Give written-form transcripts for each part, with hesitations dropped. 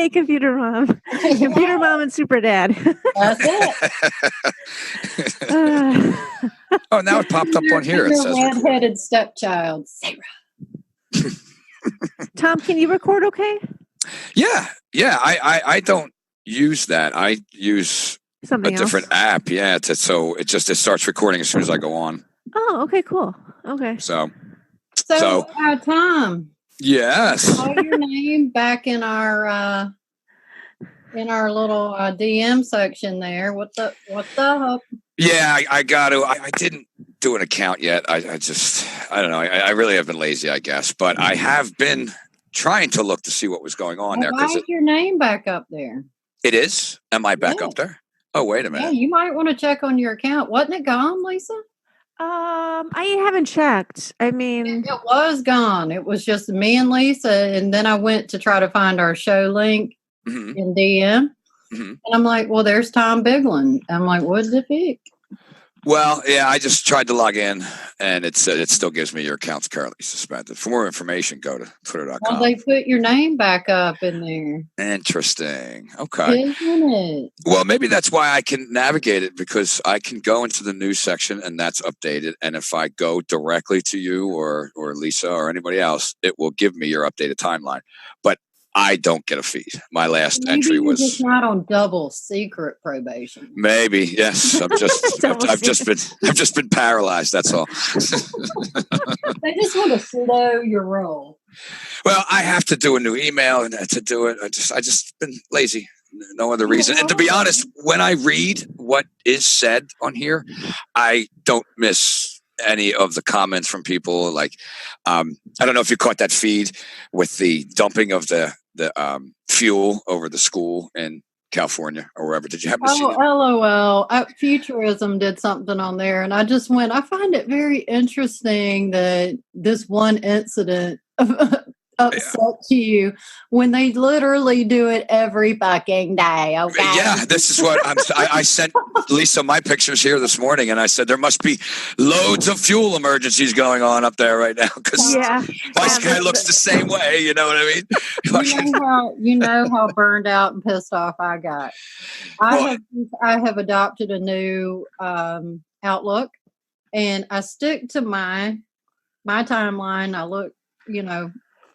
Hey, computer mom. Computer mom and super dad. That's it. Oh, now it popped up on here. It says red-headed stepchild, Sara. Tom, can you record okay? Yeah. I don't use that. I use Something a different app. Yeah. So it starts recording as soon as I go on. Oh, okay, cool. Okay. So Tom. Yes. Saw your name back in our little DM section there. What's up? Yeah, I got to. I didn't do an account yet. I don't know. I really have been lazy, I guess. But I have been trying to look to see what was going on there. Why is your name back up there? It is? Am I back up there? Oh, wait a minute. Yeah, you might want to check on your account. Wasn't it gone, Lisa? I haven't checked. I mean, it was gone. It was just me and Lisa, and then I went to try to find our show link in DM, and I'm like, "Well, there's Tom Bigland." I'm like, "What did it pick?" Well, yeah, I just tried to log in, and it said it still gives me your account's currently suspended. For more information, go to twitter.com. Well, they put your name back up in there. Interesting. Okay. Isn't it? Well, maybe that's why I can navigate it, because I can go into the news section and that's updated. And if I go directly to you or Lisa or anybody else, it will give me your updated timeline. But I don't get a feed. My last entry was just not on double secret probation. Maybe, yes. I've just been paralyzed. That's all. They just want to slow your roll. Well, I have to do a new email and to do it. I just been lazy. No other reason. And to be honest, when I read what is said on here, I don't miss any of the comments from people. Like, I don't know if you caught that feed with the dumping of the fuel over the school in California or wherever. Did you happen to see it? LOL. Futurism did something on there, and I just went, I find it very interesting that this one incident upsets you when they literally do it every fucking day. Okay. Yeah, this is what I sent Lisa my pictures here this morning, and I said there must be loads of fuel emergencies going on up there right now, because my sky looks the same way. You know what I mean? You know how burned out and pissed off I got. I have adopted a new outlook, and I stick to my timeline. I look,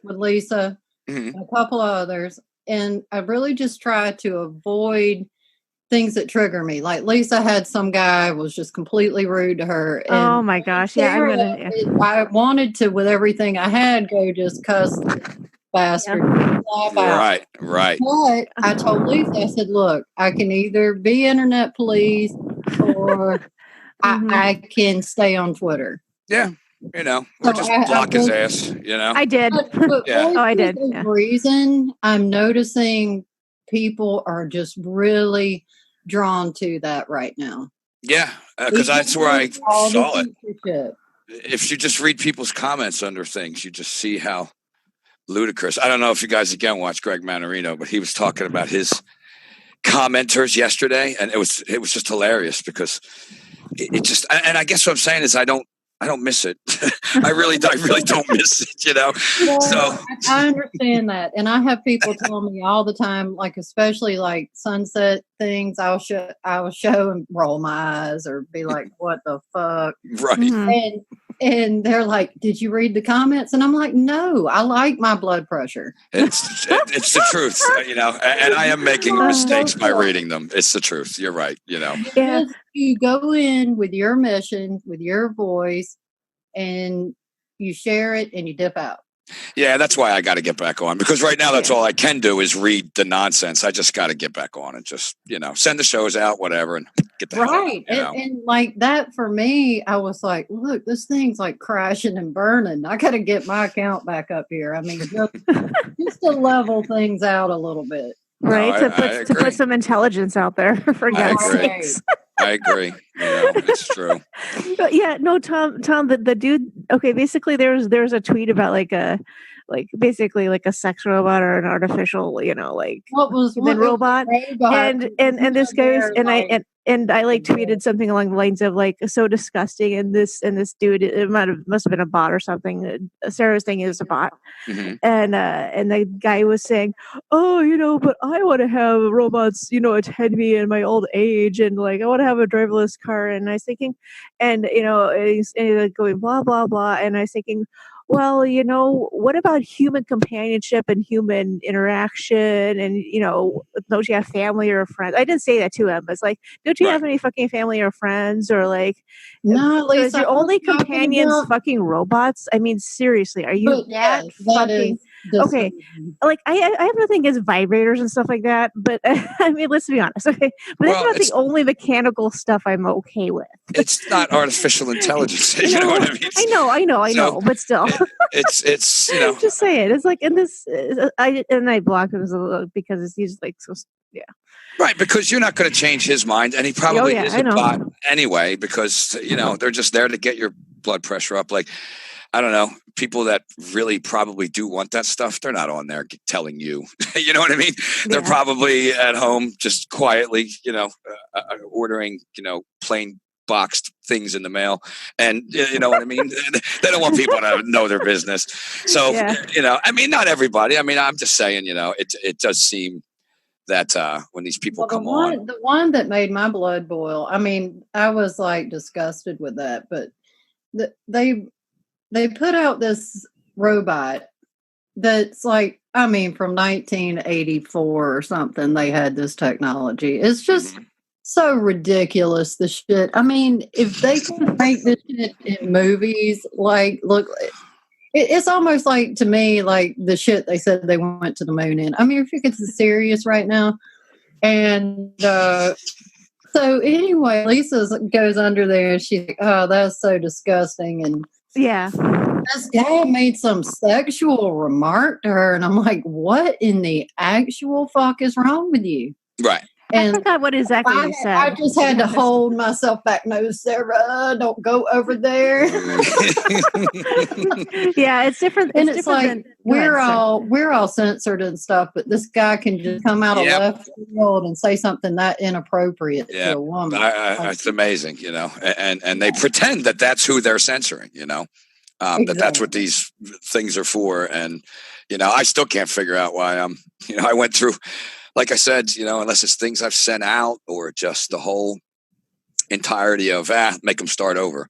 with Lisa and a couple of others, and I really just try to avoid things that trigger me. Like Lisa had some guy was just completely rude to her. And oh my gosh! Sara, I wanted to, with everything I had, go just cuss bastard. Yeah. Right. But I told Lisa, I said, "Look, I can either be internet police or I can stay on Twitter." Yeah. Or just block his ass, I did. But I did. For some reason, I'm noticing people are just really drawn to that right now. Yeah, because that's where I saw it. If you just read people's comments under things, you just see how ludicrous. I don't know if you guys again watched Greg Manorino, but he was talking about his commenters yesterday, and it was just hilarious, because it just, and I guess what I'm saying is I don't miss it. I really don't miss it, Well, so I understand that. And I have people tell me all the time, like, especially like sunset things, I'll show and roll my eyes or be like, what the fuck? Right. And they're like, did you read the comments? And I'm like, no, I like my blood pressure. It's the truth, and I am making mistakes by reading them. It's the truth. You're right. Yeah. You go in with your mission, with your voice, and you share it and you dip out. Yeah, that's why I got to get back on, because right now that's all I can do is read the nonsense. I just got to get back on and just, send the shows out, whatever, and get the hell out, and like that for me, I was like, look, this thing's like crashing and burning. I got to get my account back up here. I mean, just to level things out a little bit. Right, to put some intelligence out there, for God's sakes. I agree. It's true. But yeah, no, Tom, the dude. Okay, basically, there's a tweet about like like basically like a sex robot or an artificial, like What was human robot. And this guy was, and I like tweeted something along the lines of like, so disgusting. And this dude, it must have been a bot or something. Sarah's thing is a bot. Mhm. And the guy was saying, oh, but I want to have robots, attend me in my old age, and like I want to have a driverless car. And I was thinking, and he's like going blah blah blah, and I was thinking, well, what about human companionship and human interaction? And, don't you have family or friends? I didn't say that to him. But it's like, don't you have any fucking family or friends? Or like, no, Lisa, is your only companions fucking robots? I mean, seriously, are you that fucking... Okay, like I have nothing against vibrators and stuff like that, but I mean, let's be honest, okay? But that's not the only mechanical stuff I'm okay with. It's not artificial intelligence. You know what I mean? I know, but still, it's just say it. It's like in this, I blocked him because he's like so yeah. Right, because you're not going to change his mind, and he probably is a bot anyway. Because they're just there to get your blood pressure up. Like, I don't know, people that really probably do want that stuff, they're not on there telling you. You know what I mean? Yeah. They're probably at home just quietly, ordering, plain boxed things in the mail. And you know what I mean? They don't want people to know their business. So, I mean, not everybody. I mean, I'm just saying, it does seem that when these people come on. The one that made my blood boil, I mean, I was like disgusted with that, but they put out this robot that's like, I mean, from 1984 or something, they had this technology. It's just so ridiculous, the shit. I mean, if they can make this shit in movies, like, look, it's almost like, to me, like the shit they said they went to the moon in. I mean, if you get serious right now. And so anyway, Lisa goes under there and she's like, oh, that's so disgusting. And yeah, this guy made some sexual remark to her, and I'm like, what in the actual fuck is wrong with you? Right. And I forgot what exactly you said. I just had to hold myself back. No, Sarah, don't go over there. Yeah, it's different. And it's like we're all censored and stuff, but this guy can just come out of left field and say something that inappropriate to a woman. It's amazing, and they pretend that that's who they're censoring, that that's what these things are for. And, I still can't figure out why I went through, like I said, unless it's things I've sent out or just the whole entirety of make them start over.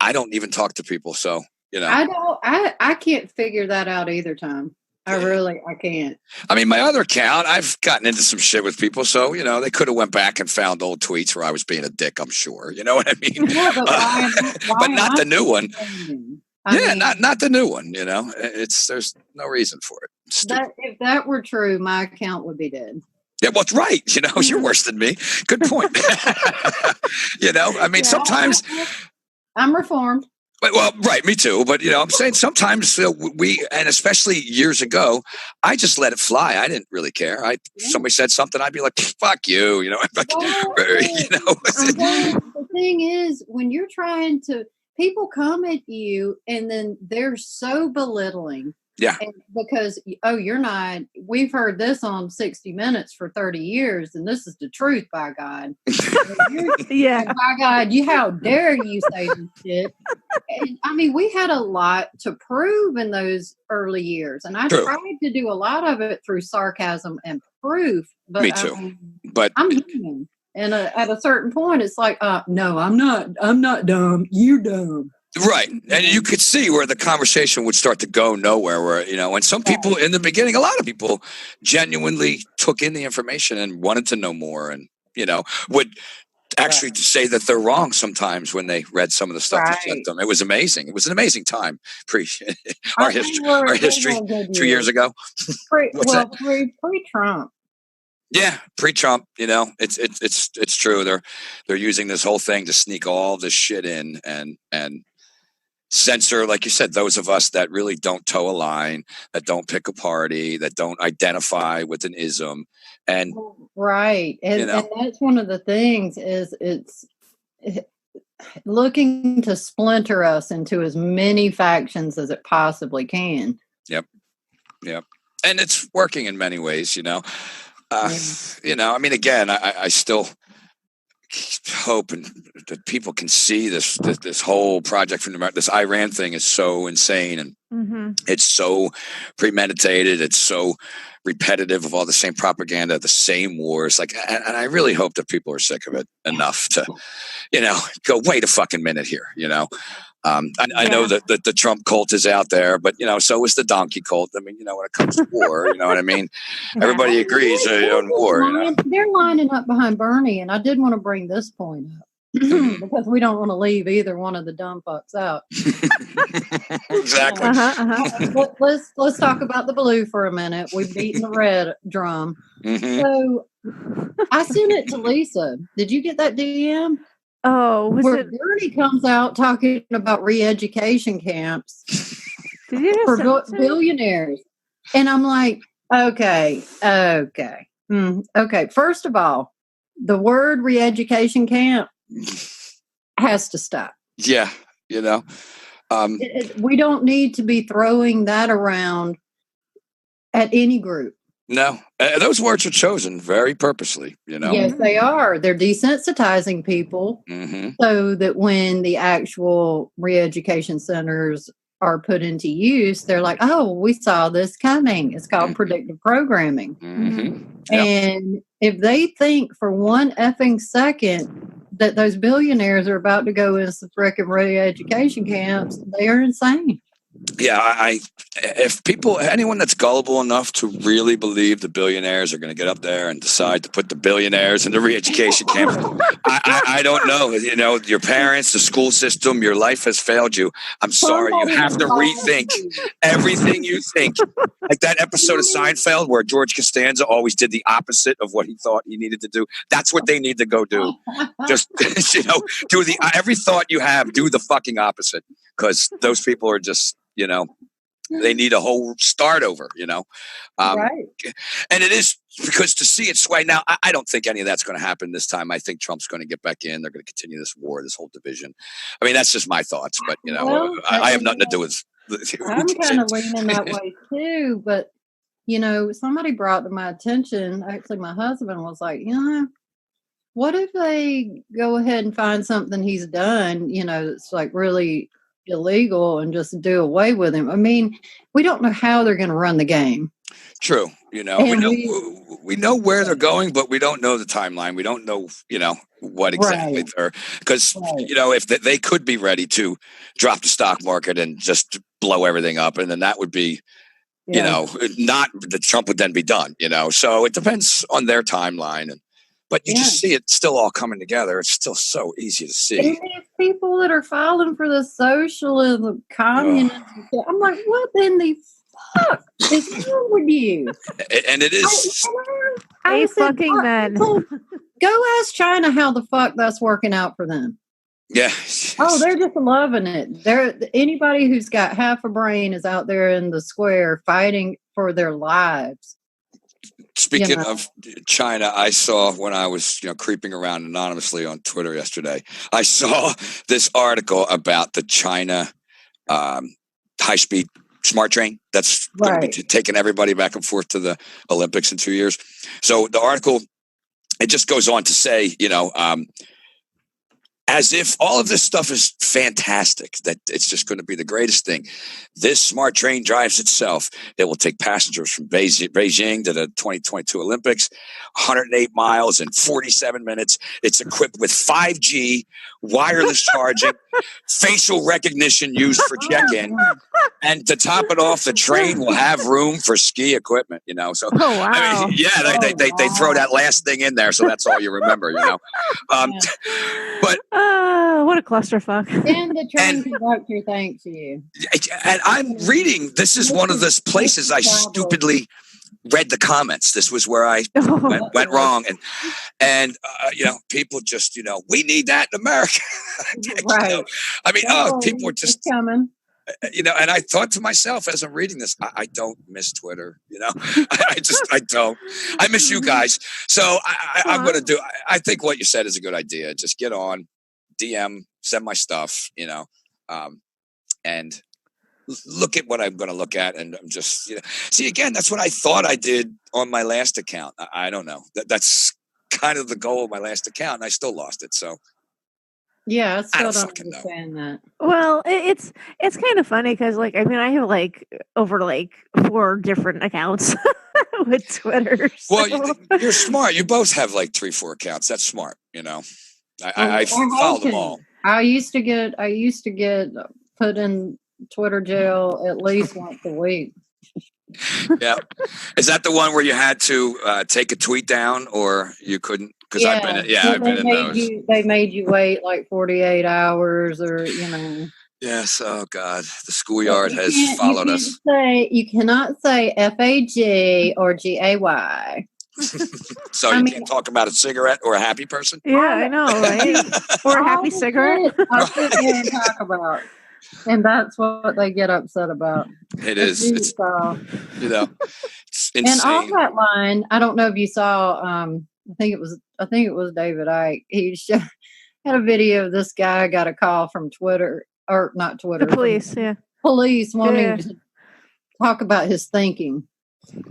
I don't even talk to people. So, I can't figure that out either time. I can't. I mean, my other account, I've gotten into some shit with people. So, they could have went back and found old tweets where I was being a dick, I'm sure. You know what I mean? Yeah, but not the new one. Not the new one. There's no reason for it. If that were true, my account would be dead. Yeah, well, right. You're worse than me. Good point. I mean, sometimes I'm reformed. Well, right, me too. But I'm saying sometimes and especially years ago, I just let it fly. I didn't really care. Somebody said something, I'd be like, "Fuck you," The thing is, when you're trying to, people come at you, and then they're so belittling. Yeah. And because, you're not, we've heard this on 60 Minutes for 30 years, and this is the truth, by God. Yeah. And by God, how dare you say this shit? And, I mean, we had a lot to prove in those early years, and I tried to do a lot of it through sarcasm and proof. But, me too. But I'm human. And at a certain point, it's like, no, I'm not dumb. You're dumb. Right. And you could see where the conversation would start to go nowhere, where, and some people in the beginning, a lot of people genuinely took in the information and wanted to know more and, would actually say that they're wrong sometimes when they read some of the stuff you sent them. It was amazing. It was an amazing time. Our history 2 years ago. Pre-Trump. Yeah, pre-Trump, it's true. They're using this whole thing to sneak all this shit in and censor, like you said, those of us that really don't toe a line, that don't pick a party, that don't identify with an ism. And right. And that's one of the things is it's looking to splinter us into as many factions as it possibly can. Yep. And it's working in many ways, I mean, again, I still hope that people can see this whole project from this Iran thing is so insane, and it's so premeditated. It's so repetitive of all the same propaganda, the same wars. And I really hope that people are sick of it enough to, go, wait a fucking minute here. I know that the Trump cult is out there, but so is the donkey cult. I mean, when it comes to war, you know what I mean? Everybody agrees on war. They're lining up behind Bernie, and I did want to bring this point up because we don't want to leave either one of the dumb fucks out. Exactly. Let's talk about the blue for a minute. We've beaten the red drum. So I sent it to Lisa. Did you get that DM? Oh, where Bernie comes out talking about re-education camps for billionaires. And I'm like, okay. First of all, the word re-education camp has to stop. Yeah, we don't need to be throwing that around at any group. No, those words are chosen very purposely, Yes, they are. They're desensitizing people so that when the actual re-education centers are put into use, they're like, oh, we saw this coming. It's called predictive programming. And if they think for one effing second that those billionaires are about to go into some frickin' re-education camps, they are insane. Yeah, if anyone that's gullible enough to really believe the billionaires are going to get up there and decide to put the billionaires in the re-education camp, I don't know. Your parents, the school system, your life has failed you. I'm sorry. You have to rethink everything you think. Like that episode of Seinfeld where George Costanza always did the opposite of what he thought he needed to do. That's what they need to go do. Just, do every thought you have, do the fucking opposite. Because those people are just, they need a whole start over, Right. And it is because to see it sway now, I don't think any of that's going to happen this time. I think Trump's going to get back in. They're going to continue this war, this whole division. I mean, that's just my thoughts, but I have nothing to do with. I'm kind of leaning that way too, but somebody brought to my attention. Actually, my husband was like, what if they go ahead and find something he's done, it's like really illegal and just do away with him? I mean, we don't know how they're going to run the game. True. We know where they're going, but we don't know the timeline. We don't know, what exactly they're, because, if they could be ready to drop the stock market and just blow everything up. And then that would be, not that Trump would then be done, so it depends on their timeline. But you just see it still all coming together. It's still so easy to see. And these people that are filing for the socialism, communism, I'm like, what in the fuck is wrong with you? And it is. I fucking men. Go ask China how the fuck that's working out for them. Yeah. Oh, they're just loving it. Anybody who's got half a brain is out there in the square fighting for their lives. Speaking of China, I saw when I was, creeping around anonymously on Twitter yesterday, I saw this article about the China high-speed smart train that's going to be taking everybody back and forth to the Olympics in 2 years. So the article, it just goes on to say, as if all of this stuff is fantastic, that it's just going to be the greatest thing. This smart train drives itself. It will take passengers from Beijing to the 2022 Olympics, 108 miles in 47 minutes. It's equipped with 5G, wireless charging, facial recognition used for check-in. And to top it off, the train will have room for ski equipment, So, oh, wow. I mean, they throw that last thing in there, so that's all you remember, But what a clusterfuck. And the train conductor thanks you. And I'm reading, this is one of those places I stupidly read the comments. This was where I went wrong. And people just, we need that in America. Right. I mean, people are just coming. And I thought to myself as I'm reading this, I don't miss Twitter. I don't. I miss you guys. So I'm going to do. I think what you said is a good idea. Just get on, DM, send my stuff. And look at what I'm going to look at, and I'm just, see, again, that's what I thought I did on my last account. I don't know. That's kind of the goal of my last account, and I still lost it. So Yeah, I still don't don't fucking know. understand that. Well, it's kind of funny because, like, I mean, I have like over like 4 different accounts with Twitter. Well, So. you're smart. You both have like 3-4 accounts. That's smart. I follow them all. I used to get put in Twitter jail at least once a week. Yeah. Is that the one where you had to take a tweet down, or you couldn't? Because I've been in those. They made you wait like 48 hours, or Yes. Oh God, the schoolyard has followed us. You cannot say FAG or GAY. So you can't talk about a cigarette or a happy person? Yeah, I know, right? Or a happy cigarette. I sit here and talk about, and that's what they get upset about. It is. It's insane. And on that line, I don't know if you saw. I think it was David Icke. He had a video of this guy got a call from Twitter, or not Twitter. The police, police wanting to talk about his thinking.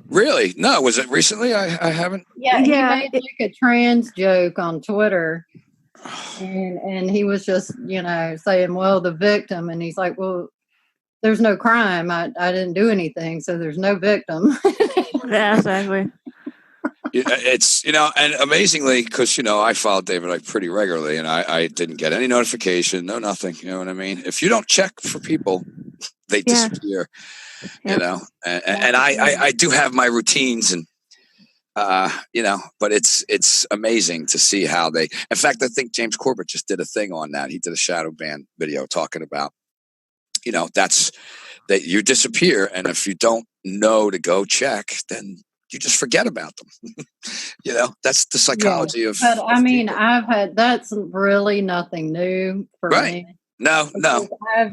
Really? No, was it recently? I haven't. Yeah, he made like a trans joke on Twitter, and he was just saying, well, the victim, and he's like, well, there's no crime. I didn't do anything, so there's no victim. Yeah, exactly. It's and amazingly, because I follow David Icke pretty regularly, and I didn't get any notification, no nothing. You know what I mean? If you don't check for people, they disappear. And I do have my routines, and but it's amazing to see how they. In fact, I think James Corbett just did a thing on that. He did a shadow ban video talking about that's that you disappear, and if you don't know to go check, then you just forget about them. That's the psychology of. But I mean, people. that's really nothing new for me. No.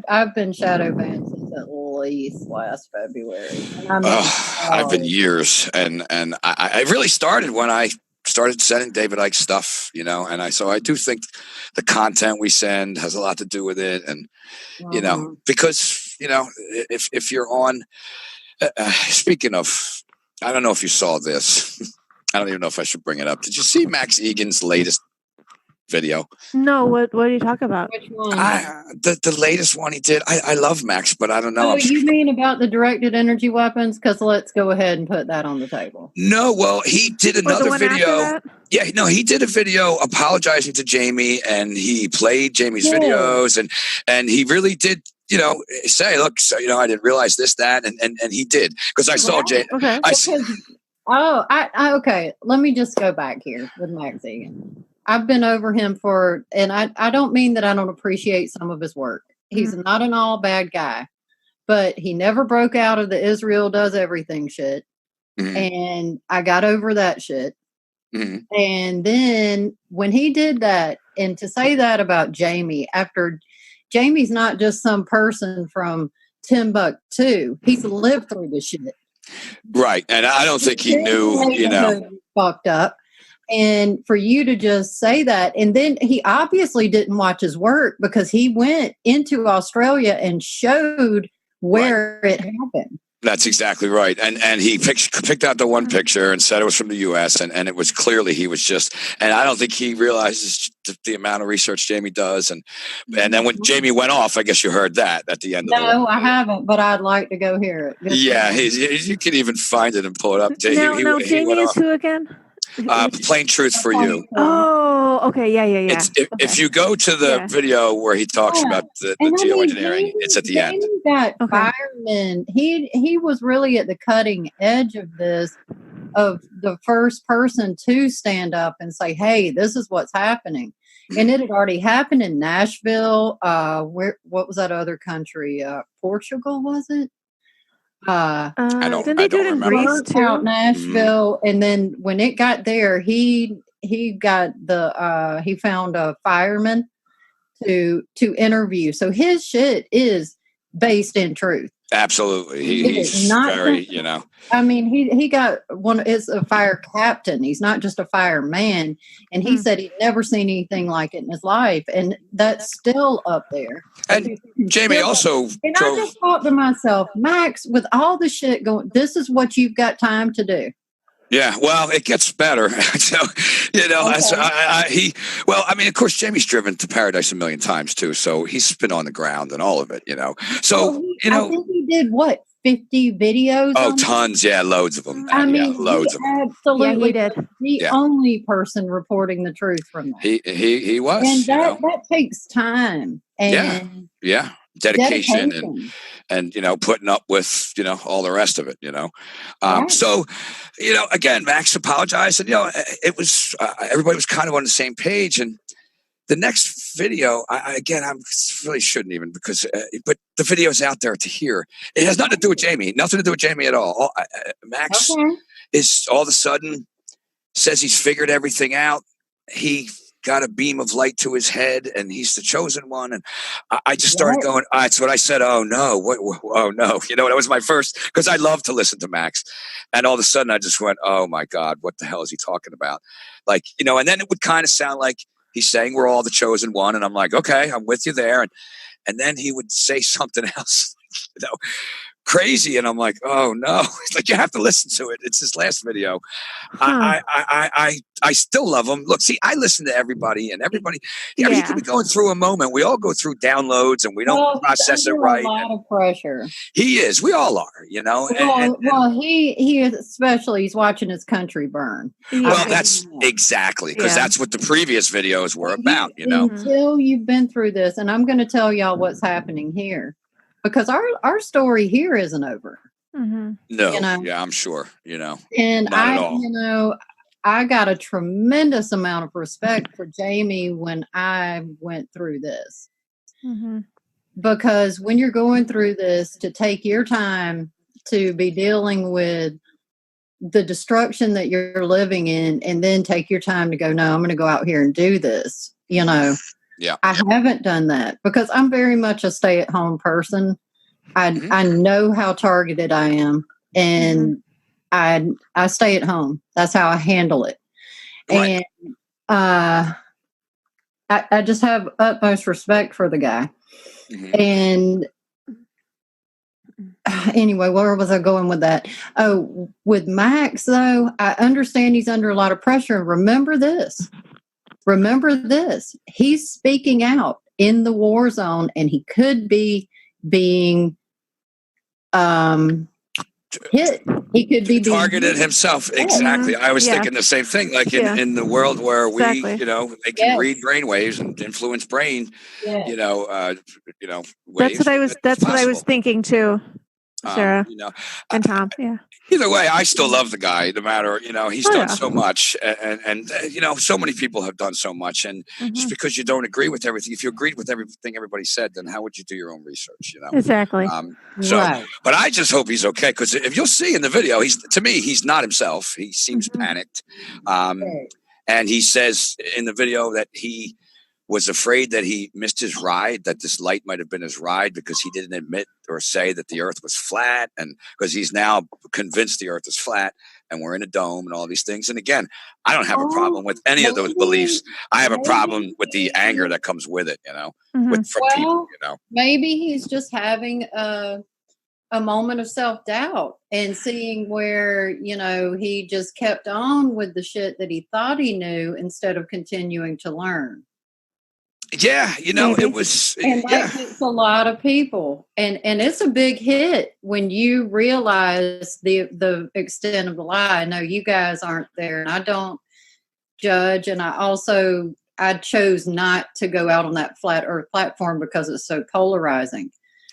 I've been shadow banned since at least last February. I've been years, and I really started when I started sending David Icke stuff, and I do think the content we send has a lot to do with it, and because if you're on, speaking of. I don't know if you saw this. I don't even know if I should bring it up. Did you see Max Egan's latest video? No, what do you talk about? Which one? The latest one he did. I love Max, but I don't know. Oh, you mean about the directed energy weapons? Because let's go ahead and put that on the table. No, well, he did another video. Yeah, no, he did a video apologizing to Jamie, and he played Jamie's videos, and he really did. Say, look, so, I didn't realize this, that, and he did, because I saw Jay. Okay. Okay. Let me just go back here with Max Egan. I've been over him and I don't mean that I don't appreciate some of his work. He's not an all bad guy, but he never broke out of the Israel does everything shit. Mm-hmm. And I got over that shit. Mm-hmm. And then when he did that, and to say that about Jamie, after Jamie's not just some person from Timbuktu. He's lived through the shit. Right. And I don't think he knew, fucked up. And for you to just say that, and then he obviously didn't watch his work, because he went into Australia and showed where it happened. That's exactly right. And he picked out the one picture and said it was from the U.S. And it was clearly he was just, and I don't think he realizes the amount of research Jamie does. And then when Jamie went off, I guess you heard that at the end of the No, I haven't, but I'd like to go hear it. Yeah, you can even find it and pull it up. Now Jamie is who again? Plain Truth for You. Oh, okay. Yeah. If you go to the video where he talks about the geoengineering, it's at the end. That fireman, he was really at the cutting edge of this, of the first person to stand up and say, hey, this is what's happening. And it had already happened in Nashville. What was that other country? Portugal, was it? I don't remember. Greece too? Out Nashville, and then when it got there, he got he found a fireman to interview. So his shit is based in truth. Absolutely. It is He's not very, just, I mean, he got one is a fire captain. He's not just a fireman. And he said he'd never seen anything like it in his life. And that's still up there. and Jamie also And drove. I just thought to myself, Max, with all the shit going, this is what you've got time to do. Yeah, well, it gets better. So, well, I mean, of course, Jamie's driven to Paradise a million times too, so he's been on the ground and all of it, So, I think he did what, 50 videos? Oh, tons, loads of them. I mean, loads of them. Absolutely, he did. The only person reporting the truth from that. He was, and that takes time and dedication. And putting up with all the rest of it. So again, Max apologized, and it was everybody was kind of on the same page. And the next video, I really shouldn't even, because but the video is out there to hear. It has nothing to do with Jamie, at all. Max is all of a sudden says he's figured everything out. He got a beam of light to his head, and he's the chosen one. And I just started going, that's what I said. Oh no, oh no. That was my first, because I love to listen to Max. And all of a sudden I just went, oh my God, what the hell is he talking about? Like, and then it would kind of sound like he's saying we're all the chosen one. And I'm like, okay, I'm with you there. And then he would say something else, crazy, and I'm like, oh no. It's like, you have to listen to it. It's his last video. I still love him. Look, see, I listen to everybody, and everybody. He could be going through a moment. We all go through downloads, and we don't process it right. A lot of pressure. He is. We all are. He especially, he's watching his country burn. Well, that's exactly, because that's what the previous videos were about. Until you've been through this, and I'm going to tell y'all what's happening here. Because our story here isn't over. No, I'm sure. And I got a tremendous amount of respect for Jamie when I went through this. Because when you're going through this, to take your time to be dealing with the destruction that you're living in, and then take your time to go, no, I'm going to go out here and do this. I haven't done that because I'm very much a stay-at-home person. I know how targeted I am, and I stay at home. That's how I handle it. Right. And I just have utmost respect for the guy. And anyway, where was I going with that? Oh, with Max, though, I understand he's under a lot of pressure. Remember this. He's speaking out in the war zone, and he could be being hit. He could be targeted himself. Exactly. I was thinking the same thing. Like in the world where we, they can read brain waves and influence brain, waves. That's what I was thinking too. Sarah and Tom. Either way, I still love the guy, no matter, he's done so much, and so many people have done so much, and just because you don't agree with everything, if you agreed with everything everybody said, then how would you do your own research, Exactly. But I just hope he's okay, because if you'll see in the video, he's not himself. He seems panicked, and he says in the video that he was afraid that he missed his ride, that this light might have been his ride, because he didn't admit or say that the earth was flat, and because he's now convinced the earth is flat and we're in a dome and all these things. And again, I don't have a problem with any of those beliefs. I have a problem with the anger that comes with it, from people, Maybe he's just having a moment of self-doubt and seeing where, he just kept on with the shit that he thought he knew instead of continuing to learn. Yeah, it was. And that hits a lot of people, and it's a big hit when you realize the extent of the lie. I know you guys aren't there, and I don't judge. And I chose not to go out on that flat earth platform because it's so polarizing.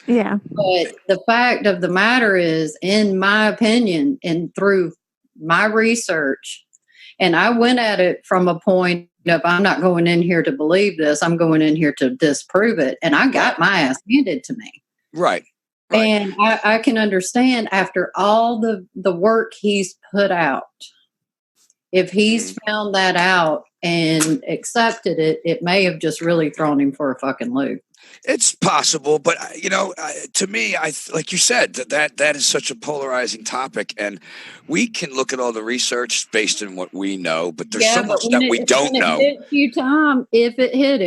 Yeah. But the fact of the matter is, in my opinion, and through my research, and I went at it from a point of, I'm not going in here to believe this. I'm going in here to disprove it. And I got my ass handed to me. Right. And I can understand, after all the work he's put out, if he's found that out and accepted it, it may have just really thrown him for a fucking loop. It's possible, but to me, like you said, that is such a polarizing topic, and we can look at all the research based on what we know, but there's so much that we don't know. When it hits you, Tom, if it hit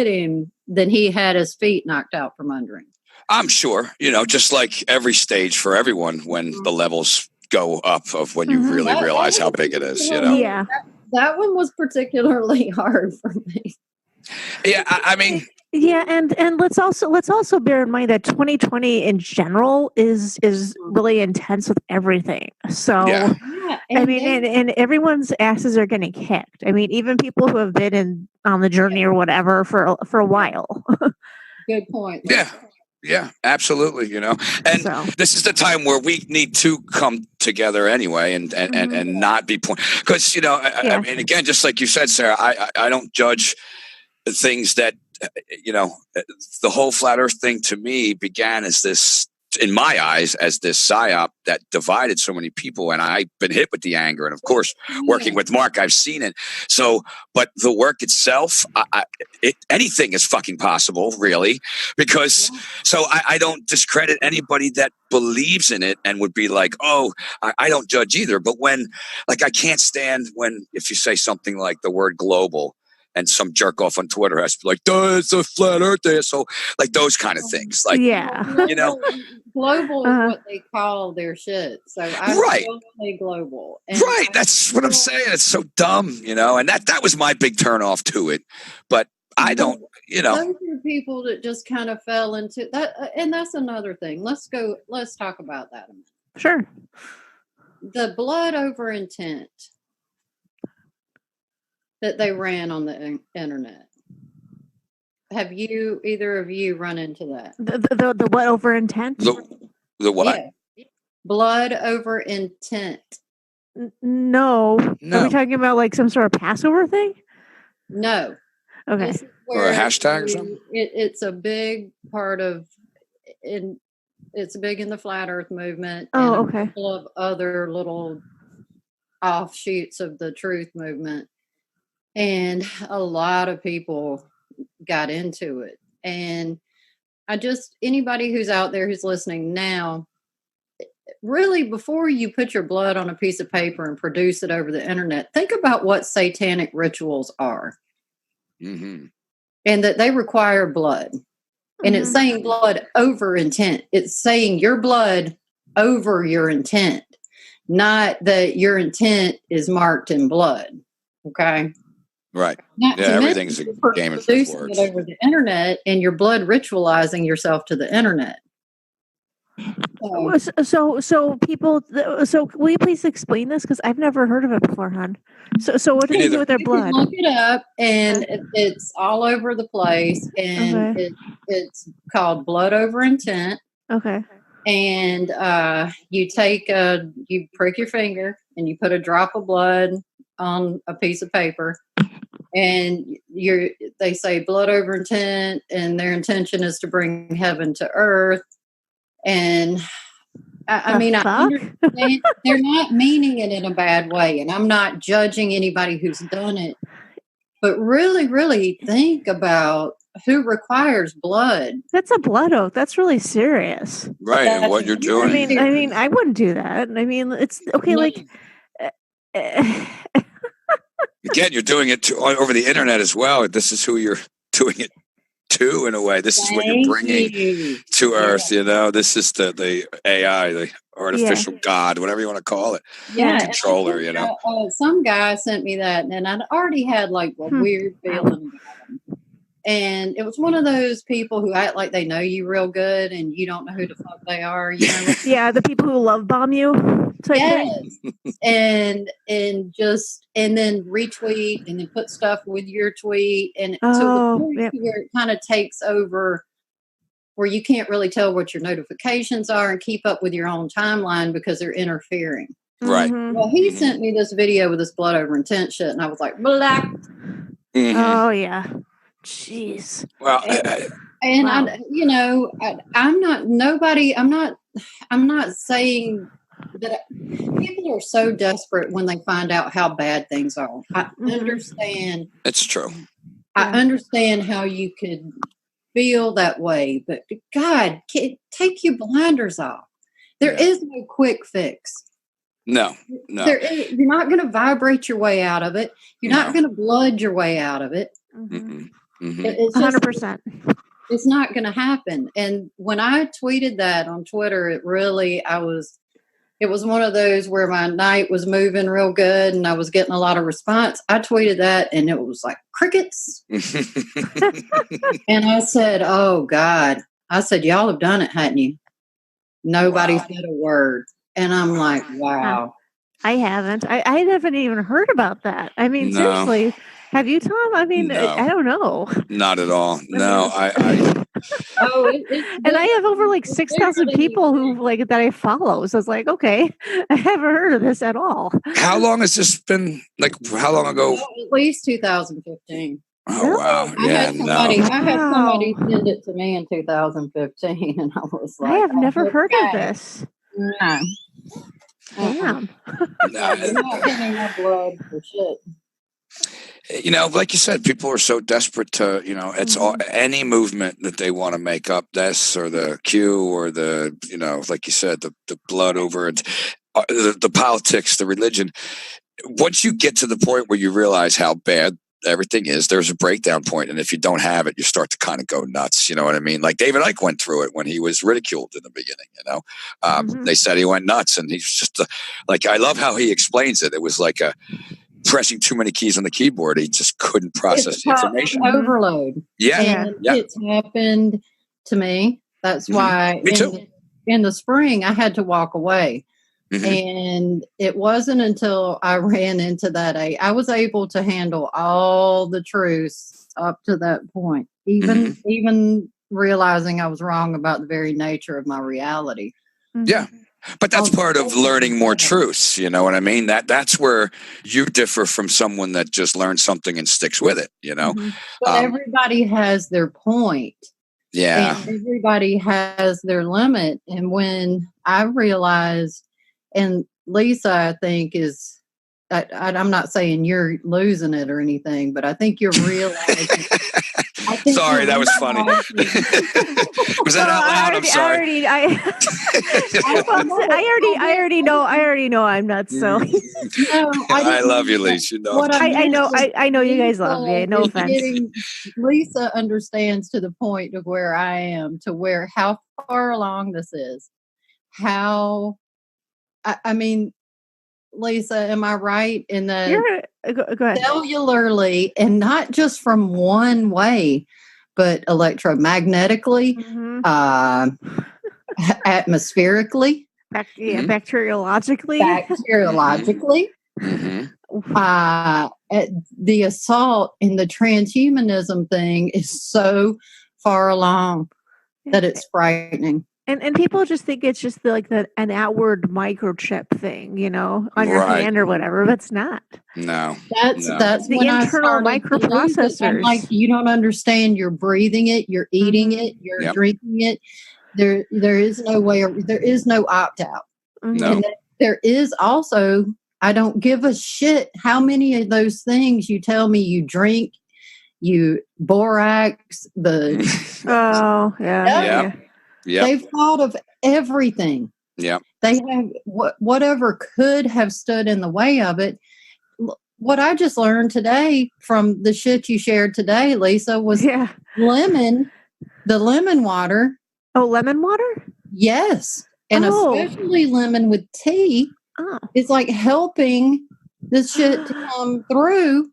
him, then he had his feet knocked out from under him. I'm sure, just like every stage for everyone, when the levels go up of when you really realize how big it is. Yeah, that one was particularly hard for me. Yeah, I mean. Yeah, and let's also bear in mind that 2020 in general is really intense with everything. So Yeah. I mean, and everyone's asses are getting kicked. I mean, even people who have been on the journey or whatever for a while. Good point. Yeah, absolutely. And this is the time where we need to come together anyway, and not be because I mean, again, just like you said, Sarah, I don't judge things that. The whole flat earth thing to me began as this, in my eyes, as this psyop that divided so many people. And I've been hit with the anger. And of course, working with Mark, I've seen it. So, but the work itself, anything is fucking possible, really, because so I don't discredit anybody that believes in it and would be like, oh, I don't judge either. But when, like, I can't stand when, if you say something like the word global, and some jerk off on Twitter has to be like, duh, it's a flat earth day. So like those kind of things. Like, global is what they call their shit. So I still say global. And that's what I'm saying. It's so dumb, and that was my big turn off to it. But I don't, Those are people that just kind of fell into that. And that's another thing. Let's talk about that a minute. Sure. The blood over intent that they ran on the internet. Have either of you run into that? The what over intent? The what? Yeah. Blood over intent. No. Are we talking about like some sort of Passover thing? No. Okay. Or a hashtag or something? It's a big part of it's big in the flat earth movement. Oh, and okay. A couple of other little offshoots of the truth movement. And a lot of people got into it. And anybody who's out there who's listening now, really, before you put your blood on a piece of paper and produce it over the internet, think about what satanic rituals are. Mm-hmm. And that they require blood. And it's saying blood over intent. It's saying your blood over your intent, not that your intent is marked in blood. Okay? Right. Everything's a game of words. It over the internet, and your blood ritualizing yourself to the internet. So people. So will you please explain this? Because I've never heard of it before, hon. So what do they do with their blood? Look it up, and it's all over the place, and it's called blood over intent. Okay. And you prick your finger, and you put a drop of blood on a piece of paper. And they say blood over intent, and their intention is to bring heaven to earth. And I mean, I understand they're not meaning it in a bad way, and I'm not judging anybody who's done it. But really, really think about who requires blood. That's a blood oath. That's really serious, right? And what you're doing. I mean, I wouldn't do that. I mean, it's okay. Like. Again, you're doing it over the internet as well. This is who you're doing it to, in a way. This is what you're bringing to Earth. This is the AI, the artificial God, whatever you want to call it. Yeah, controller. Some guy sent me that, and I'd already had like a weird feeling about him. And it was one of those people who act like they know you real good, and you don't know who the fuck they are. Yeah, the people who love bomb you. Yes, and then retweet, and then put stuff with your tweet, and to the point where it kind of takes over, where you can't really tell what your notifications are and keep up with your own timeline because they're interfering. Right. Well, he sent me this video with this blood over intent shit, and I was like, black. Oh yeah. Jeez. Well, I'm not saying that people are so desperate when they find out how bad things are. I understand. It's true. I understand how you could feel that way, but God, take your blinders off. There is no quick fix. No. You're not going to vibrate your way out of it. You're not going to blood your way out of it. Mm-hmm. It's 100%. It's not going to happen. And when I tweeted that on Twitter, it was one of those where my night was moving real good and I was getting a lot of response. I tweeted that and it was like crickets. And I said, oh God, I said, y'all have done it, hadn't you? Nobody said a word. And I'm like, wow. I haven't. I haven't even heard about that. I mean, seriously, have you, Tom? I mean, No. I don't know. Not at all. No, and I have over like 6,000 people who like that I follow. So it's like, okay, I haven't heard of this at all. How long has this been? Like, how long ago? At least 2015. Oh, really? Wow. I had somebody send it to me in 2015, and I was like, I have never heard of this. No. Damn. You're not getting my blood for shit. Like you said, people are so desperate to, it's all, any movement that they want to make up, this or the Q or the, like you said, the blood over it, the politics, the religion. Once you get to the point where you realize how bad everything is, there's a breakdown point, and if you don't have it, you start to kind of go nuts. You know what I mean? Like David Icke went through it when he was ridiculed in the beginning. They said he went nuts, and he's just like, I love how he explains it. It was like pressing too many keys on the keyboard. He just couldn't process the information. Overload. And it's happened to me. That's why me too. In the spring I had to walk away. And it wasn't until I ran into that I was able to handle all the truths up to that point, even realizing I was wrong about the very nature of my reality. Yeah. But that's part of learning more truths. You know what I mean? That's where you differ from someone that just learns something and sticks with it, But everybody has their point. Yeah. And everybody has their limit. And when I realized, and Lisa, I think I'm not saying you're losing it or anything, but I think you're realizing. Sorry, that was funny. Was that out loud? I'm sorry. I already know I'm nuts. So I love you, Lisa. I know you guys love me. No offense. Lisa understands to the point of where I am, to where how far along this is. How, I mean, Lisa, am I right in that go ahead. Cellularly, and not just from one way, but electromagnetically, atmospherically, bacteriologically, the assault in the transhumanism thing is so far along that it's frightening. And people just think it's just an outward microchip thing, on your hand or whatever, but it's not. No. That's the internal microprocessors. I'm like, you don't understand. You're breathing it. You're eating it. You're drinking it. There is no way. There is no opt out. No. And there is also. I don't give a shit how many of those things you tell me you drink. You borax Yeah. They've thought of everything. Yeah. They have whatever could have stood in the way of it. What I just learned today from the shit you shared today, Lisa, was lemon, the lemon water. Oh, lemon water? Yes. And especially lemon with tea is like helping this shit to come through.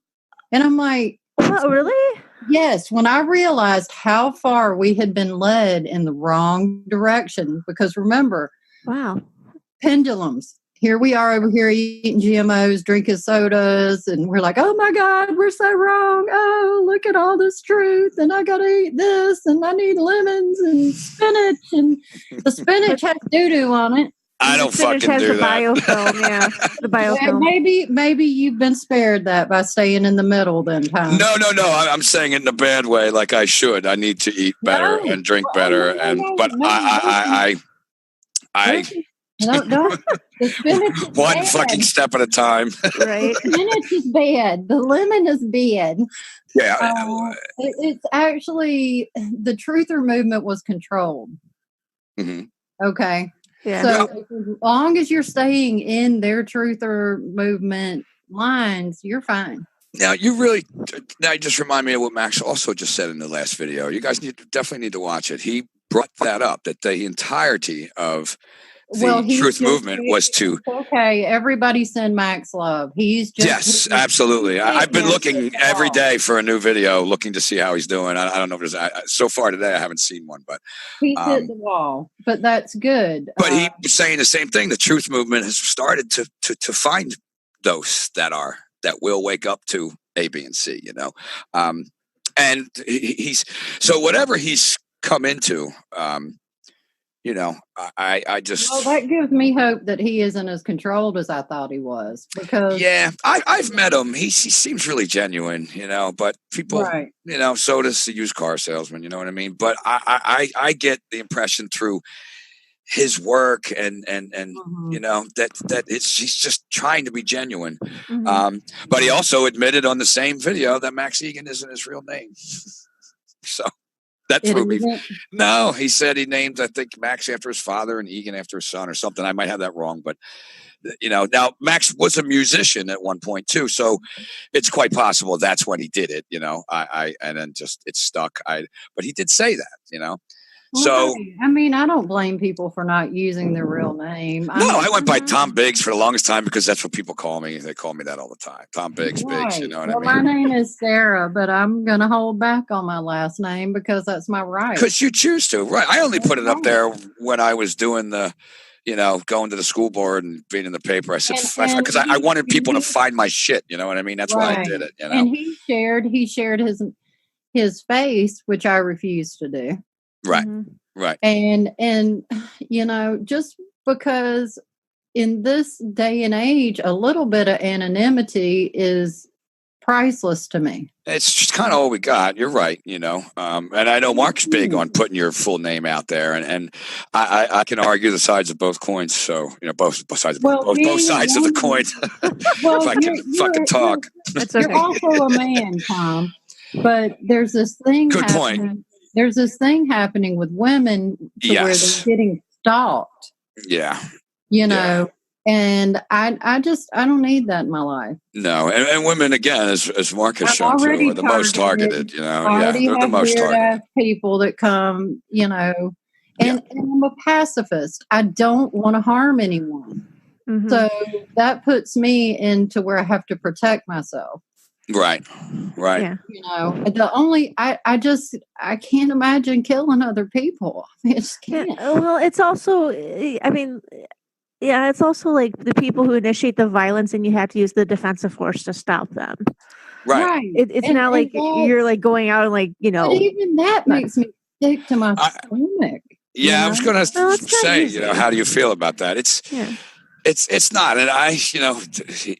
And I'm like, oh, really? Yes, when I realized how far we had been led in the wrong direction, because remember, pendulums. Here we are over here eating GMOs, drinking sodas, and we're like, oh my God, we're so wrong. Oh, look at all this truth, and I got to eat this, and I need lemons and spinach, and the spinach has doo-doo on it. I don't fucking do that. Biofilm, the biofilm. Maybe you've been spared that by staying in the middle then, Tom. No. I'm saying it in a bad way. Like I should. I need to eat better and drink better. But I No, don't. The spinach is One bad. fucking step at a time. Right. Spinach is bad. The lemon is bad. Yeah. It's actually the truther movement was controlled. Mhm. Okay. Yeah. So as long as you're staying in their truther movement lines, you're fine. Now you just remind me of what Max also just said in the last video. You guys definitely need to watch it. He brought that up, that the entirety of the truth movement was to. Okay, everybody send Max love. He's just. Yes, absolutely. I've been looking every day for a new video, looking to see how he's doing. I don't know if there's so far today. I haven't seen one, but he's hit the wall. But that's good. But he was saying the same thing. The truth movement has started to find those that will wake up to A, B, and C. And he's so whatever he's come into. I just. Well, that gives me hope that he isn't as controlled as I thought he was. Because I've met him. He seems really genuine, but people, right. So does the used car salesman, you know what I mean? But I get the impression through his work and that he's just trying to be genuine. But he also admitted on the same video that Max Egan isn't his real name. So. That threw me. No, he said he named, I think, Max after his father and Egan after his son or something. I might have that wrong, but now Max was a musician at one point too, so it's quite possible that's when he did it. And then just it stuck. But he did say that. So I mean, I don't blame people for not using their real name. I went by Tom Biggs for the longest time because that's what people call me. They call me that all the time. Tom Biggs, right. Biggs, you know what I mean? My name is Sara, but I'm going to hold back on my last name because that's my right. Because you choose to, right? I only put it up there when I was doing the, going to the school board and being in the paper. I said, because I wanted people to find my shit, you know what I mean? That's why I did it, And he shared his face, which I refused to do. Right. Right. And just because in this day and age, a little bit of anonymity is priceless to me. It's just kind of all we got. You're right. And I know Mark's big on putting your full name out there, and I can argue the sides of both coins. So both sides of the coin. If I can fucking talk. You're also a man, Tom. But there's this thing. Good happening. point. There's this thing happening with women where they're getting stalked. Yeah. And I don't need that in my life. No. And women, again, as Mark has shown too, are the most targeted, they're the most targeted. People that come, and I'm a pacifist. I don't want to harm anyone. Mm-hmm. So that puts me into where I have to protect myself. Right. Yeah. I can't imagine killing other people. I just can't. Yeah, well, it's also, it's also like the people who initiate the violence and you have to use the defensive force to stop them. Right. It's not like you're like going out and like, But even that makes me sick to my stomach. Yeah, I was going to say, how do you feel about that? It's not. And I,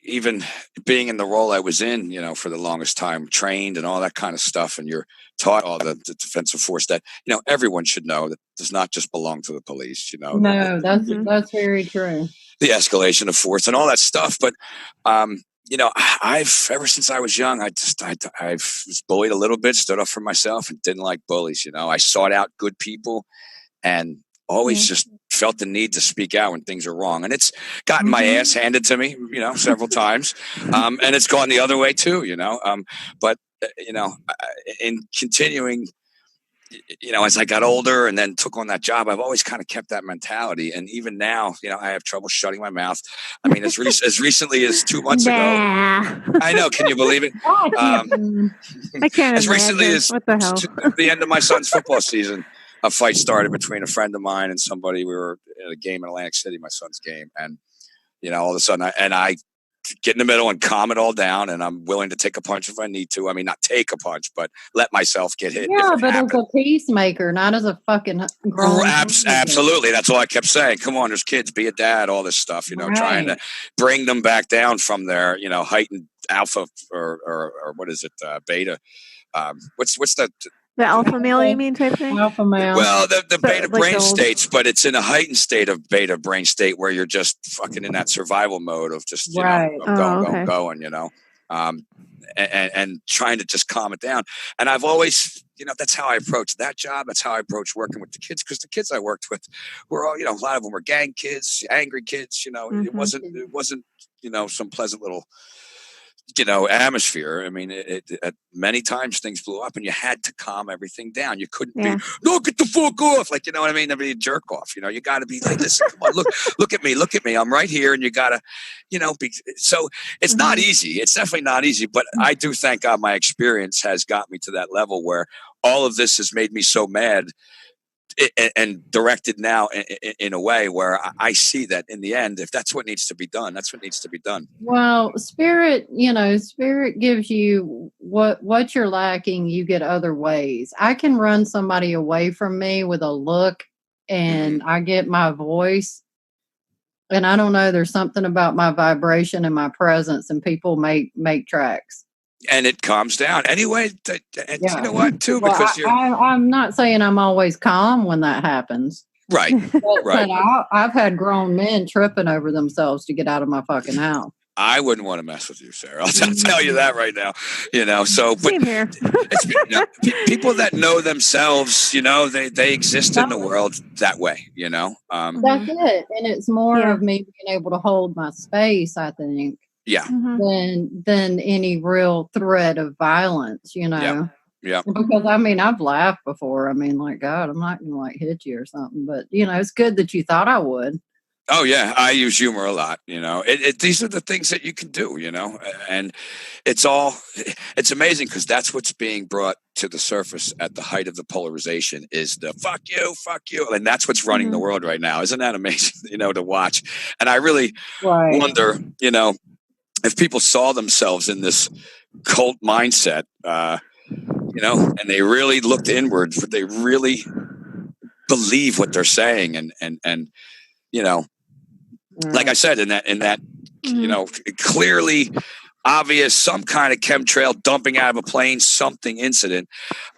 even being in the role I was in, for the longest time, trained and all that kind of stuff. And you're taught all the defensive force that, everyone should know that does not just belong to the police, No, that's very true. The escalation of force and all that stuff. But, I've, ever since I was young, I was bullied a little bit, stood up for myself and didn't like bullies. I sought out good people and always just felt the need to speak out when things are wrong. And it's gotten my ass handed to me, several times. And it's gone the other way too, but in continuing, as I got older and then took on that job, I've always kind of kept that mentality. And even now, I have trouble shutting my mouth. I mean, as recently as 2 months ago, I know. Can you believe it? I can't. As recently as what the hell? The end of my son's football season, a fight started between a friend of mine and somebody. We were at a game in Atlantic City, my son's game. And, all of a sudden I get in the middle and calm it all down. And I'm willing to take a punch if I need to. I mean, not take a punch, but let myself get hit. Yeah, but as a peacemaker, not as a fucking grown absolutely. That's all I kept saying. Come on, there's kids, be a dad, all this stuff, trying to bring them back down from their, heightened alpha or what is it? Beta. What's the The alpha male, you mean, type thing? Alpha male. Well, the beta like brain those- states, but it's in a heightened state of beta brain state where you're just fucking in that survival mode of just, you Right. know, going, you know, and trying to just calm it down. And I've always, you know, that's how I approach that job. That's how I approach working with the kids, because the kids I worked with were all, you know, a lot of them were gang kids, angry kids. You know, it wasn't, you know, some pleasant little, you know, atmosphere. I mean, at many times things blew up, and you had to calm everything down. You couldn't be, no, get the fuck off, like, you know what I mean? Be a jerk off. You know, you got to be like, listen, come on, look at me. I'm right here, and you got to, you know, be. So it's not easy. It's definitely not easy. But I do thank God my experience has got me to that level where all of this has made me so mad. And directed now in a way where I see that in the end, if that's what needs to be done, that's what needs to be done. Well, spirit gives you what you're lacking. You get other ways. I can run somebody away from me with a look, and I get my voice. And I don't know, there's something about my vibration and my presence, and people make tracks. And it calms down anyway. You know what, too, well, because I'm not saying I'm always calm when that happens. Right. But I've had grown men tripping over themselves to get out of my fucking house. I wouldn't want to mess with you, Sarah. I'll tell you that right now. You know, so but same here. People that know themselves, you know, they exist in the world that way. You know, that's it, and it's more of me being able to hold my space, I think. Yeah. Than any real threat of violence, you know. Yeah. Because I mean, I've laughed before. I mean, like, God, I'm not gonna like hit you or something, but you know, it's good that you thought I would. Oh yeah, I use humor a lot. You know, these are the things that you can do. You know, and it's amazing because that's what's being brought to the surface at the height of the polarization is the fuck you, and that's what's running the world right now. Isn't that amazing? You know, to watch, and I really wonder, you know, if people saw themselves in this cult mindset, you know, and they really looked inward, but they really believe what they're saying, and you know, like I said, in that, you know, clearly obvious, some kind of chemtrail dumping out of a plane, something incident,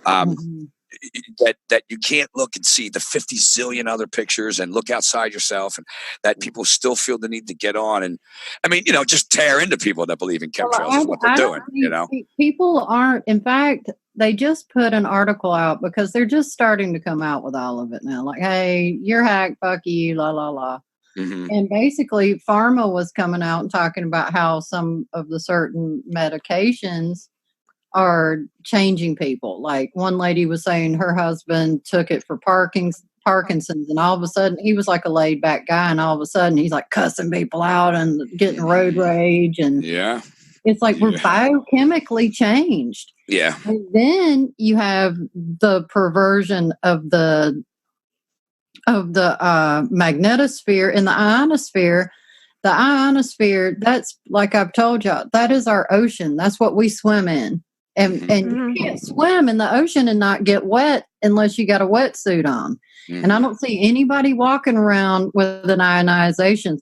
that you can't look and see the 50 zillion other pictures and look outside yourself, and that people still feel the need to get on. And I mean, you know, just tear into people that believe in chemtrails is what they're doing, you know. People aren't, in fact, they just put an article out because they're just starting to come out with all of it now. Like, hey, you're hacked, fuck you, la, la, la. And basically, pharma was coming out and talking about how some of the certain medications are changing people. Like one lady was saying her husband took it for Parkinson's, and all of a sudden he was like a laid back guy, and all of a sudden he's like cussing people out and getting road rage, and it's like we're biochemically changed. Yeah. And then you have the perversion of the magnetosphere and the ionosphere. The ionosphere, that's like I've told you, that is our ocean. That's what we swim in. And you can't swim in the ocean and not get wet unless you got a wetsuit on. And I don't see anybody walking around with an ionization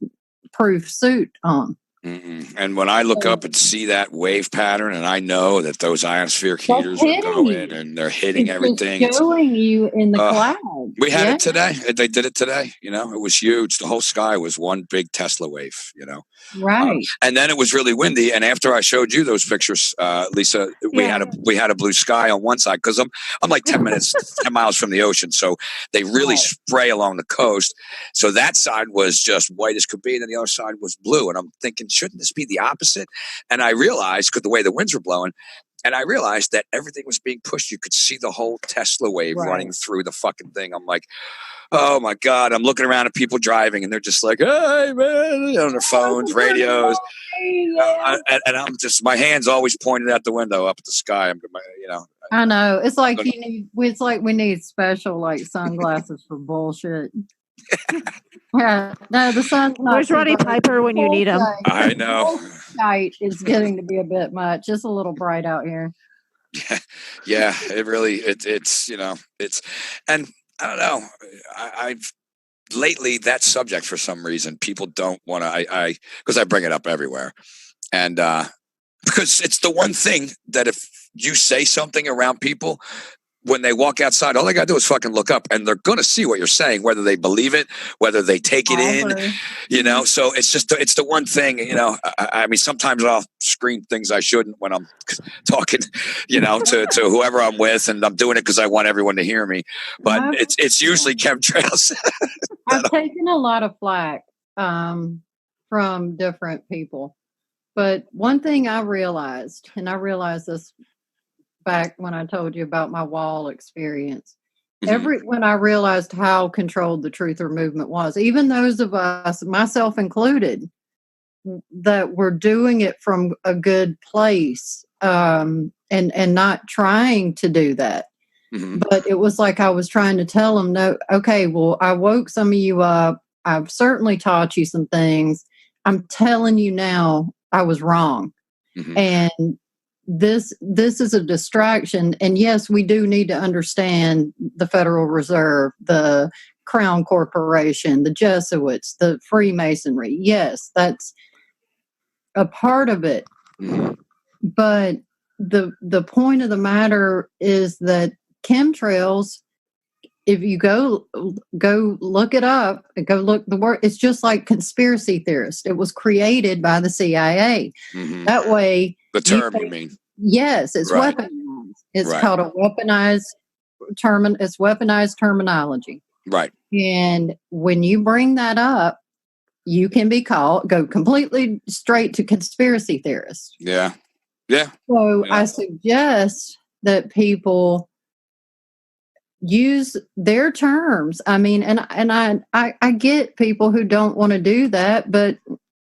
proof suit on. And when I look up and see that wave pattern, and I know that those ionosphere heaters are going and they're hitting everything. It's showing you in the cloud. We had it today. They did it today. You know, it was huge. The whole sky was one big Tesla wave, you know. Right. And then it was really windy. And after I showed you those pictures, Lisa, we had a blue sky on one side because I'm like 10 miles from the ocean. So they really spray along the coast. So that side was just white as could be, and then the other side was blue. And I'm thinking, shouldn't this be the opposite? And I realized, because the way the winds were blowing, and I realized that everything was being pushed. You could see the whole Tesla wave running through the fucking thing. I'm like, oh my God. I'm looking around at people driving, and they're just like, hey, man, on their phones, radios. And I'm just, my hand's always pointed out the window up at the sky. You know. I know. It's like we need special like sunglasses for bullshit. Yeah, no, the sun's not. Where's Roddy Piper when you need him? I know. Night is getting to be a bit much. It's a little bright out here. Yeah, it really, it's, you know, it's, and I don't know. I've lately that subject for some reason people don't want to. Because I bring it up everywhere, and because it's the one thing that if you say something around people, when they walk outside, all they got to do is fucking look up, and they're going to see what you're saying, whether they believe it, whether they take it in, so it's the one thing, I mean, sometimes I'll scream things I shouldn't when I'm talking, to whoever I'm with, and I'm doing it because I want everyone to hear me, but it's usually chemtrails. I've taken a lot of flack from different people, but one thing I realized, and I realized this back when I told you about my wall experience, when I realized how controlled the truther movement was, even those of us, myself included, that were doing it from a good place, and not trying to do that. But it was like I was trying to tell them, no, okay, well, I woke some of you up. I've certainly taught you some things. I'm telling you now, I was wrong. And this is a distraction. And yes, we do need to understand the Federal Reserve, the Crown Corporation, the Jesuits, the Freemasonry. Yes, that's a part of it. But the point of the matter is that chemtrails, if you go look it up and go look the word, it's just like conspiracy theorist. It was created by the CIA. That way, the term you mean? Yes, it's weaponized. It's called a weaponized it's weaponized terminology. Right. And when you bring that up, you can be go completely straight to conspiracy theorists. Yeah. Yeah. So I suggest that people use their terms. I mean, and I get people who don't want to do that, but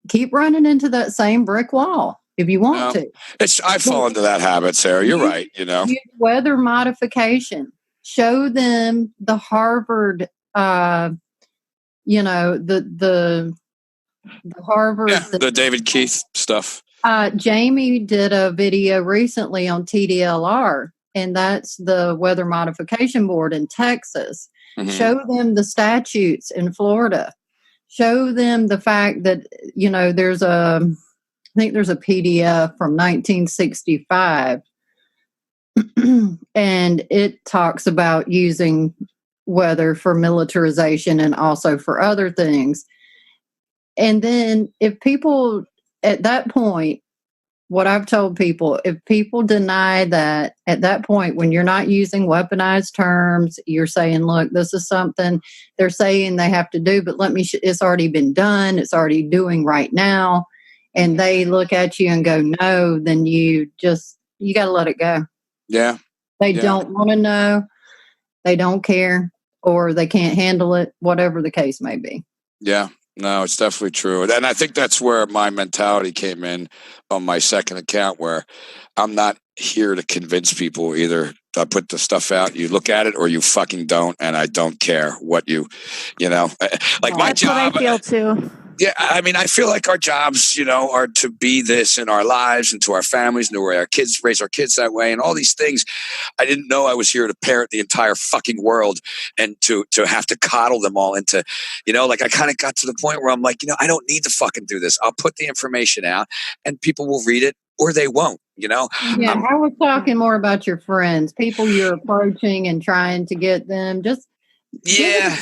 keep running into that same brick wall if you want to. I fall into that habit, Sarah. You're right. Use weather modification. Show them the Harvard, the Harvard, the David Keith stuff. Jamie did a video recently on TDLR, and that's the Weather Modification Board in Texas. Show them the statutes in Florida. Show them the fact that, I think there's a PDF from 1965, and it talks about using weather for militarization and also for other things. And then if people at that point, what I've told people, if people deny that at that point, when you're not using weaponized terms, you're saying, look, this is something they're saying they have to do, but it's already been done. It's already doing right now. And they look at you and go, no, then you got to let it go. Yeah. They don't want to know. They don't care, or they can't handle it, whatever the case may be. Yeah. No, it's definitely true. And I think that's where my mentality came in on my second account, where I'm not here to convince people. Either I put the stuff out, you look at it, or you fucking don't, and I don't care what my job. That's what I feel too. Yeah, I mean, I feel like our jobs, are to be this in our lives and to our families and to raise our kids that way and all these things. I didn't know I was here to parent the entire fucking world and to have to coddle them all into, I kind of got to the point where I'm like, I don't need to fucking do this. I'll put the information out and people will read it or they won't, Yeah, I was talking more about your friends, people you're approaching and trying to get them just. Yeah.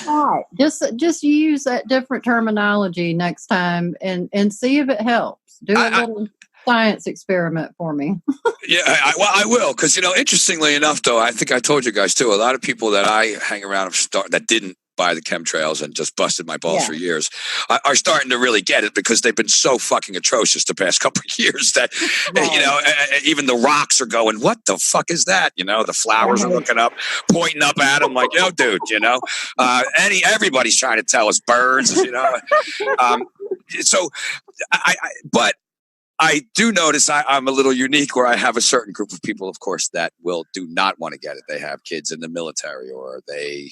Just use that different terminology next time and see if it helps. Do a little science experiment for me. Yeah, I will, because interestingly enough, though, I think I told you guys too. A lot of people that I hang around that didn't buy the chemtrails and just busted my balls for years are starting to really get it, because they've been so fucking atrocious the past couple of years that even the rocks are going, what the fuck is that? The flowers are looking up, pointing up at them like, dude, everybody's trying to tell us, birds, so but I do notice I'm a little unique, where I have a certain group of people, of course, that do not want to get it. They have kids in the military, or they,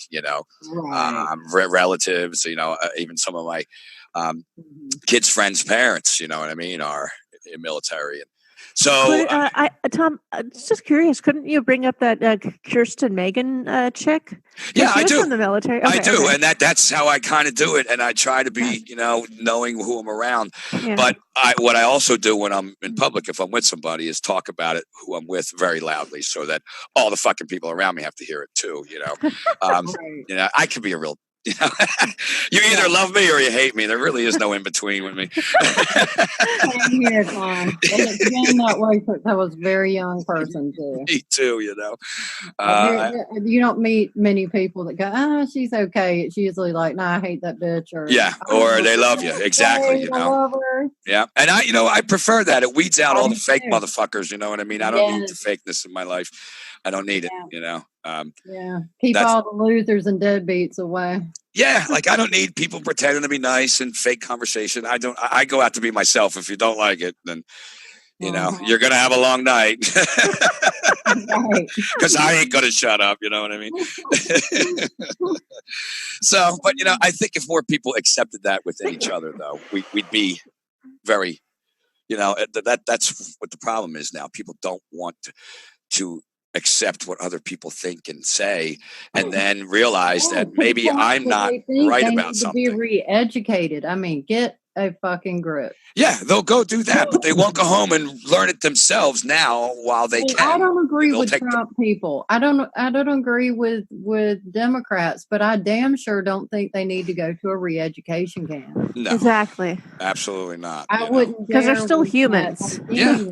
relatives, even some of my kids' friends' parents, are in military. So Tom, just curious, couldn't you bring up that Kirsten Megan chick? yeah, she I was do. from the military. I Okay, do, okay. and that's how I kind of do it, and I try to be, knowing who I'm around. Yeah. But what I also do when I'm in public, if I'm with somebody, is talk about it, who I'm with, very loudly, so that all the fucking people around me have to hear it too. Right. I could be a real. You either love me or you hate me. There really is no in between with me. Same here, Tom. And it's been that way since I was a very young person too. Me too. You don't meet many people that go, she's okay. It's usually like, I hate that bitch, or they love you. Exactly. I love her. Yeah, and I prefer that. It weeds out all the fake motherfuckers. You know what I mean? I don't need the fakeness in my life. I don't need it. Keep all the losers and deadbeats away. Yeah, like I don't need people pretending to be nice and fake conversation. I go out to be myself. If you don't like it, then you're gonna have a long night. Because I ain't gonna shut up. You know what I mean? So, but I think if more people accepted that within each other, though, we'd be very, that's what the problem is now. People don't want to accept what other people think and say, and then realize that maybe I'm not right about something. Be re-educated. I mean, get a fucking grip. Yeah, they'll go do that, but they won't go home and learn it themselves now while they can. I don't agree with Trump people. I don't agree with Democrats, but I damn sure don't think they need to go to a re-education camp. No, exactly. Absolutely not. I wouldn't, because they're still humans. Yeah,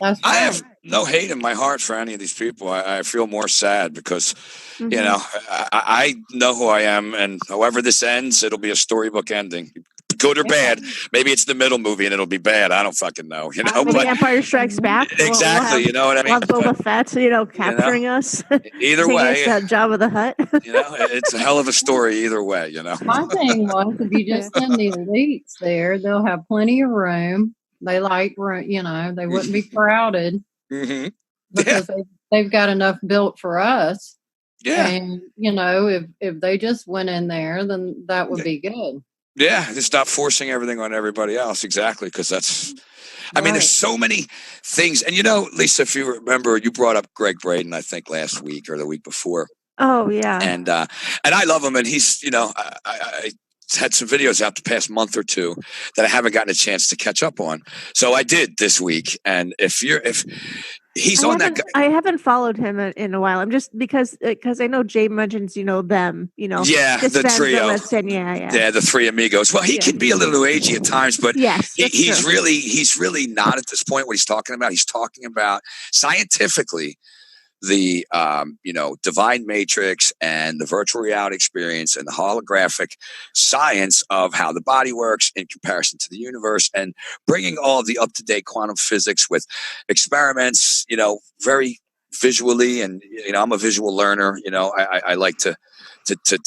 that's I have no hate in my heart for any of these people. I feel more sad because I know who I am, and however this ends, it'll be a storybook ending. Good or bad, maybe it's the middle movie and it'll be bad. I don't fucking know. But Empire Strikes Back. Exactly. You know what I mean? Boba Fett, capturing us. Either way, Jabba the Hutt. It's a hell of a story. Either way, My thing was, if you just send the elites there, they'll have plenty of room. They like room. They wouldn't be crowded because they've got enough built for us. Yeah. And if they just went in there, then that would be good. Yeah, just stop forcing everything on everybody else. Exactly, because that's. I mean, there's so many things, and Lisa, if you remember, you brought up Greg Braden, I think last week or the week before. Oh yeah, and I love him, and he's I had some videos out the past month or two that I haven't gotten a chance to catch up on, so I did this week. And if he's on that. I haven't followed him in a while. I'm just because I know Jay mentions them. Yeah, the trio. Yeah, the three amigos. Well, he can be a little agey at times, but he's really not at this point. What he's talking about, he's talking about scientifically the divine matrix and the virtual reality experience and the holographic science of how the body works in comparison to the universe, and bringing all of the up-to-date quantum physics with experiments, very visually. And I'm a visual learner. I like to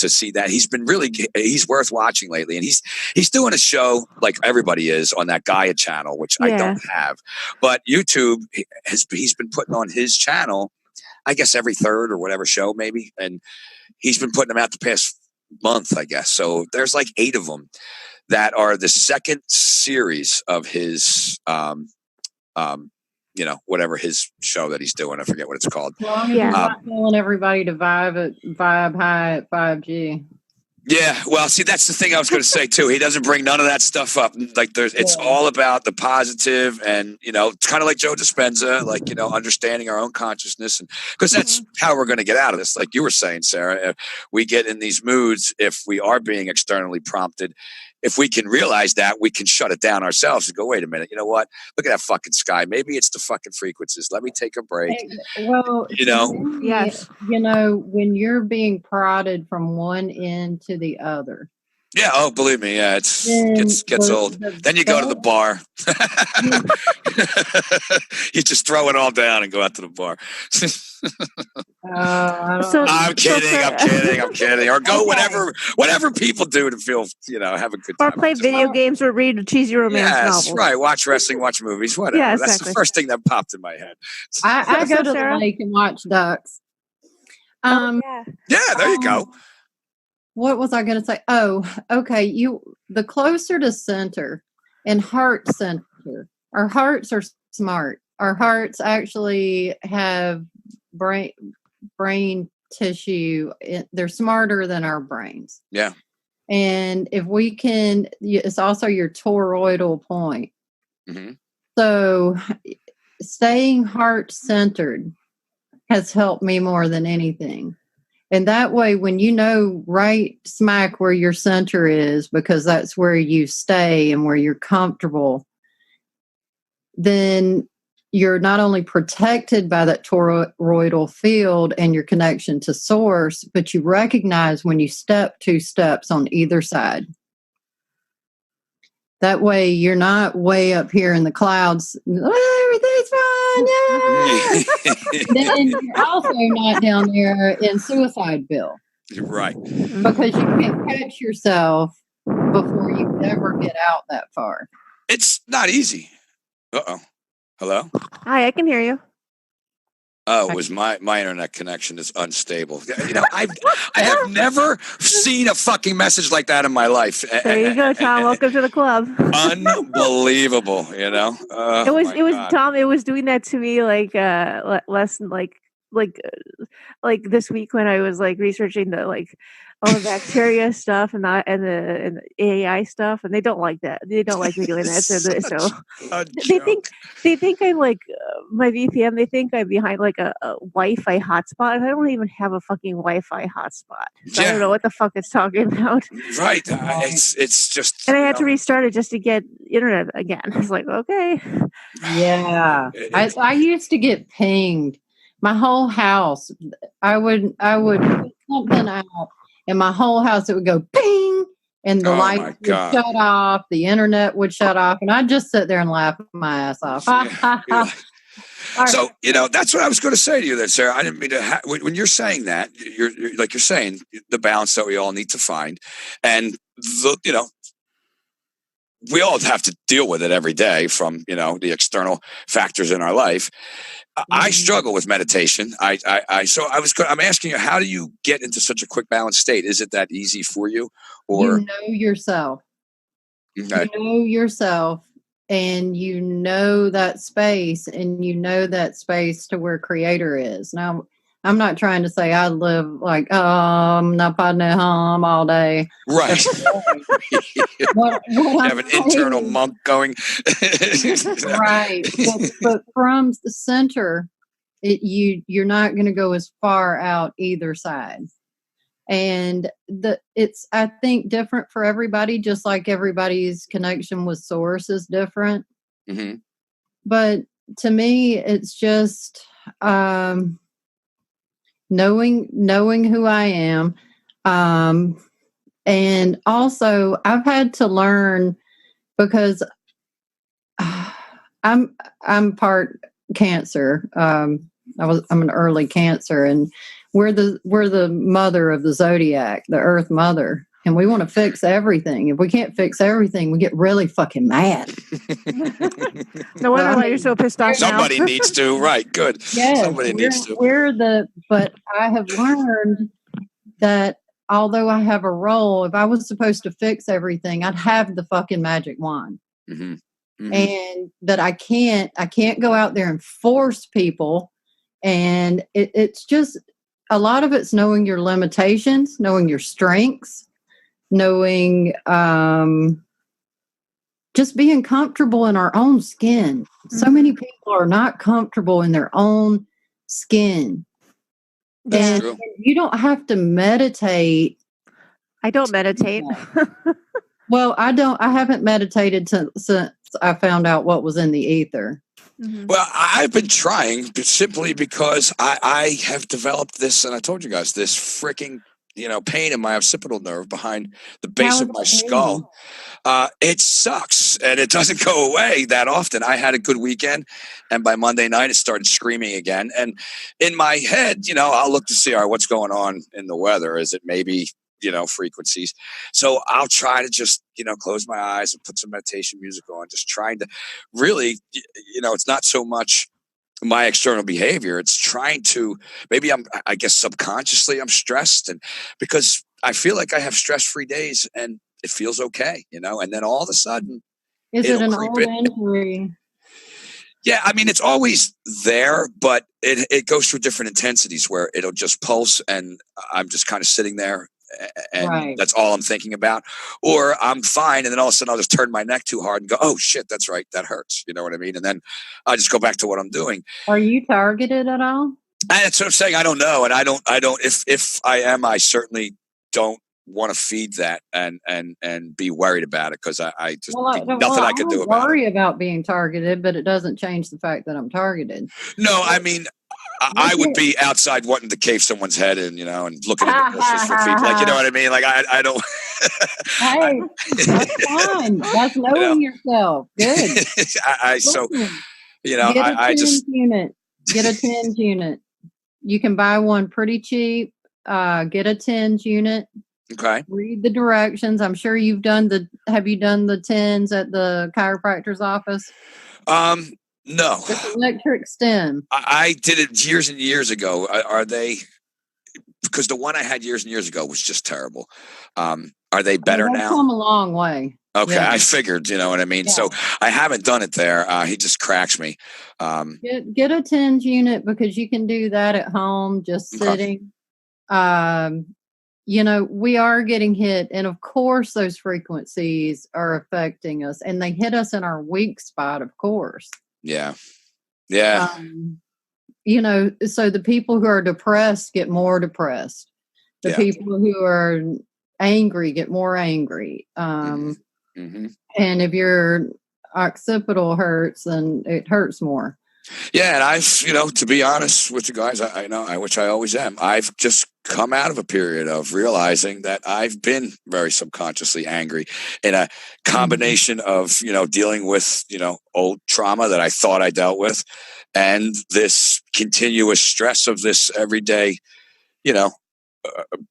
see that. He's worth watching lately, and he's doing a show like everybody is on that Gaia channel, which I don't have, but YouTube he's been putting on his channel, I guess every third or whatever show maybe. And he's been putting them out the past month, I guess. So there's like 8 of them that are the second series of his, whatever his show that he's doing. I forget what it's called. Not telling everybody to vibe high at 5G. Yeah, well, see, that's the thing I was going to say too. He doesn't bring none of that stuff up. Like, it's all about the positive, and it's kind of like Joe Dispenza, like understanding our own consciousness, and because that's how we're going to get out of this. Like you were saying, Sarah, if we get in these moods, if we are being externally prompted, if we can realize that, we can shut it down ourselves and go, wait a minute, you know what? Look at that fucking sky. Maybe it's the fucking frequencies. Let me take a break. Well, yes. When you're being prodded from one end to the other. Yeah. Oh, believe me. Yeah. It gets old. Then you go to the bar. You just throw it all down and go out to the bar. I'm kidding. Or go whatever people do to feel, have a good time. Or play video games or read a cheesy romance novels. Right. Watch wrestling, watch movies, whatever. Yeah, exactly. That's the first thing that popped in my head. I go to the lake and watch ducks. Yeah, there you go. What was I going to say? Oh, okay. The closer to center and heart center, our hearts are smart. our hearts actually have brain tissue. They're smarter than our brains. Yeah. And if we can, it's also your toroidal point. Mm-hmm. So staying heart-centered has helped me more than anything. And that way, when you know right smack where your center is, because that's where you stay and where you're comfortable, then you're not only protected by that toroidal field and your connection to source, but you recognize when you step 2 steps on either side. That way, you're not way up here in the clouds. Oh, everything's fine. Yeah. Then you're also not down there in Suicideville. Right. Because you can't catch yourself before you ever get out that far. It's not easy. Uh-oh. Hello? Hi, I can hear you. Oh, it was my internet connection is unstable. You know, I have never seen a fucking message like that in my life. There you go, Tom. Welcome to the club. Unbelievable, you know. It was Tom. It was doing that to me like less like this week when I was like researching the like all the bacteria stuff and the AI stuff, and they don't like that. They don't like me doing that. So they think I'm like my VPN. They think I'm behind like a Wi-Fi hotspot, and I don't even have a fucking Wi-Fi hotspot. So I don't know what the fuck it's talking about. Right. It's just. And I had to restart it just to get internet again. It's like, okay. Yeah, I used to get pinged. My whole house, I would put something out, and my whole house, it would go ping, and the lights would shut off, the internet would shut off, and I'd just sit there and laugh my ass off. So, you know, that's what I was going to say to you there, Sarah. I didn't mean to, when you're saying that, you're like you're saying, the balance that we all need to find. And, you know, we all have to deal with it every day from, you know, the external factors in our life. I struggle with meditation. I'm asking you, how do you get into such a quick balanced state? Is it that easy for you? Or you know yourself. Okay. You know yourself, and you know that space, and you know that space to where Creator is. Now, I'm not trying to say I live like all day. Right. What you have an internal monk going. Right. But from the center, you're not going to go as far out either side. And it's, I think, different for everybody, just like everybody's connection with source is different. Mm-hmm. But to me, it's just knowing who I am. And also I've had to learn, because I'm part Cancer. I'm an early Cancer, and we're the mother of the zodiac, the Earth Mother, and we want to fix everything. If we can't fix everything, we get really fucking mad. No wonder why you're so pissed off. Somebody needs to, right? Good. Yes, somebody needs to. But I have learned that although I have a role, if I was supposed to fix everything, I'd have the fucking magic wand. Mm-hmm. Mm-hmm. And that I can't go out there and force people. And it's just, a lot of it's knowing your limitations, knowing your strengths, knowing just being comfortable in our own skin. Mm-hmm. So many people are not comfortable in their own skin. That's and you don't have to meditate. I don't meditate. Well, I haven't meditated since I found out what was in the ether. Mm-hmm. Well, I've been trying, but simply because I have developed this, and I told you guys, this freaking, pain in my occipital nerve behind the base of my skull. It sucks, and it doesn't go away that often. I had a good weekend, and by Monday night, it started screaming again. And in my head, I'll look to see, all right, what's going on in the weather? Is it maybe frequencies? So I'll try to just, close my eyes and put some meditation music on, just trying to really, it's not so much my external behavior. It's trying to, maybe I guess subconsciously I'm stressed, and because I feel like I have stress-free days and it feels okay, and then all of a sudden. Is it an old injury? Yeah, I mean, it's always there, but it goes through different intensities where it'll just pulse and I'm just kind of sitting there and Right. that's all I'm thinking about. Or I'm fine and then all of a sudden I'll just turn my neck too hard and go, oh shit, that's right, that hurts. You know what I mean? And then I just go back to what I'm doing. Are you targeted at all? And that's what I'm saying. I don't know. And I don't, if I am, I certainly don't want to feed that and be worried about it because I just, nothing I can do about it. I worry about being targeted, but it doesn't change the fact that I'm targeted. No, I mean, I would be outside wanting to cave someone's head in, you know, and looking at the bushes for feet. Like, you know what I mean? Like, I don't. Hey, that's fine. That's knowing yourself. Good. So, you know, get a TENS unit. Get a TENS unit. You can buy one pretty cheap. Get a TENS unit. Okay. Read the directions. I'm sure you've done have you done the TENS at the chiropractor's office? No. It's electric stim. I did it years and years ago. Are they, because the one I had years and years ago was just terrible. Are they better now? Come a long way. Okay, yeah. I figured, you know what I mean? Yeah. So I haven't done it there. He just cracks me. Get a TENS unit because you can do that at home, just sitting. You know, we are getting hit. And of course, those frequencies are affecting us. And they hit us in our weak spot, of course. Yeah. Yeah. You know, so the people who are depressed get more depressed. The people who are angry get more angry. And if your occipital hurts, then it hurts more. Yeah, and I've, you know, to be honest with you guys, I know, which I always am, I've just come out of a period of realizing that I've been very subconsciously angry in a combination of, you know, dealing with, you know, old trauma that I thought I dealt with and this continuous stress of this everyday, you know,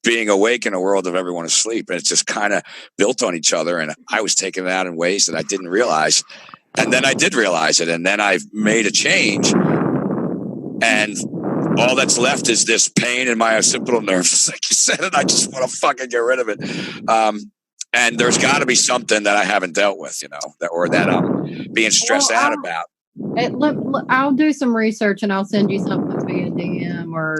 being awake in a world of everyone asleep. And it's just kind of built on each other. And I was taking it out in ways that I didn't realize. And then I did realize it. And then I've made a change. And all that's left is this pain in my occipital nerves, like you said, and I just want to fucking get rid of it. And there's got to be something that I haven't dealt with, you know, that I'm being stressed out about. Look, I'll do some research and I'll send you something via DM or.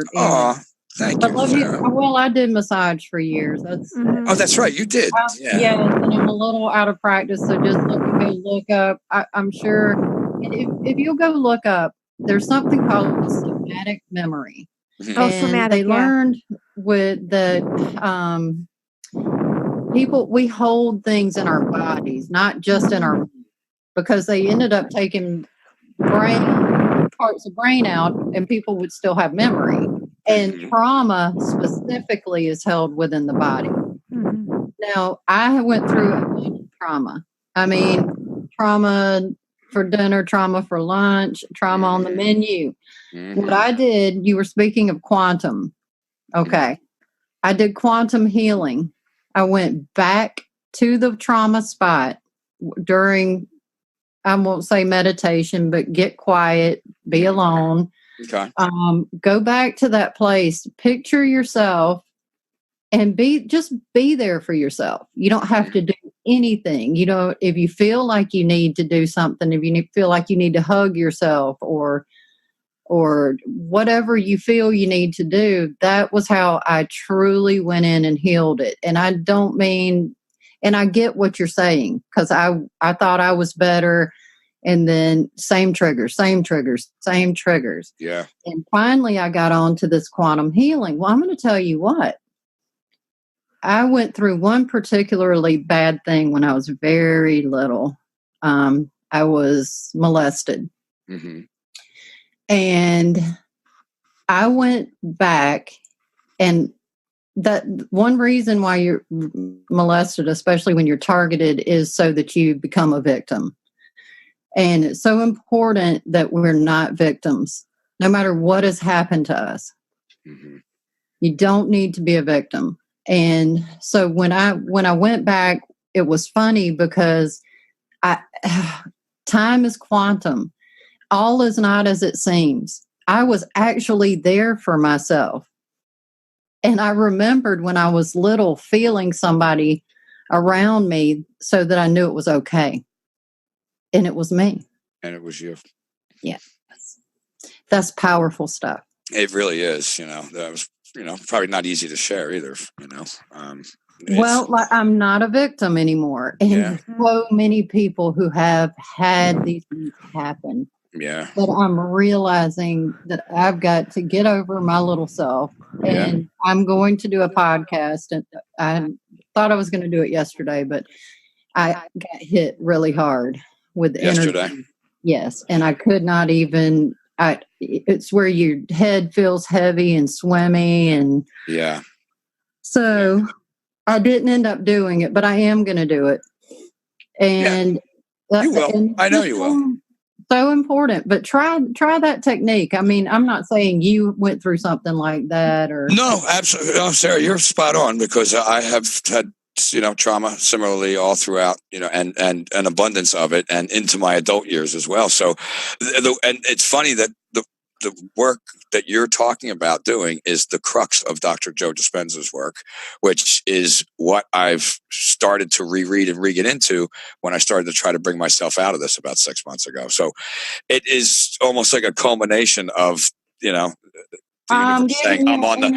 Thank you, Sarah. Well, I did massage for years. Oh, that's right. You did. Yeah, and I'm a little out of practice, so just look up. I'm sure if you'll go look up, there's something called somatic memory. Oh, somatic. They learned with the people, we hold things in our bodies, not just in our, because they ended up taking parts of brain out, and people would still have memory. And trauma specifically is held within the body. Now, I went through a bunch of trauma. I mean, trauma for dinner, trauma for lunch, trauma on the menu. What I did, you were speaking of quantum. Okay. I did quantum healing. I went back to the trauma spot during, I won't say meditation, but get quiet, be alone. Okay. Go back to that place, picture yourself, and just be there for yourself. You don't have to do anything. You know, if you feel like you need to do something, if you feel like you need to hug yourself or whatever you feel you need to do, that was how I truly went in and healed it. And I don't mean, and I get what you're saying, because I thought I was better. And then same triggers. Yeah. And finally, I got on to this quantum healing. Well, I'm going to tell you what. I went through one particularly bad thing when I was very little. I was molested. And I went back, and that one reason why you're molested, especially when you're targeted, is so that you become a victim. And it's so important that we're not victims, no matter what has happened to us. You don't need to be a victim. And so when I went back, it was funny because time is quantum. All is not as it seems. I was actually there for myself. And I remembered when I was little feeling somebody around me so that I knew it was okay. And it was me. And it was you. Yeah. That's powerful stuff. It really is. That was, probably not easy to share either, Well, like, I'm not a victim anymore. And Yeah. so many people who have had these things happen. Yeah. But I'm realizing that I've got to get over my little self. And I'm going to do a podcast. And I thought I was going to do it yesterday, but I got hit really hard with Yesterday. energy. Yes. And I could not even, it's where your head feels heavy and swimmy. And so I didn't end up doing it, but I am going to do it. And you will. And I know you will. So important, but try that technique. I mean, I'm not saying you went through something like that, or no, absolutely, no, Sarah, you're spot on, because I have had trauma similarly all throughout, and an abundance of it, and into my adult years as well. So, and it's funny that the work that you're talking about doing is the crux of Dr. Joe Dispenza's work, which is what I've started to reread and re-get into when I started to try to bring myself out of this about 6 months ago. So it is almost like a culmination of, I'm saying I'm on the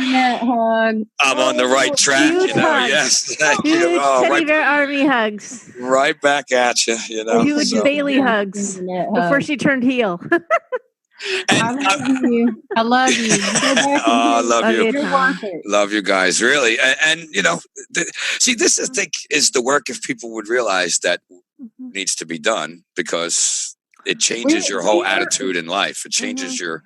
right track. Yes, thank you. Teddy bear army hugs. Right back at you. Huge Bailey hugs before she turned heel. I love you. I love you. I love you. You're worth it. Love you guys, really. And see, this I think is the work, if people would realize that needs to be done, because it changes your whole attitude in life. It changes your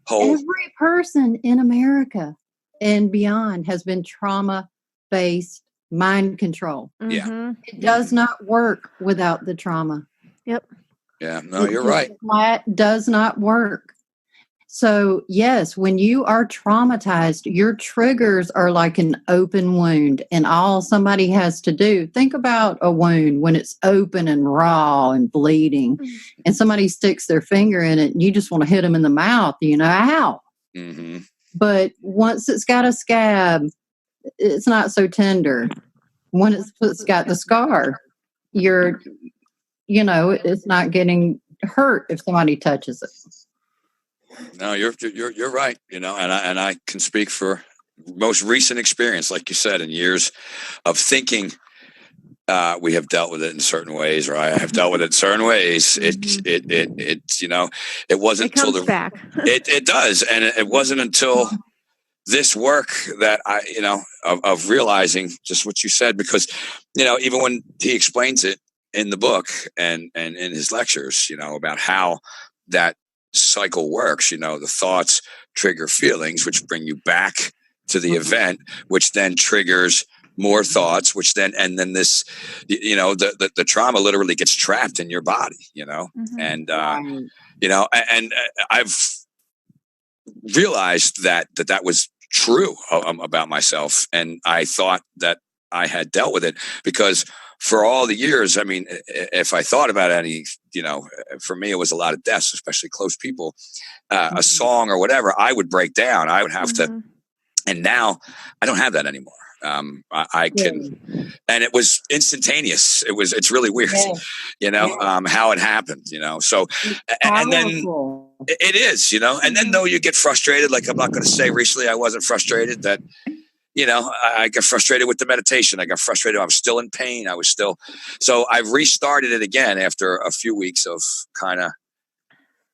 whole. Every person in America and beyond has been trauma-based mind control. Yeah, it does not work without the trauma. Yep. Yeah, no, you're right. That does not work. So, yes, when you are traumatized, your triggers are like an open wound, and all somebody has to do, think about a wound when it's open and raw and bleeding, and somebody sticks their finger in it, and you just want to hit them in the mouth, ow. Mm-hmm. But once it's got a scab, it's not so tender. When it's got the scar, it's not getting hurt if somebody touches it. No, you're right. And I can speak for most recent experience, like you said, in years of thinking. We have dealt with it in certain ways, or I have dealt with it in certain ways. It wasn't until the back. It does, and it wasn't until this work that I, of realizing just what you said, because even when he explains it in the book and in his lectures, about how that cycle works, the thoughts trigger feelings, which bring you back to the event, which then triggers more thoughts, which then, and then this, the trauma literally gets trapped in your body, and, and I've realized that was true about myself. And I thought that I had dealt with it, because for all the years, I mean, if I thought about any, for me, it was a lot of deaths, especially close people, a song or whatever, I would break down. I would have to, and now I don't have that anymore. I can, and it was instantaneous. It's really weird, how it happened, so, and then it is, and then though you get frustrated, like I'm not going to say recently I wasn't frustrated that, I got frustrated with the meditation. I got frustrated. I was still in pain. So I've restarted it again after a few weeks of kind of,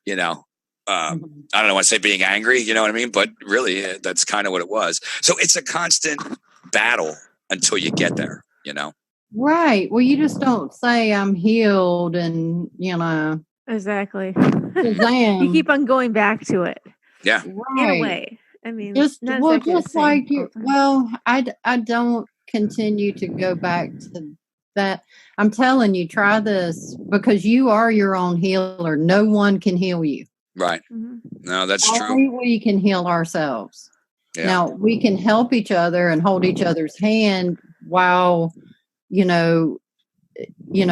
I don't know, I say being angry, you know what I mean? But really that's kind of what it was. So it's a constant battle until you get there, Right. Well, you just don't say I'm healed and, Exactly. You keep on going back to it. Yeah. Right. In a way. I mean, I don't continue to go back to that. I'm telling you, try this, because you are your own healer. No one can heal you. Right. No, that's true. Only we can heal ourselves. Yeah. Now, we can help each other and hold each other's hand while,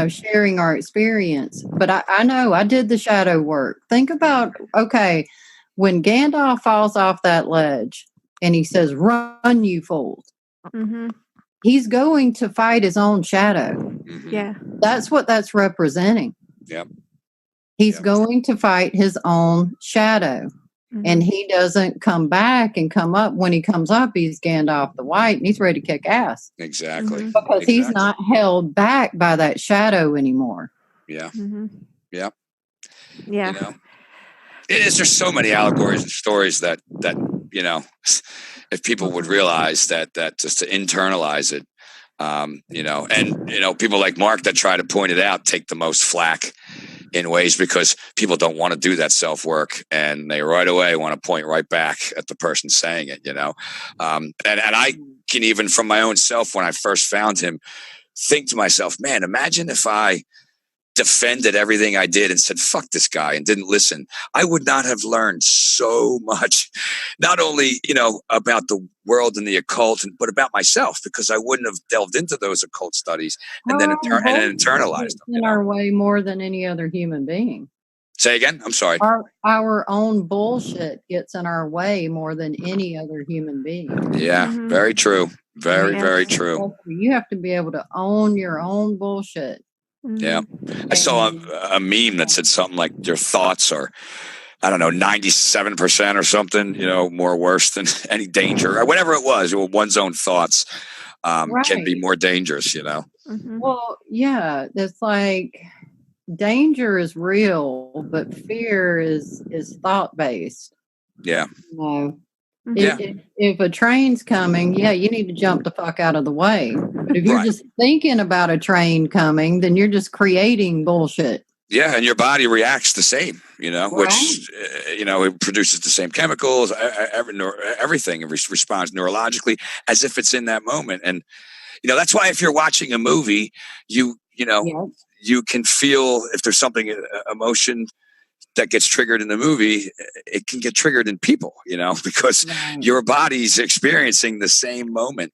sharing our experience. But I know I did the shadow work. Think about, okay, when Gandalf falls off that ledge and he says, "Run, you fools," he's going to fight his own shadow. Yeah. That's what that's representing. Yep. He's going to fight his own shadow. And he doesn't come back and come up. When he comes up, he's Gandalf the White and he's ready to kick ass. Exactly. Because he's not held back by that shadow anymore. Yeah. Yeah. You know, there's so many allegories and stories that, you know, if people would realize that just to internalize it, you know, and, you know, people like Mark that try to point it out, take the most flack in ways because people don't want to do that self-work and they right away want to point right back at the person saying it, you know. And I can even from my own self, when I first found him, think to myself, man, imagine if I defended everything I did and said, fuck this guy and didn't listen. I would not have learned so much, not only, you know, about the world and the occult, but about myself, because I wouldn't have delved into those occult studies and then internalized them. In our way more than any other human being. Say again? I'm sorry. Our own bullshit gets in our way more than any other human being. Yeah, very true. Very true. You have to be able to own your own bullshit. Yeah. I saw a meme that said something like your thoughts are, I don't know, 97% or something, you know, more worse than any danger or whatever it was. One's own thoughts can be more dangerous, you know? Well, yeah, it's like danger is real, but fear is thought based. Yeah. You know? If a train's coming, you need to jump the fuck out of the way. But if you're just thinking about a train coming, then you're just creating bullshit. Yeah, and your body reacts the same, you know, which, you know, it produces the same chemicals, everything responds neurologically as if it's in that moment. And, you know, that's why if you're watching a movie, you know, you can feel if there's something, emotion that gets triggered in the movie, it can get triggered in people, you know, because your body's experiencing the same moment.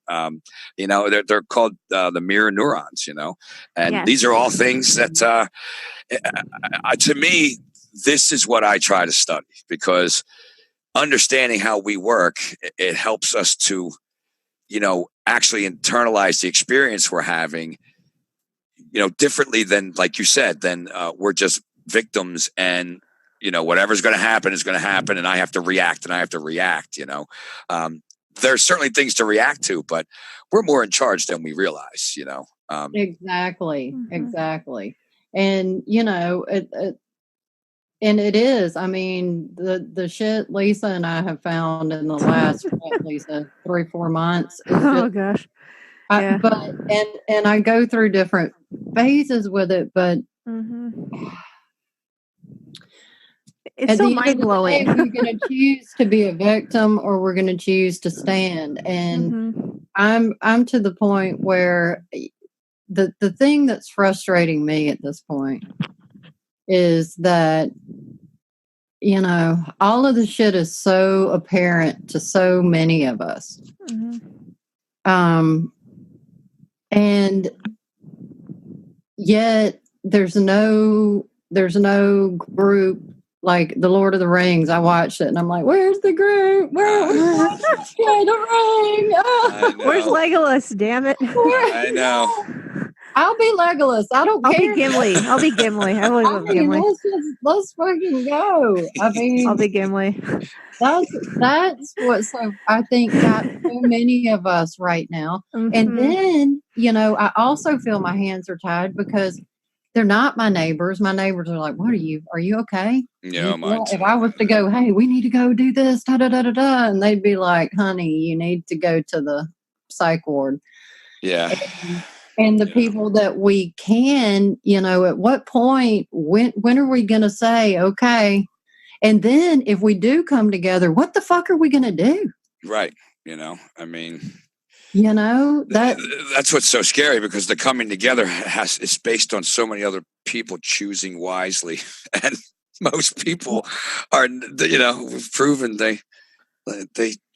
You know, they're called the mirror neurons, you know, and these are all things that, to me, this is what I try to study, because understanding how we work, it helps us to, you know, actually internalize the experience we're having, you know, differently than, like you said, then we're just victims and, you know, whatever's going to happen is going to happen and I have to react, you know. There's certainly things to react to, but we're more in charge than we realize, you know. Exactly. And, you know, and it is, I mean, the shit Lisa and I have found in the last, Lisa, 3-4 months. Oh, gosh. But I go through different phases with it, but it's so mind blowing. We're going to choose to be a victim, or we're going to choose to stand. And I'm to the point where the thing that's frustrating me at this point is that, you know, all of the shit is so apparent to so many of us. And yet there's no group like the Lord of the Rings. I watched it and I'm like, where's the group? Where's the ring? Oh. Where's Legolas? Damn it! I know. I'll be Legolas. I don't care. I'll be Gimli. I love Gimli. Let's fucking go. I mean, I'll be Gimli. That's what. So I think got so many of us right now. And then, you know, I also feel my hands are tied because they're not my neighbors. My neighbors are like, "What are you? Are you okay?" Yeah, if I was to go, "Hey, we need to go do this," da da da da da, and they'd be like, "Honey, you need to go to the psych ward." Yeah. And the people that we can, you know, at what point, when are we going to say, okay? And then if we do come together, what the fuck are we going to do? Right. You know, I mean, you know, that's what's so scary, because the coming together is based on so many other people choosing wisely. And most people are, you know, proven they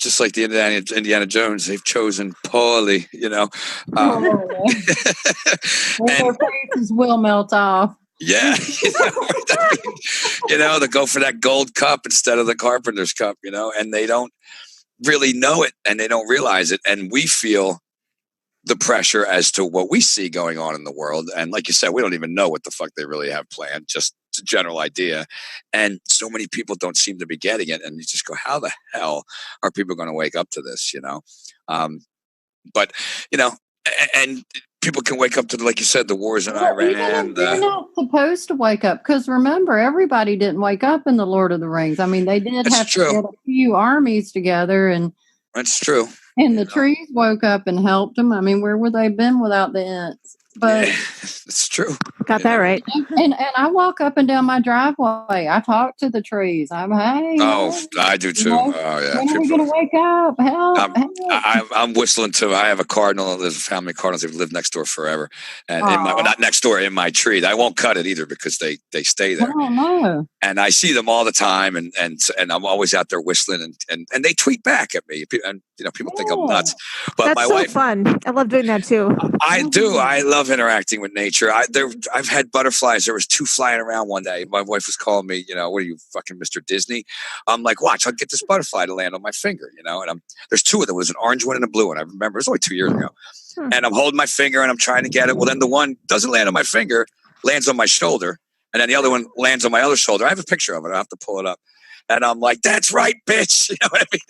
just like the Indiana Jones, they've chosen poorly, you know. And their faces will melt off. Yeah, you know, they go for that gold cup instead of the carpenter's cup, you know, and they don't really know it and they don't realize it. And we feel the pressure as to what we see going on in the world. And like you said, we don't even know what the fuck they really have planned. Just a general idea. And so many people don't seem to be getting it. And you just go, how the hell are people going to wake up to this, But, and people can wake up to, like you said, the wars in Iran. Even if they're not supposed to wake up, because remember, everybody didn't wake up in the Lord of the Rings. I mean, they did have to get a few armies together, and that's true. And the trees woke up and helped them. I mean, where would they have been without the ants? But it's true. Got that right. And I walk up and down my driveway. I talk to the trees. I'm hey. Oh, I do too. Oh yeah. When are we gonna wake up? Help! I'm whistling too. I have a cardinal. There's a family of cardinals. They've lived next door forever, and not next door, in my tree. I won't cut it either because they stay there. Oh no. And I see them all the time, and I'm always out there whistling, and they tweet back at me, and people think I'm nuts. But that's my so wife, fun. I love doing that too. I do. I love interacting with nature. I've had butterflies. There was 2 flying around one day. My wife was calling me, what are you, fucking Mr. Disney? I'm like, watch, I'll get this butterfly to land on my finger, and there's 2 of them. There's an orange one and a blue one. I remember it was only 2 years ago. And I'm holding my finger and I'm trying to get it. Well, then the one doesn't land on my finger, lands on my shoulder. And then the other one lands on my other shoulder. I have a picture of it. I have to pull it up. And I'm like, that's right, bitch. You know what I mean?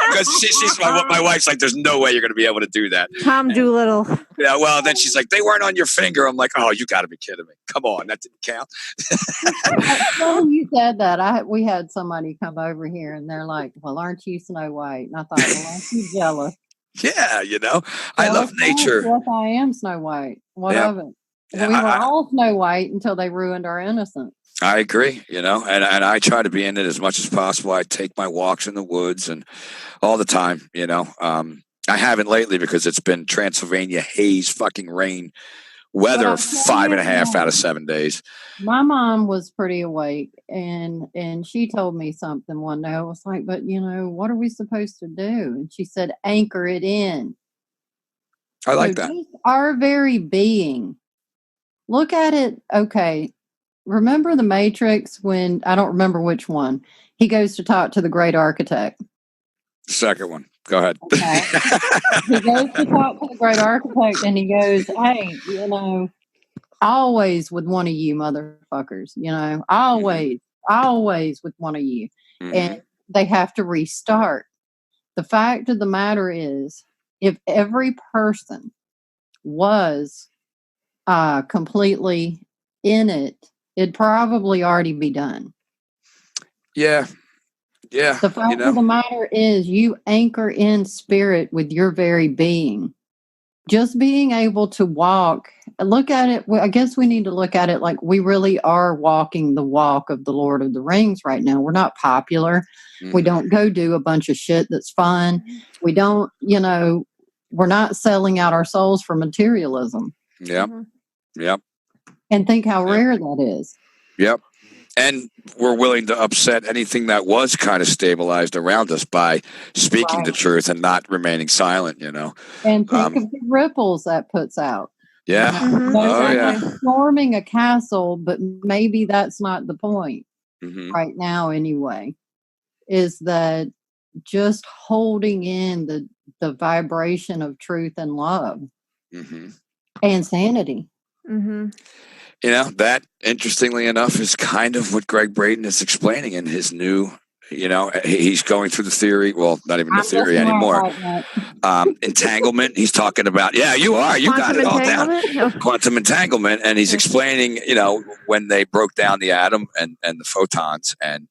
Because she's my wife's like, there's no way you're going to be able to do that. Tom Doolittle. Yeah, well, then she's like, they weren't on your finger. I'm like, oh, you got to be kidding me. Come on, that didn't count. When you said that, we had somebody come over here and they're like, well, aren't you Snow White? And I thought, well, aren't you jealous? Yeah, I love nature. Yes, I am Snow White. What of it? Yeah, we were all Snow White until they ruined our innocence. I agree, and I try to be in it as much as possible. I take my walks in the woods and all the time, I haven't lately because it's been Transylvania haze, fucking rain, weather 5.5 out of 7 days. My mom was pretty awake and she told me something one day. I was like, but what are we supposed to do? And she said, anchor it in. I like that. Our very being. Look at it. Okay. Remember the Matrix when, I don't remember which one, he goes to talk to the great architect. Second one. Go ahead. Okay. He goes to talk to the great architect and he goes, hey, always with one of you motherfuckers, always with one of you. Mm-hmm. And they have to restart. The fact of the matter is, if every person was completely in it, it'd probably already be done. Yeah. Yeah. The fact of the matter is you anchor in spirit with your very being. Just being able to walk, look at it. I guess we need to look at it like we really are walking the walk of the Lord of the Rings right now. We're not popular. Mm-hmm. We don't go do a bunch of shit that's fun. We don't, we're not selling out our souls for materialism. Yep. Mm-hmm. Yep. And think how rare that is. Yep. And we're willing to upset anything that was kind of stabilized around us by speaking the truth and not remaining silent, And think of the ripples that puts out. Yeah. Mm-hmm. Storming a castle, but maybe that's not the point right now anyway, is that just holding in the vibration of truth and love and sanity. Mm-hmm. That, interestingly enough, is kind of what Greg Braden is explaining in his new, he's going through the theory. Well, not even the theory anymore. Entanglement. He's talking about, you are. You got it all down. Quantum entanglement. And he's explaining, when they broke down the atom and the photons and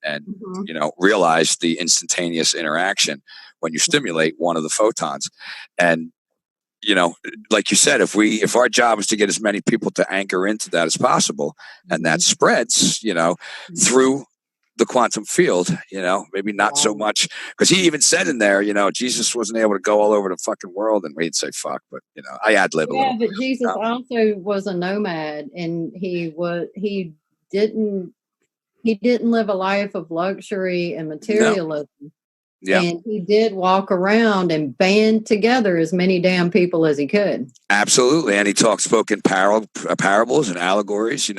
realized the instantaneous interaction when you stimulate one of the photons. And like you said, if our job is to get as many people to anchor into that as possible, and that spreads, through the quantum field, maybe not so much, because he even said in there, Jesus wasn't able to go all over the fucking world, and we'd say fuck, but I ad lib a little. But Jesus also was a nomad, and he didn't live a life of luxury and materialism. Yeah. And he did walk around and band together as many damn people as he could. Absolutely, and he spoke in parables and allegories, and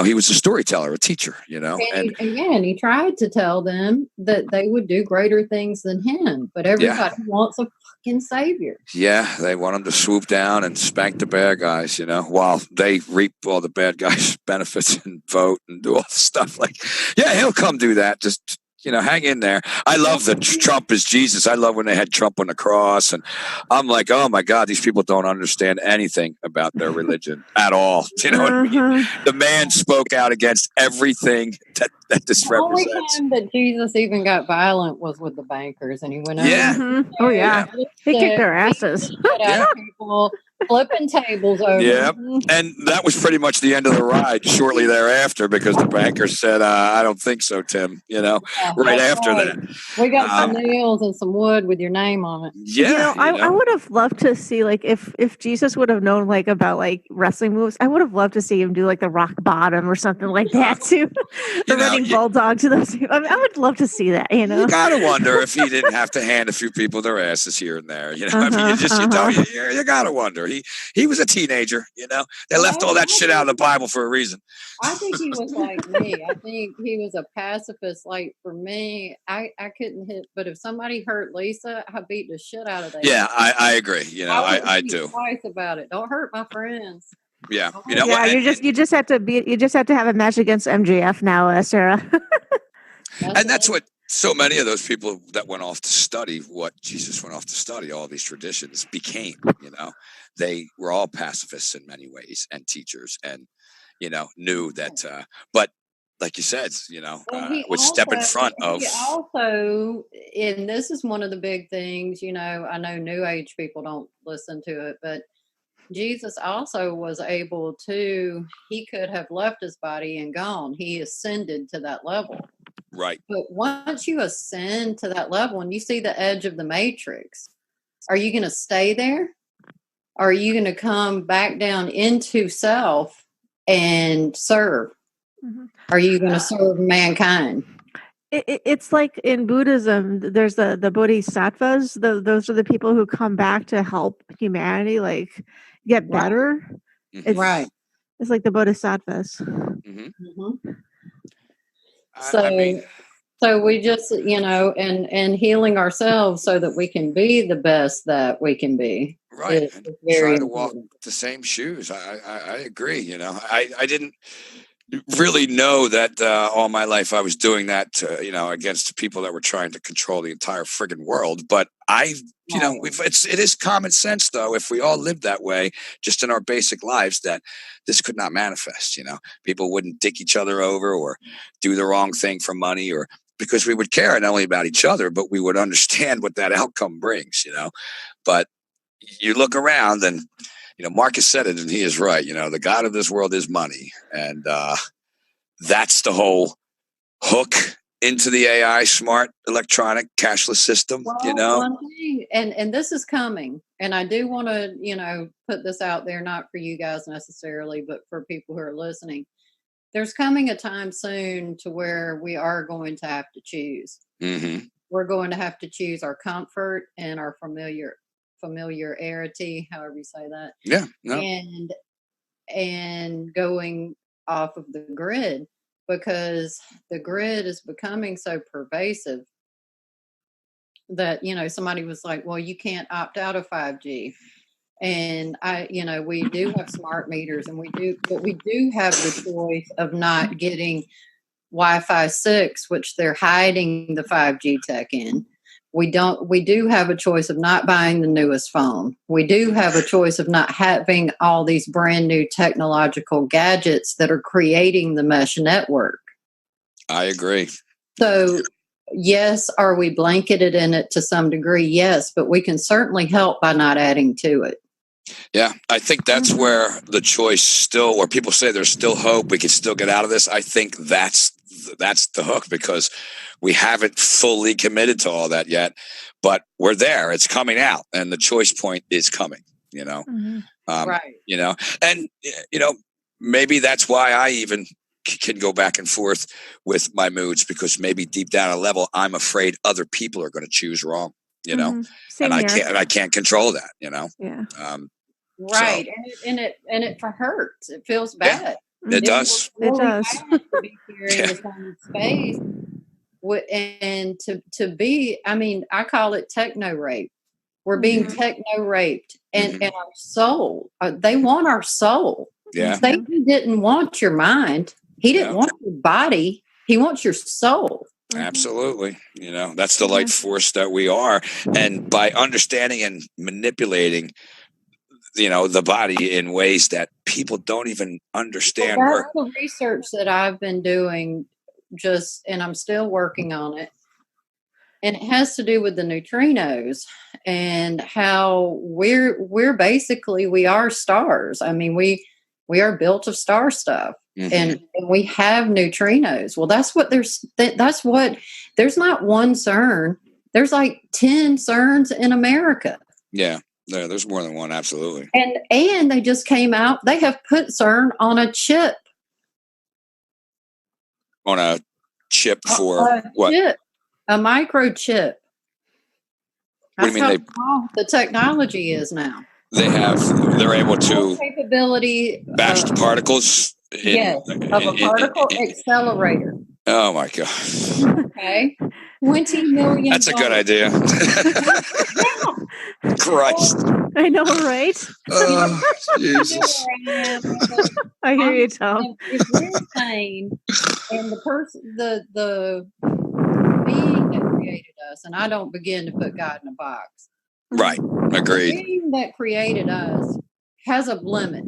he was a storyteller, a teacher, And he tried to tell them that they would do greater things than him, but everybody wants a fucking savior. Yeah, they want him to swoop down and spank the bad guys, while they reap all the bad guys' benefits and vote and do all the stuff. Like, yeah, he'll come do that. Just hang in there. I love that Trump is Jesus. I love when they had Trump on the cross, and I'm like, oh my God, these people don't understand anything about their religion at all. You know what I mean? The man spoke out against everything that this represents. The only time that Jesus even got violent was with the bankers, and he went over. Yeah. Oh yeah. He kicked their asses. People flipping tables over. Yeah, and that was pretty much the end of the ride shortly thereafter, because the banker said, I don't think so, Tim, right after that. We got some nails and some wood with your name on it. Yeah. I would have loved to see, like, if Jesus would have known, like, about, like, wrestling moves, I would have loved to see him do, like, the rock bottom or something like that, too. The running bulldog to those people. I mean, I would love to see that, You gotta wonder if he didn't have to hand a few people their asses here and there, I mean, you gotta wonder. He was a teenager, They left all that shit out of the Bible for a reason. I think he was like me. I think he was a pacifist. Like, for me, I couldn't hit, but if somebody hurt Lisa, I beat the shit out of them. Yeah, I agree. I do. Twice about it. Don't hurt my friends. Yeah, you just have to have a match against MJF now, Sarah. That's what so many of those people that went off to study what Jesus went off to study, all these traditions, became. They were all pacifists in many ways and teachers, and knew that. But like you said, would step in front of. He also, and this is one of the big things. I know New Age people don't listen to it, but Jesus also was able to. He could have left his body and gone. He ascended to that level. Right. But once you ascend to that level and you see the edge of the matrix, are you going to stay there? Or are you going to come back down into self and serve? Mm-hmm. Are you going to serve mankind? It's like in Buddhism, there's the bodhisattvas. Those are the people who come back to help humanity, like, get better. Right. It's like the bodhisattvas. Mm-hmm. Mm-hmm. So we just, and healing ourselves so that we can be the best that we can be. Right. Is trying to walk the same shoes. I agree. I didn't really know that all my life I was doing that, against people that were trying to control the entire friggin' world. But it is common sense, though, if we all lived that way, just in our basic lives, that this could not manifest. People wouldn't dick each other over or do the wrong thing for money, or because we would care not only about each other, but we would understand what that outcome brings. But you look around and. Marcus said it, and he is right. The God of this world is money, and that's the whole hook into the AI, smart electronic cashless system. One thing, and this is coming, and I do want to, put this out there, not for you guys necessarily, but for people who are listening. There's coming a time soon to where we are going to have to choose. Mm-hmm. We're going to have to choose our comfort and our familiarity, however you say that. Yeah. No. And going off of the grid, because the grid is becoming so pervasive that, somebody was like, well, you can't opt out of 5G. And we do have smart meters, but we do have the choice of not getting Wi-Fi 6, which they're hiding the 5G tech in. We do have a choice of not buying the newest phone. We do have a choice of not having all these brand new technological gadgets that are creating the mesh network. I agree. So, yes, are we blanketed in it to some degree? Yes, but we can certainly help by not adding to it. Yeah, I think that's where the choice where people say there's still hope, we can still get out of this. I think that's the hook, because we haven't fully committed to all that yet, but we're there. It's coming out, and the choice point is coming. Mm-hmm. Right. And maybe that's why I even can go back and forth with my moods because maybe deep down a level, I'm afraid other people are going to choose wrong, and I can't control that, Yeah. Right. So. And it hurts. It feels bad. Yeah, it does. Really it does. To be here in the same space and to be, I mean, I call it techno rape. We're being techno raped, and our soul. They want our soul. Yeah. Satan didn't want your mind. He didn't want your body. He wants your soul. Absolutely. That's the light force that we are. And by understanding and manipulating, the body in ways that people don't even understand. Well, that's the research that I've been doing and I'm still working on it. And it has to do with the neutrinos and how we are stars. I mean, we are built of star stuff, and we have neutrinos. Well, that's what there's not one CERN. There's like 10 CERNs in America. Yeah, there's more than one. Absolutely. And they just came out. They have put CERN on a chip. On a chip for what? Chip. A microchip. What do you mean the technology is now? They're able to capability bash the particles of a particle accelerator. Oh my God. Okay. 20 million. That's a good idea. Christ. I know, right? Jesus. I hear you, Tom. If we're sane, and the person, the being that created us, and I don't begin to put God in a box. Right. Agreed. The being that created us has a limit.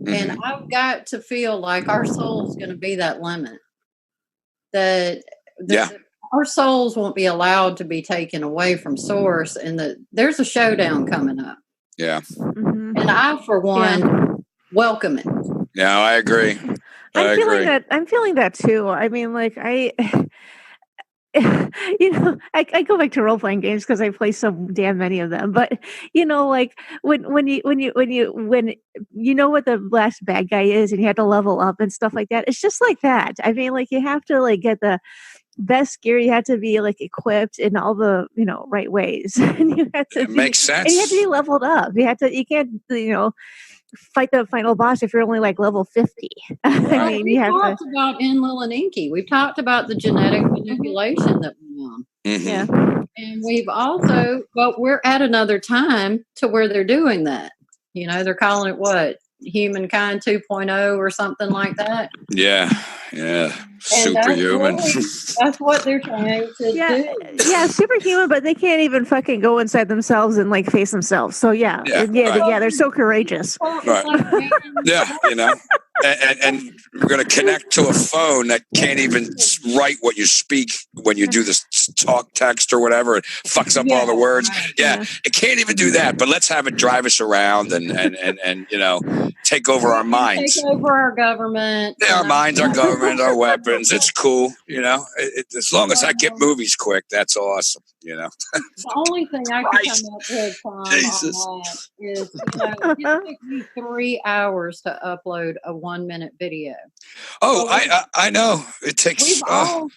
And I've got to feel like our soul's going to be that limit. That our souls won't be allowed to be taken away from source, and there's a showdown coming up. Yeah. And I, for one, welcome it. Yeah, I agree. I'm feeling that too. I mean, like I go back to role playing games because I play so damn many of them. But like when you know what the last bad guy is, and you have to level up and stuff like that. It's just like that. I mean, like you have to like get the best gear. You have to be like equipped in all the right ways, and you have to. It makes sense. And you have to be leveled up. You can't fight the final boss if you're only like level 50. I mean, we talked about Enlil and Inky. We've talked about the genetic manipulation that went on. Yeah. And we've also, we're at another time to where they're doing that. They're calling it what? Humankind 2.0 or something like that. Yeah. Superhuman. That's what they're trying to do. Yeah, superhuman, but they can't even fucking go inside themselves and like face themselves. So they're so courageous. Right. Yeah, and we're going to connect to a phone that can't even write what you speak when you do this talk text or whatever. It fucks up all the words. Right. Yeah, it can't even do that. But let's have it drive us around and take over our minds. Take over our government. Yeah, our minds, our government, our weapons. It's cool, as long as I get movies quick, that's awesome, The only thing I can come up with, Tom, on that is, it took me 3 hours to upload a 1-minute video. Oh, I know. It takes.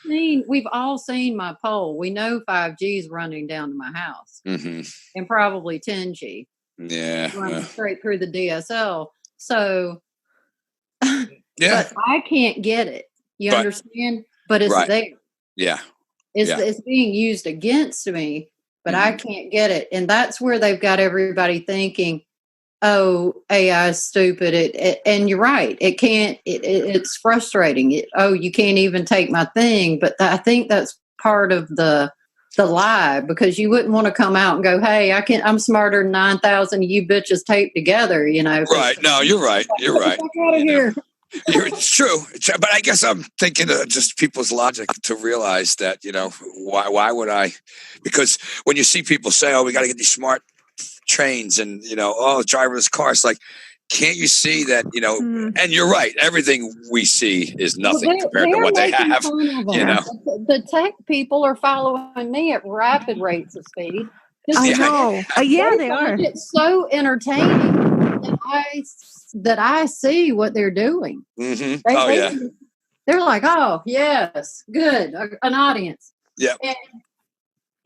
We've all seen my poll. We know 5G's running down to my house, and probably 10G. Yeah, running straight through the DSL. So, yeah, but I can't get it. You understand? But it's there. Yeah, it's being used against me, but I can't get it, and that's where they've got everybody thinking, "Oh, AI is stupid." And you're right. It can't. It's frustrating. You can't even take my thing. But I think that's part of the lie, because you wouldn't want to come out and go, "Hey, I'm smarter than 9,000 of you bitches taped together." Right? No, you're right. You're right. Out of here. It's true, but I guess I'm thinking of just people's logic to realize that why would I? Because when you see people say, "Oh, we got to get these smart trains," and driverless cars, like, can't you see that And you're right. Everything we see is nothing compared to what they have. The tech people are following me at rapid rates of speed. I know. Yeah, they are. It's so entertaining. that I see what they're doing. Mm-hmm. Oh, yeah. They're like, oh, yes, good, an audience. Yeah.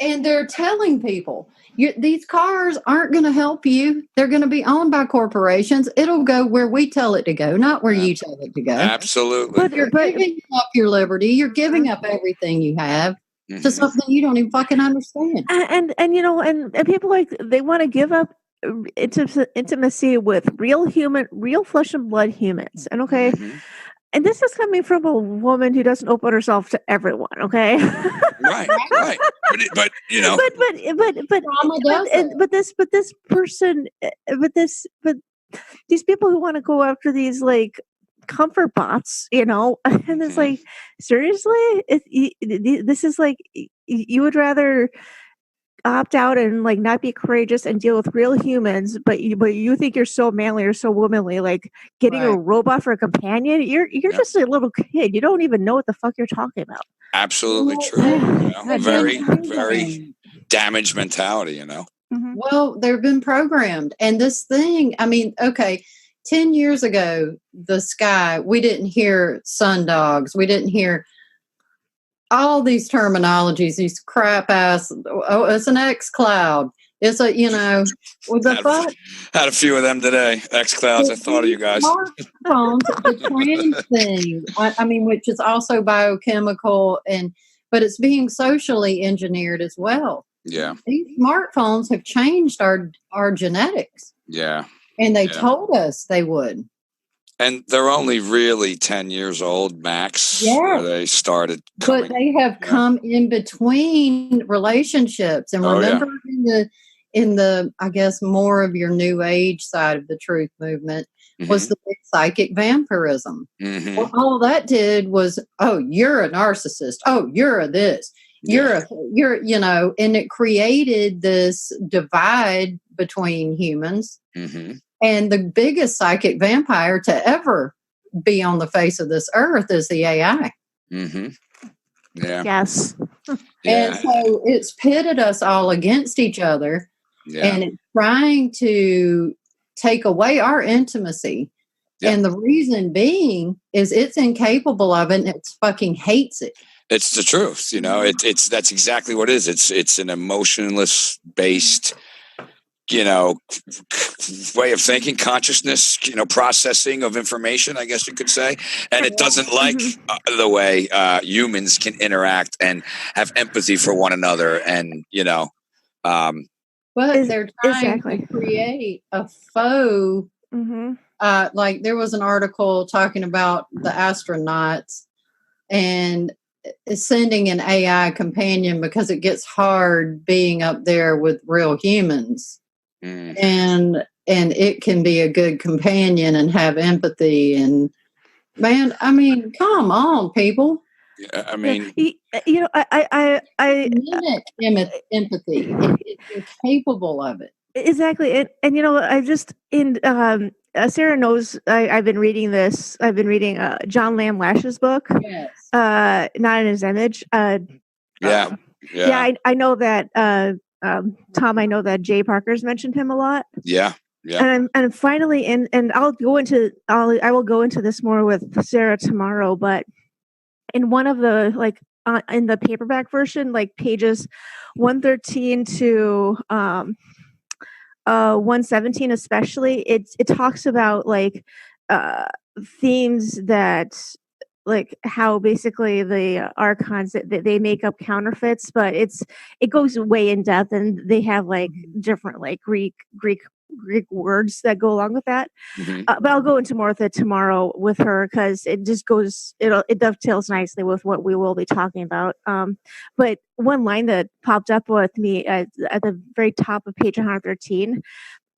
And they're telling people, these cars aren't going to help you. They're going to be owned by corporations. It'll go where we tell it to go, not where you tell it to go. Absolutely. But you're giving up your liberty. You're giving up everything you have to something you don't even fucking understand. And people they want to give up intimacy with real flesh and blood humans. And okay. And this is coming from a woman who doesn't open herself to everyone, okay? Right. But these people who want to go after these like comfort bots, and it's like, seriously, this is like, you would rather opt out and like not be courageous and deal with real humans, but you think you're so manly or so womanly, like getting a robot for a companion. You're just a little kid. You don't even know what the fuck you're talking about. Absolutely true. Very, very damaged mentality. Well, they've been programmed, and this thing. I mean, okay, 10 years ago, the sky. We didn't hear sun dogs. We didn't hear all these terminologies, these crap ass. Oh, it's an X cloud. It's a, with the fuck. Had a few of them today. X clouds. I thought of you guys. Smartphones, the trans thing. I mean, which is also biochemical, but it's being socially engineered as well. Yeah. These smartphones have changed our genetics. Yeah. And they told us they would. And they're only really 10 years old, max, where they started coming. But they have come in between relationships. And remember in the, I guess, more of your new age side of the truth movement was the psychic vampirism. Well, all that did was, oh, you're a narcissist. Oh, you're a this. You're, and it created this divide between humans. And the biggest psychic vampire to ever be on the face of this earth is the AI. Yeah. Yes. And so it's pitted us all against each other. Yeah. And it's trying to take away our intimacy. Yeah. And the reason being is it's incapable of it and it fucking hates it. It's the truth. That's exactly what it is. It's an emotionless based way of thinking, consciousness, processing of information, I guess you could say. And it doesn't like the way humans can interact and have empathy for one another. And, but they're trying to create a faux, like there was an article talking about the astronauts and sending an AI companion because it gets hard being up there with real humans. And it can be a good companion and have empathy. And man, I mean, come on, people. Yeah, I mean, I empathy. You're capable of it. Exactly. And I just Sarah knows I've been reading this. I've been reading John Lamb Lash's book. Yes. Not in His Image. I know that. Tom, I know that Jay Parker's mentioned him a lot. Yeah. And finally, and I will go into this more with Sarah tomorrow. But in one of the in the paperback version, like pages 113 to 117, especially, it talks about themes that. Like how basically the archons they make up counterfeits, but it goes way in depth, and they have different Greek words that go along with that. But I'll go into more of it tomorrow with her because it just goes it dovetails nicely with what we will be talking about. But one line that popped up with me at the very top of page 113.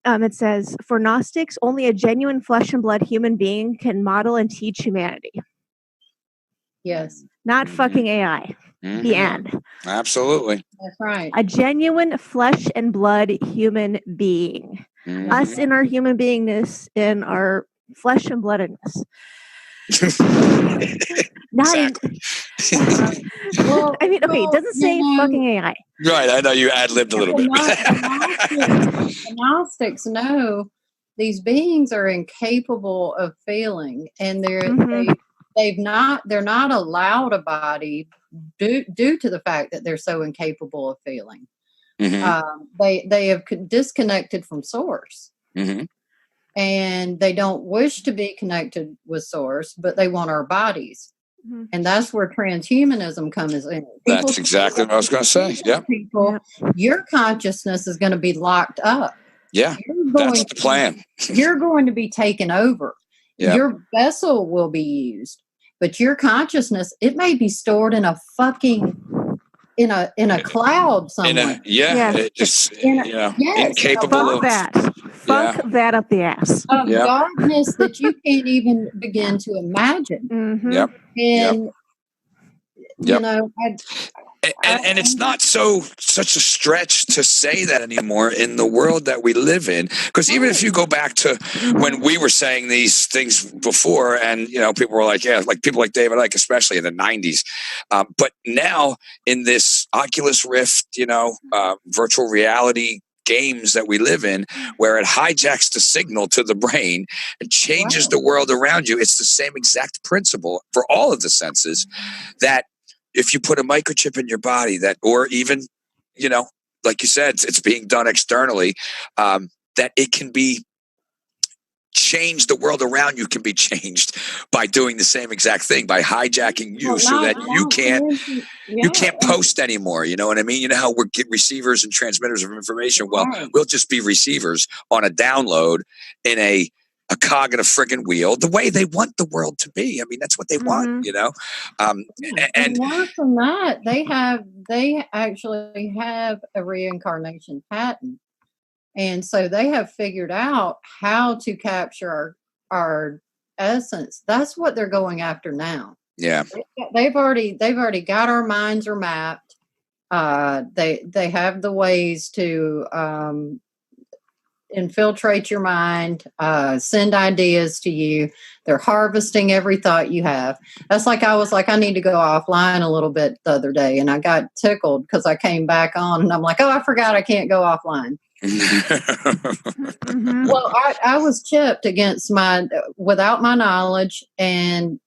It says, "For Gnostics, only a genuine flesh and blood human being can model and teach humanity." Yes. Not fucking AI. The end. Absolutely. That's right. A genuine flesh and blood human being. Us in our human beingness, in our flesh and bloodedness. Well, I mean, okay, it doesn't say fucking AI. Right, I know you ad-libbed a little bit. The Gnostics know these beings are incapable of feeling, and they're not allowed a body due to the fact that they're so incapable of feeling. They have disconnected from source, and they don't wish to be connected with source, but they want our bodies. And that's where transhumanism comes in. That's exactly what I was going to say. Yeah. Your consciousness is going to be locked up. Yeah. That's the plan. You're going to be taken over. Yep. Your vessel will be used, but your consciousness, it may be stored in a in a cloud somewhere. Incapable of that. Funk that up the ass. Of darkness that you can't even begin to imagine. And you know, and it's not such a stretch to say that anymore in the world that we live in, because even if you go back to when we were saying these things before, and you know, people were like, like people like David Icke, especially in the 90s, but now in this Oculus Rift, you know, virtual reality games that we live in, where it hijacks the signal to the brain and changes the world around you, it's the same exact principle for all of the senses, that if you put a microchip in your body, that, or even, you know, like you said, it's being done externally, that it can be changed. The world around you can be changed by doing the same exact thing, by hijacking you, so that you can't post anymore. You know what I mean? You know how we're receivers and transmitters of information. Well, we'll just be receivers on a download in a cog in a friggin' wheel, the way they want the world to be. I mean, that's what they want, you know? And worse than that, they actually have a reincarnation patent. And so they have figured out how to capture our essence. That's what they're going after now. Yeah. They've already got our minds are mapped. They have the ways to infiltrate your mind, send ideas to you. They're harvesting every thought you have. That's like, I was like, I need to go offline a little bit the other day, and I got tickled because I came back on and I'm like, oh, I forgot I can't go offline. Well, I was chipped without my knowledge, and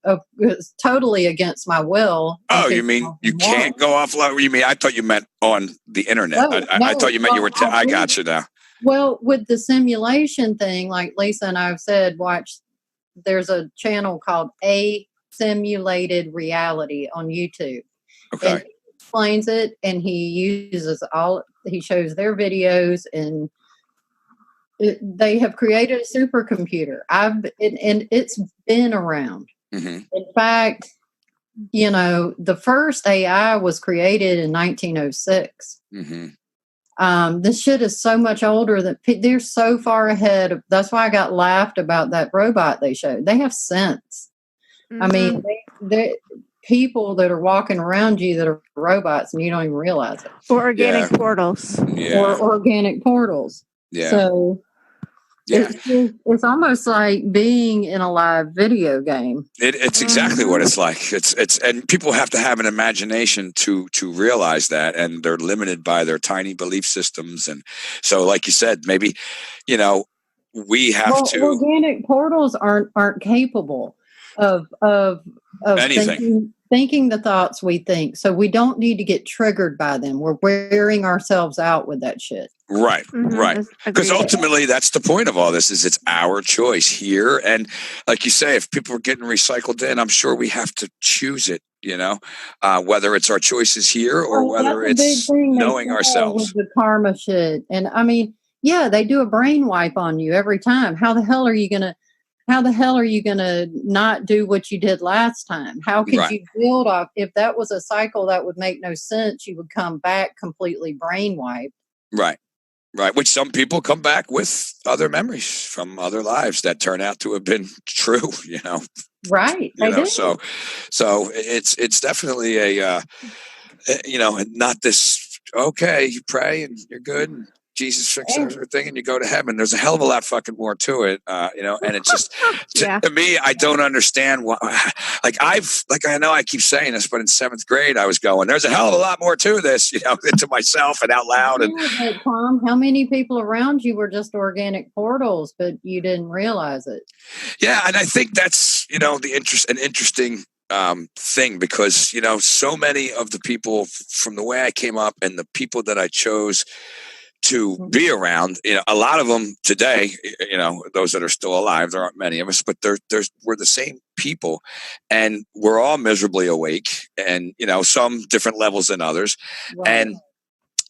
totally against my will. Oh, you mean you can't go offline? You mean, I thought you meant on the internet. No, I thought you meant you were. I got you now. Well, with the simulation thing, like Lisa and I've said, there's a channel called A Simulated Reality on YouTube. Okay. And he explains it, and he shows their videos, and they have created a supercomputer. And it's been around. In fact, you know, the first AI was created in 1906. This shit is so much older that they're so far ahead. That's why I got laughed about that robot they showed. They have sense. I mean, they people that are walking around you that are robots, and you don't even realize it. Or organic portals. Or organic portals. Yeah. So it's almost like being in a live video game. It's exactly what it's like. It's and people have to have an imagination to realize that, and they're limited by their tiny belief systems. And so, like you said, maybe, you know, we have to. Organic portals aren't capable of anything. Thinking the thoughts we think. So we don't need to get triggered by them. We're wearing ourselves out with that shit. Right, right. Because ultimately, that's the point of all this, is it's our choice here. And like you say, if people are getting recycled in, I'm sure we have to choose it, you know, whether it's our choices here or whether it's knowing ourselves. With the karma shit. And I mean, yeah, they do a brain wipe on you every time. How the hell are you going to not do what you did last time? How could you build off? If that was a cycle, that would make no sense. You would come back completely brain wiped. Right. Right. Which some people come back with other memories from other lives that turn out to have been true, you know. Right. You know, so it's definitely a, you know, not this, okay, you pray and you're good. Jesus fixes everything and you go to heaven. There's a hell of a lot fucking more to it, and it's just, to me, I don't understand why, I know I keep saying this, but in 7th grade, I was going, there's a hell of a lot more to this, to myself and out loud. And Tom, how many people around you were just organic portals, but you didn't realize it? Yeah. And I think that's, an interesting thing, because, so many of the people from the way I came up and the people that I chose to be around, a lot of them today, those that are still alive, there aren't many of us, but we're the same people, and we're all miserably awake, and, some different levels than others. Right. And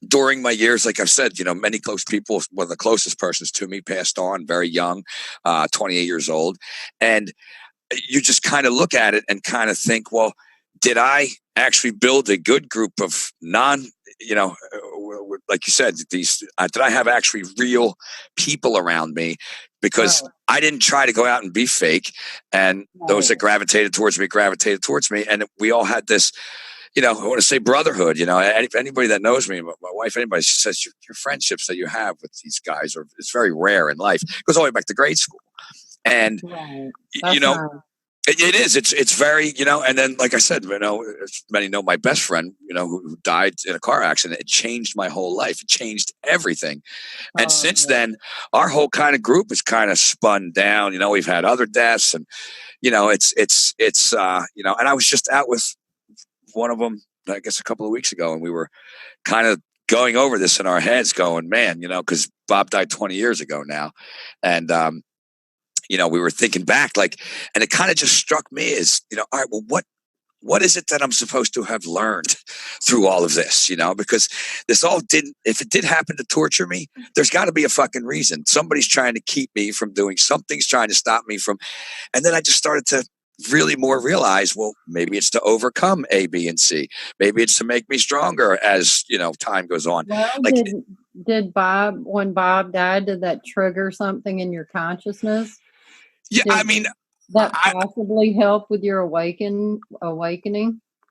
during my years, like I've said, many close people, one of the closest persons to me passed on very young, 28 years old. And you just kind of look at it and kind of think, well, did I actually build a good group of like you said, did I have actually real people around me? Because I didn't try to go out and be fake, and those that gravitated towards me, and we all had this, I want to say brotherhood. Anybody that knows me, my wife, anybody, she says your friendships that you have with these guys it's very rare in life. It goes all the way back to grade school, and it is. It's very, and then, like I said, many know my best friend, who died in a car accident. It changed my whole life. It changed everything. And since then, our whole kind of group has kind of spun down. We've had other deaths, and, and I was just out with one of them, I guess, a couple of weeks ago, and we were kind of going over this in our heads, going, man, because Bob died 20 years ago now. And, we were thinking back, and it kind of just struck me as, all right, well, what is it that I'm supposed to have learned through all of this, because this all if it did happen to torture me, there's got to be a fucking reason. Somebody's trying to keep me from doing, something's trying to stop me from, and then I just started to really more realize, well, maybe it's to overcome A, B, and C. Maybe it's to make me stronger as, time goes on. Well, did Bob, when Bob died, did that trigger something in your consciousness? Yeah, that possibly help with your awakening?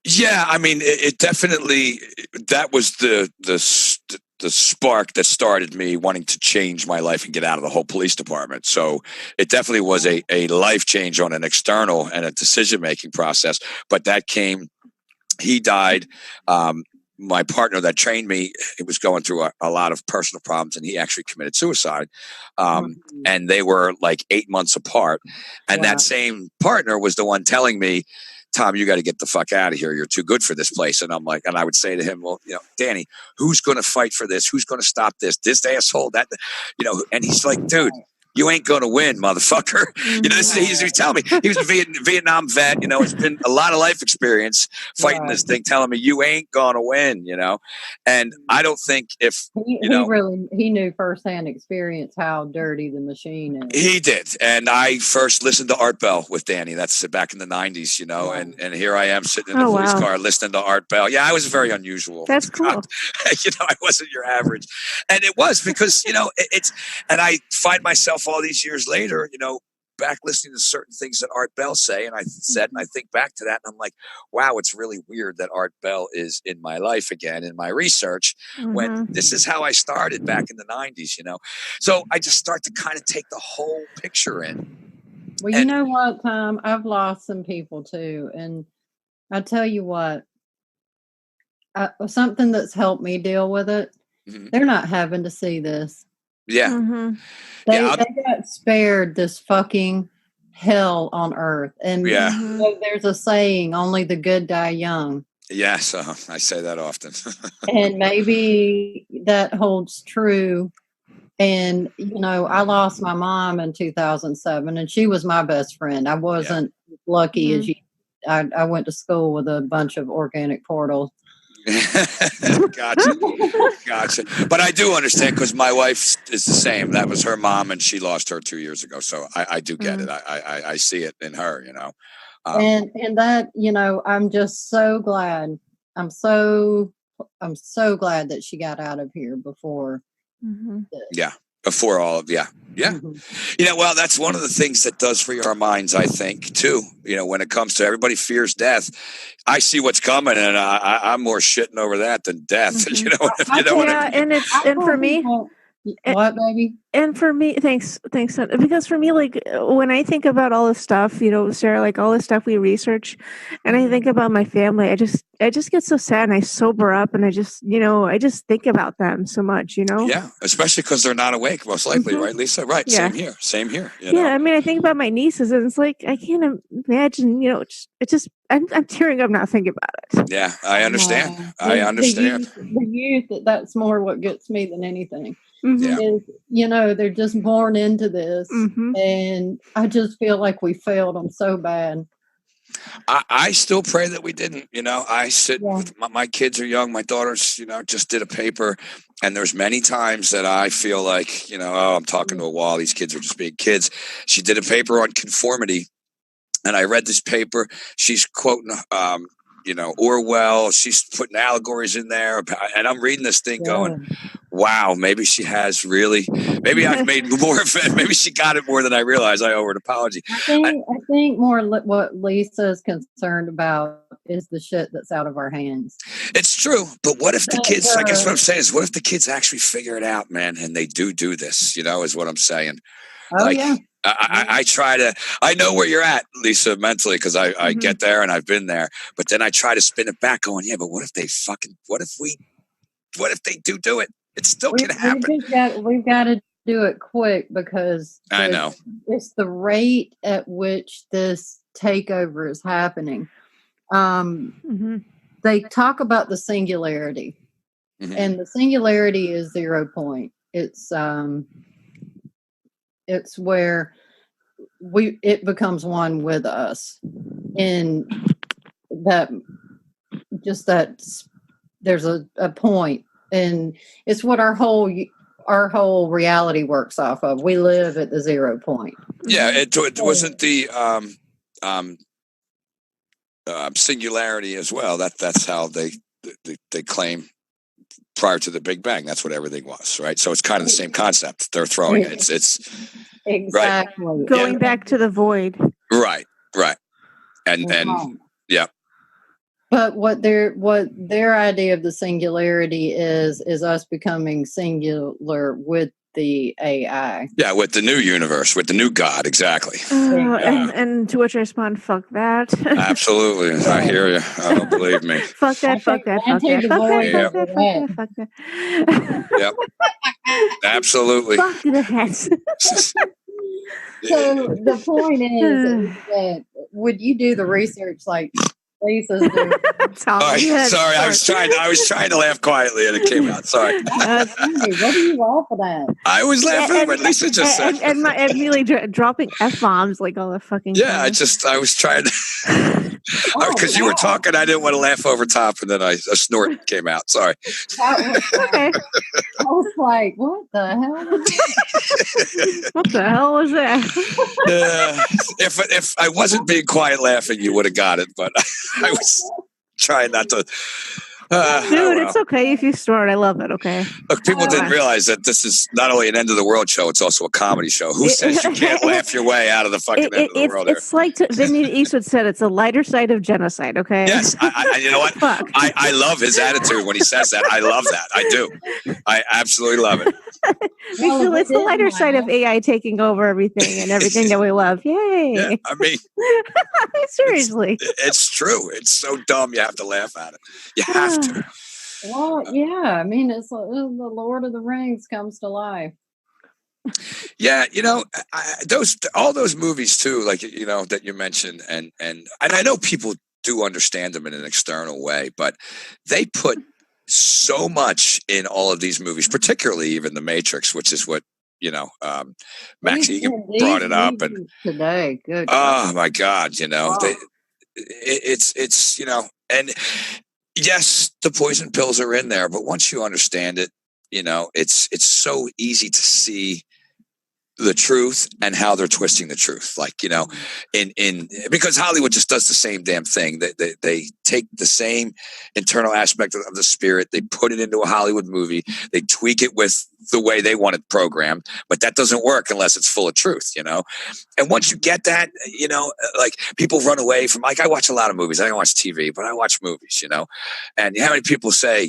Yeah, it definitely, that was the spark that started me wanting to change my life and get out of the whole police department. So it definitely was a life change on an external and a decision-making process. But that came, he died. My partner that trained me, it was going through a lot of personal problems, and he actually committed suicide. And they were like 8 months apart. And that same partner was the one telling me, Tom, you got to get the fuck out of here. You're too good for this place. And I'm like, and I would say to him, well, Danny, who's going to fight for this? Who's going to stop this? This asshole, that, and he's like, dude, you ain't going to win, motherfucker. This is, he was telling me, he was a Vietnam vet, it's been a lot of life experience fighting this thing, telling me you ain't going to win, and I don't think if, he knew firsthand experience how dirty the machine is. He did. And I first listened to Art Bell with Danny. That's back in the 90s, and here I am sitting in the police car listening to Art Bell. Yeah, I was very unusual. That's cool. I wasn't your average. And it was because, and I find myself all these years later, back listening to certain things that Art Bell say, and I said, and I think back to that, and I'm like, wow, it's really weird that Art Bell is in my life again, in my research, when this is how I started back in the 90s, So I just start to kind of take the whole picture in. Well, you know what, Tom? I've lost some people too, and I tell you what, something that's helped me deal with it, they're not having to see this. Yeah. They got spared this fucking hell on earth. And there's a saying, only the good die young. Yes, I say that often. And maybe that holds true. And, I lost my mom in 2007, and she was my best friend. I wasn't lucky as you. I went to school with a bunch of organic portals. Gotcha. But I do understand, because my wife is the same. That was her mom, and she lost her 2 years ago. So I do get it. I see it in her, and that, I'm just so glad. I'm so glad that she got out of here before. Before all of well, that's one of the things that does free our minds, I think, too. When it comes to, everybody fears death, I see what's coming, and I'm more shitting over that than death. And for me, What, baby? And for me, thanks, son. Because for me, like when I think about all this stuff, Sarah, like all this stuff we research, and I think about my family, I just get so sad, and I sober up, and I just think about them so much. Yeah, especially because they're not awake, most likely, right, Lisa? Right. Yeah. Same here. Yeah, I mean, I think about my nieces, and it's like I can't imagine. I'm tearing up now thinking about it. Yeah, I understand. I understand. The youth, that's more what gets me than anything. Yeah. Is, they're just born into this, and I just feel like we failed them so bad. I still pray that we didn't. I sit with my kids are young. My daughters, just did a paper, and there's many times that I feel like, I'm talking to a wall. These kids are just being kids. She did a paper on conformity, and I read this paper. She's quoting, Orwell. She's putting allegories in there, and I'm reading this thing going, wow, maybe she has really, maybe I've made more of it. Maybe she got it more than I realized. I owe her an apology. I think more what Lisa is concerned about is the shit that's out of our hands. It's true. But what if the kids, I guess what I'm saying is, what if the kids actually figure it out, man, and they do this, is what I'm saying. Oh, yeah. I know where you're at, Lisa, mentally, because I get there and I've been there, but then I try to spin it back going, yeah, but what if they do it? It still can happen. We've got to do it quick because I know it's the rate at which this takeover is happening. They talk about the singularity, and the singularity is 0 point. It's where it becomes one with us, and there's a point. And it's what our whole reality works off of. We live at the 0 point. Yeah, it wasn't the singularity as well. That's how they claim prior to the Big Bang. That's what everything was, right? So it's kind of the same concept. They're throwing it. It's exactly right. Going back to the void. Right, and yeah. But what their idea of the singularity is us becoming singular with the AI. Yeah, with the new universe, with the new God, exactly. And to which I respond, fuck that. Absolutely. I hear you. I don't believe me. Fuck that. Yep. Absolutely. Fuck that. So the point is that would you do the research like Lisa's doing? Sorry, I was trying to laugh quietly and it came out. Sorry. What are you laughing at? I was laughing at what Lisa just said. And really dropping F-bombs like all the fucking time. I was trying to because you were talking, I didn't want to laugh over top, and then a snort came out. Sorry. I was like, what the hell? What the hell was that? If I wasn't being quiet laughing, you would have got it, but I was trying not to. Dude, it's okay if you snort. I love it. Okay. Look, people didn't realize that this is not only an end of the world show; it's also a comedy show. Who says you can't laugh your way out of the fucking end of the world? It's like Vinny Eastwood said. It's a lighter side of genocide. Okay. Yes, you know what? I love his attitude when he says that. I love that. I do. I absolutely love it. It's the lighter side of AI taking over everything and everything that we love. Yay! Yeah, I mean, seriously, it's true. It's so dumb. You have to laugh at it. You have to. Well, yeah. I mean, it's like the Lord of the Rings comes to life. Yeah, all those movies too, like that you mentioned, and I know people do understand them in an external way, but they put so much in all of these movies, particularly even The Matrix, which is what Max Egan brought it up, and today, good. Oh my God, it's and yes, the poison pills are in there, but once you understand it, it's so easy to see the truth and how they're twisting the truth. Like, in because Hollywood just does the same damn thing. They take the same internal aspect of the spirit, they put it into a Hollywood movie, they tweak it with the way they want it programmed, but that doesn't work unless it's full of truth, And once you get that, like people run away from, like, I watch a lot of movies. I don't watch TV, but I watch movies, and how many people say,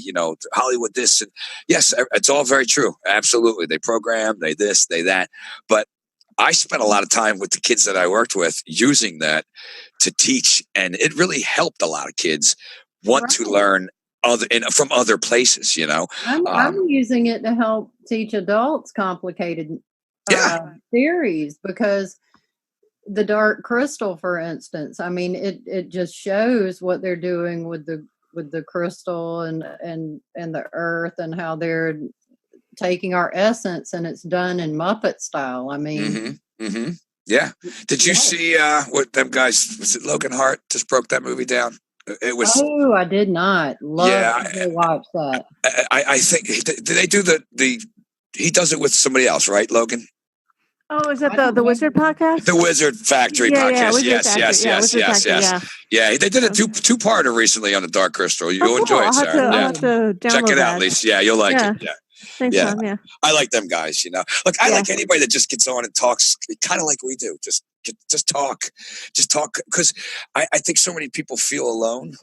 Hollywood this, and yes, it's all very true. Absolutely. They program, they this, they that. But I spent a lot of time with the kids that I worked with using that to teach, and it really helped a lot of kids want to learn from other places. I'm using it to help teach adults complicated theories, because the Dark Crystal, for instance, I mean, it just shows what they're doing with the crystal and the earth, and how they're taking our essence, and it's done in Muppet style. I mean, yeah. Did you see what them guys? Was it Logan Hart just broke that movie down? It was. Oh, I did not. Love to watch that. I think did they do the? He does it with somebody else, right, Logan? Oh, is that the Wizard podcast? The Wizard Factory podcast. Yes. Yeah, they did a two-parter recently on the Dark Crystal. You'll enjoy it, Sarah. I'll have to check it out, Lisa. Yeah, you'll like it. Yeah. Thanks, Tom. Yeah. I like them guys, Look, I like anybody that just gets on and talks kind of like we do. Just talk. Because I think so many people feel alone.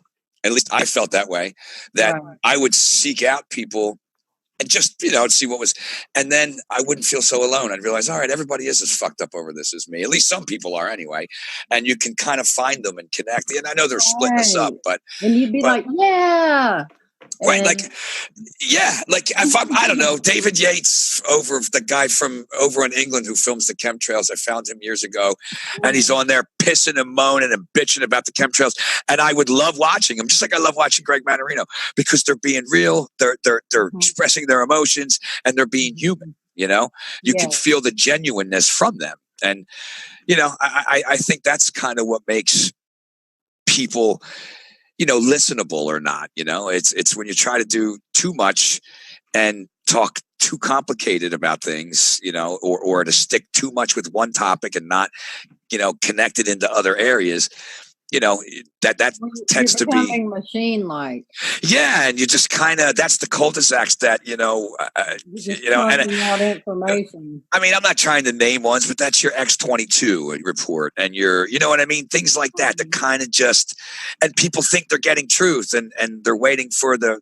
At least I felt that way, that I would seek out people and just, see what was, and then I wouldn't feel so alone. I'd realize, all right, everybody is as fucked up over this as me. At least some people are anyway. And you can kind of find them and connect. And I know they're splitting us up, but. And you'd be like, yeah. Right, like if I don't know, David Yates, the guy from over in England who films the chemtrails. I found him years ago, and he's on there pissing and moaning and bitching about the chemtrails. And I would love watching him, just like I love watching Greg Manarino, because they're being real, they're expressing their emotions, and they're being human. You can feel the genuineness from them, and I think that's kind of what makes people. Listenable or not, it's when you try to do too much and talk too complicated about things, or to stick too much with one topic and not, connect it into other areas, that tends to be machine-like. Yeah, and you just kind of, that's the cul-de-sacs that, and information. I mean, I'm not trying to name ones, but that's your X-22 report, and your, what I mean? Things like that kind of just, and people think they're getting truth, and they're waiting for the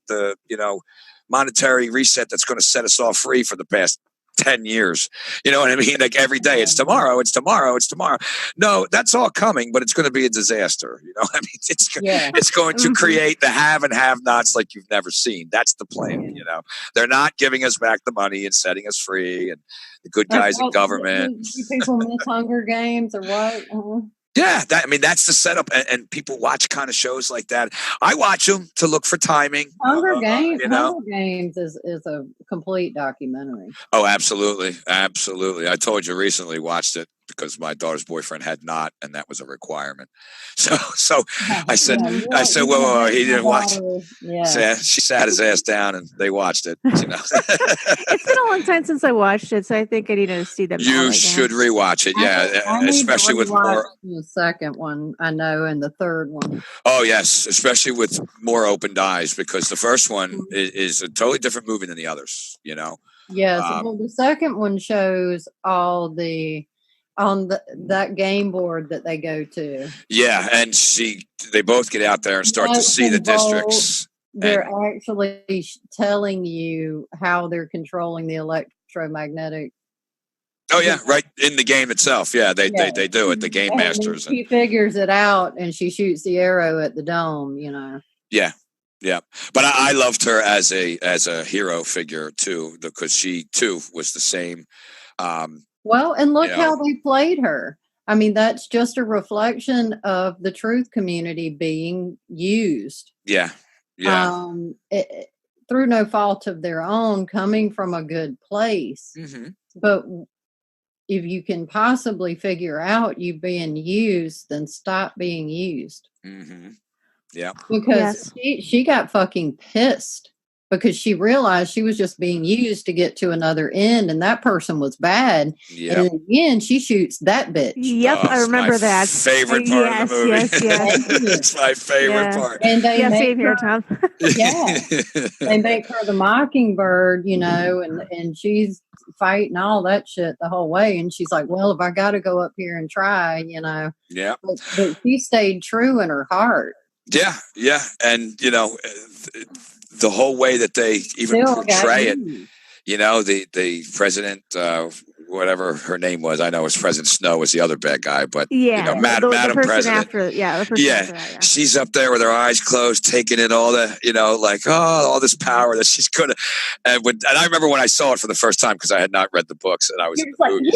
monetary reset that's going to set us all free for the past 10 years. You know what I mean? Like every day, it's tomorrow. No, that's all coming, but it's going to be a disaster. I mean, it's going to create the have and have nots like you've never seen. That's the plan. They're not giving us back the money and setting us free, and the good guys in government. Do people miss Hunger Games or what? Yeah, that's the setup, and people watch kind of shows like that. I watch them to look for timing. Hunger Games is a complete documentary. Oh, absolutely. I told you recently watched it because my daughter's boyfriend had not, and that was a requirement. So I said, well, he didn't watch. Yeah. So she sat his ass down, and they watched it. It's been a long time since I watched it, so I think I need to see them. You should rewatch it, especially with more. The second one, I know, and the third one. Oh yes, especially with more opened eyes, because the first one is a totally different movie than the others. Yes, well, the second one shows all that game board that they go to. Yeah, and they both get out there and start to see the districts. They're actually telling you how they're controlling the electromagnetic. Oh yeah, right in the game itself. Yeah, they do it. The game masters. She figures it out, and she shoots the arrow at the dome. Yeah. But I loved her as a hero figure too, because she too was the same. Well, and look how they played her. I mean, that's just a reflection of the truth community being used. Yeah. Through no fault of their own, coming from a good place. Mm-hmm. But if you can possibly figure out you being used, then stop being used. Mm-hmm. Yeah. Because she got fucking pissed. because she realized she was just being used to get to another end, and that person was bad. Yep. And in the end, she shoots that bitch. Yep, I remember that. Favorite part of the movie. Yes. It's my favorite part. And they same here, Tom. They make her the mockingbird, and she's fighting all that shit the whole way. And she's like, well, if I got to go up here and try, Yeah. But she stayed true in her heart. Yeah. Yeah. And, the whole way that they even portray it, the president, whatever her name was, I know it was President Snow was the other bad guy, but Madam President. After that, she's up there with her eyes closed, taking in all the, all this power that she's gonna. And I remember when I saw it for the first time because I had not read the books and I was in the movie.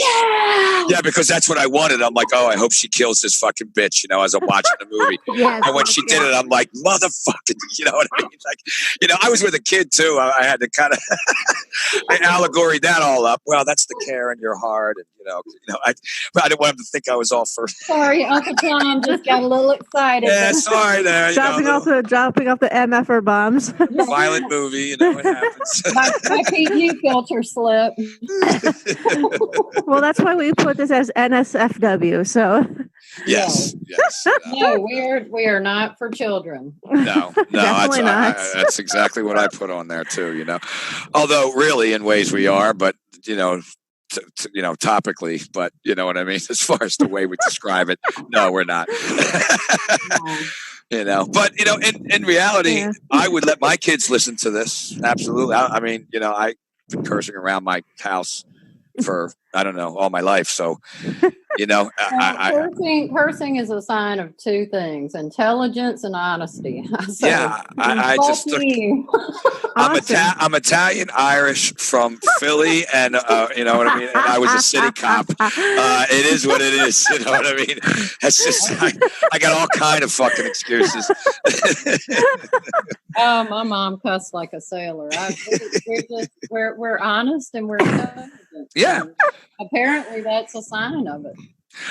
Yeah, because that's what I wanted. I'm like, oh, I hope she kills this fucking bitch, as I'm watching the movie. And when she did it, I'm like, motherfucking, you know what I mean? Like, I was with a kid too. I had to kind of I allegoried that all up. Well, that's the care in your heart, and I didn't want him to think I was all for. Sorry, Uncle Tom just got a little excited. Yeah, sorry there. Dropping off the MFR bombs. Violent movie, it happens. My PG filter slipped. Well, that's why we put this as NSFW. So. Yes. No, we are not for children. No, definitely not. That's exactly what I put on there too. Although really in ways we are, but topically, but you know what I mean. As far as the way we describe it, no, we're not. But in reality, I would let my kids listen to this. Absolutely. I mean, I've been cursing around my house for I don't know all my life, so. Cursing is a sign of two things: intelligence and honesty. So, I just. I'm Italian, Irish, from Philly, and you know what I mean. And I was a city cop. It is what it is. You know what I mean. That's just I got all kind of fucking excuses. Oh, my mom cussed like a sailor. We're honest and we're intelligent. Yeah. And apparently, that's a sign of it.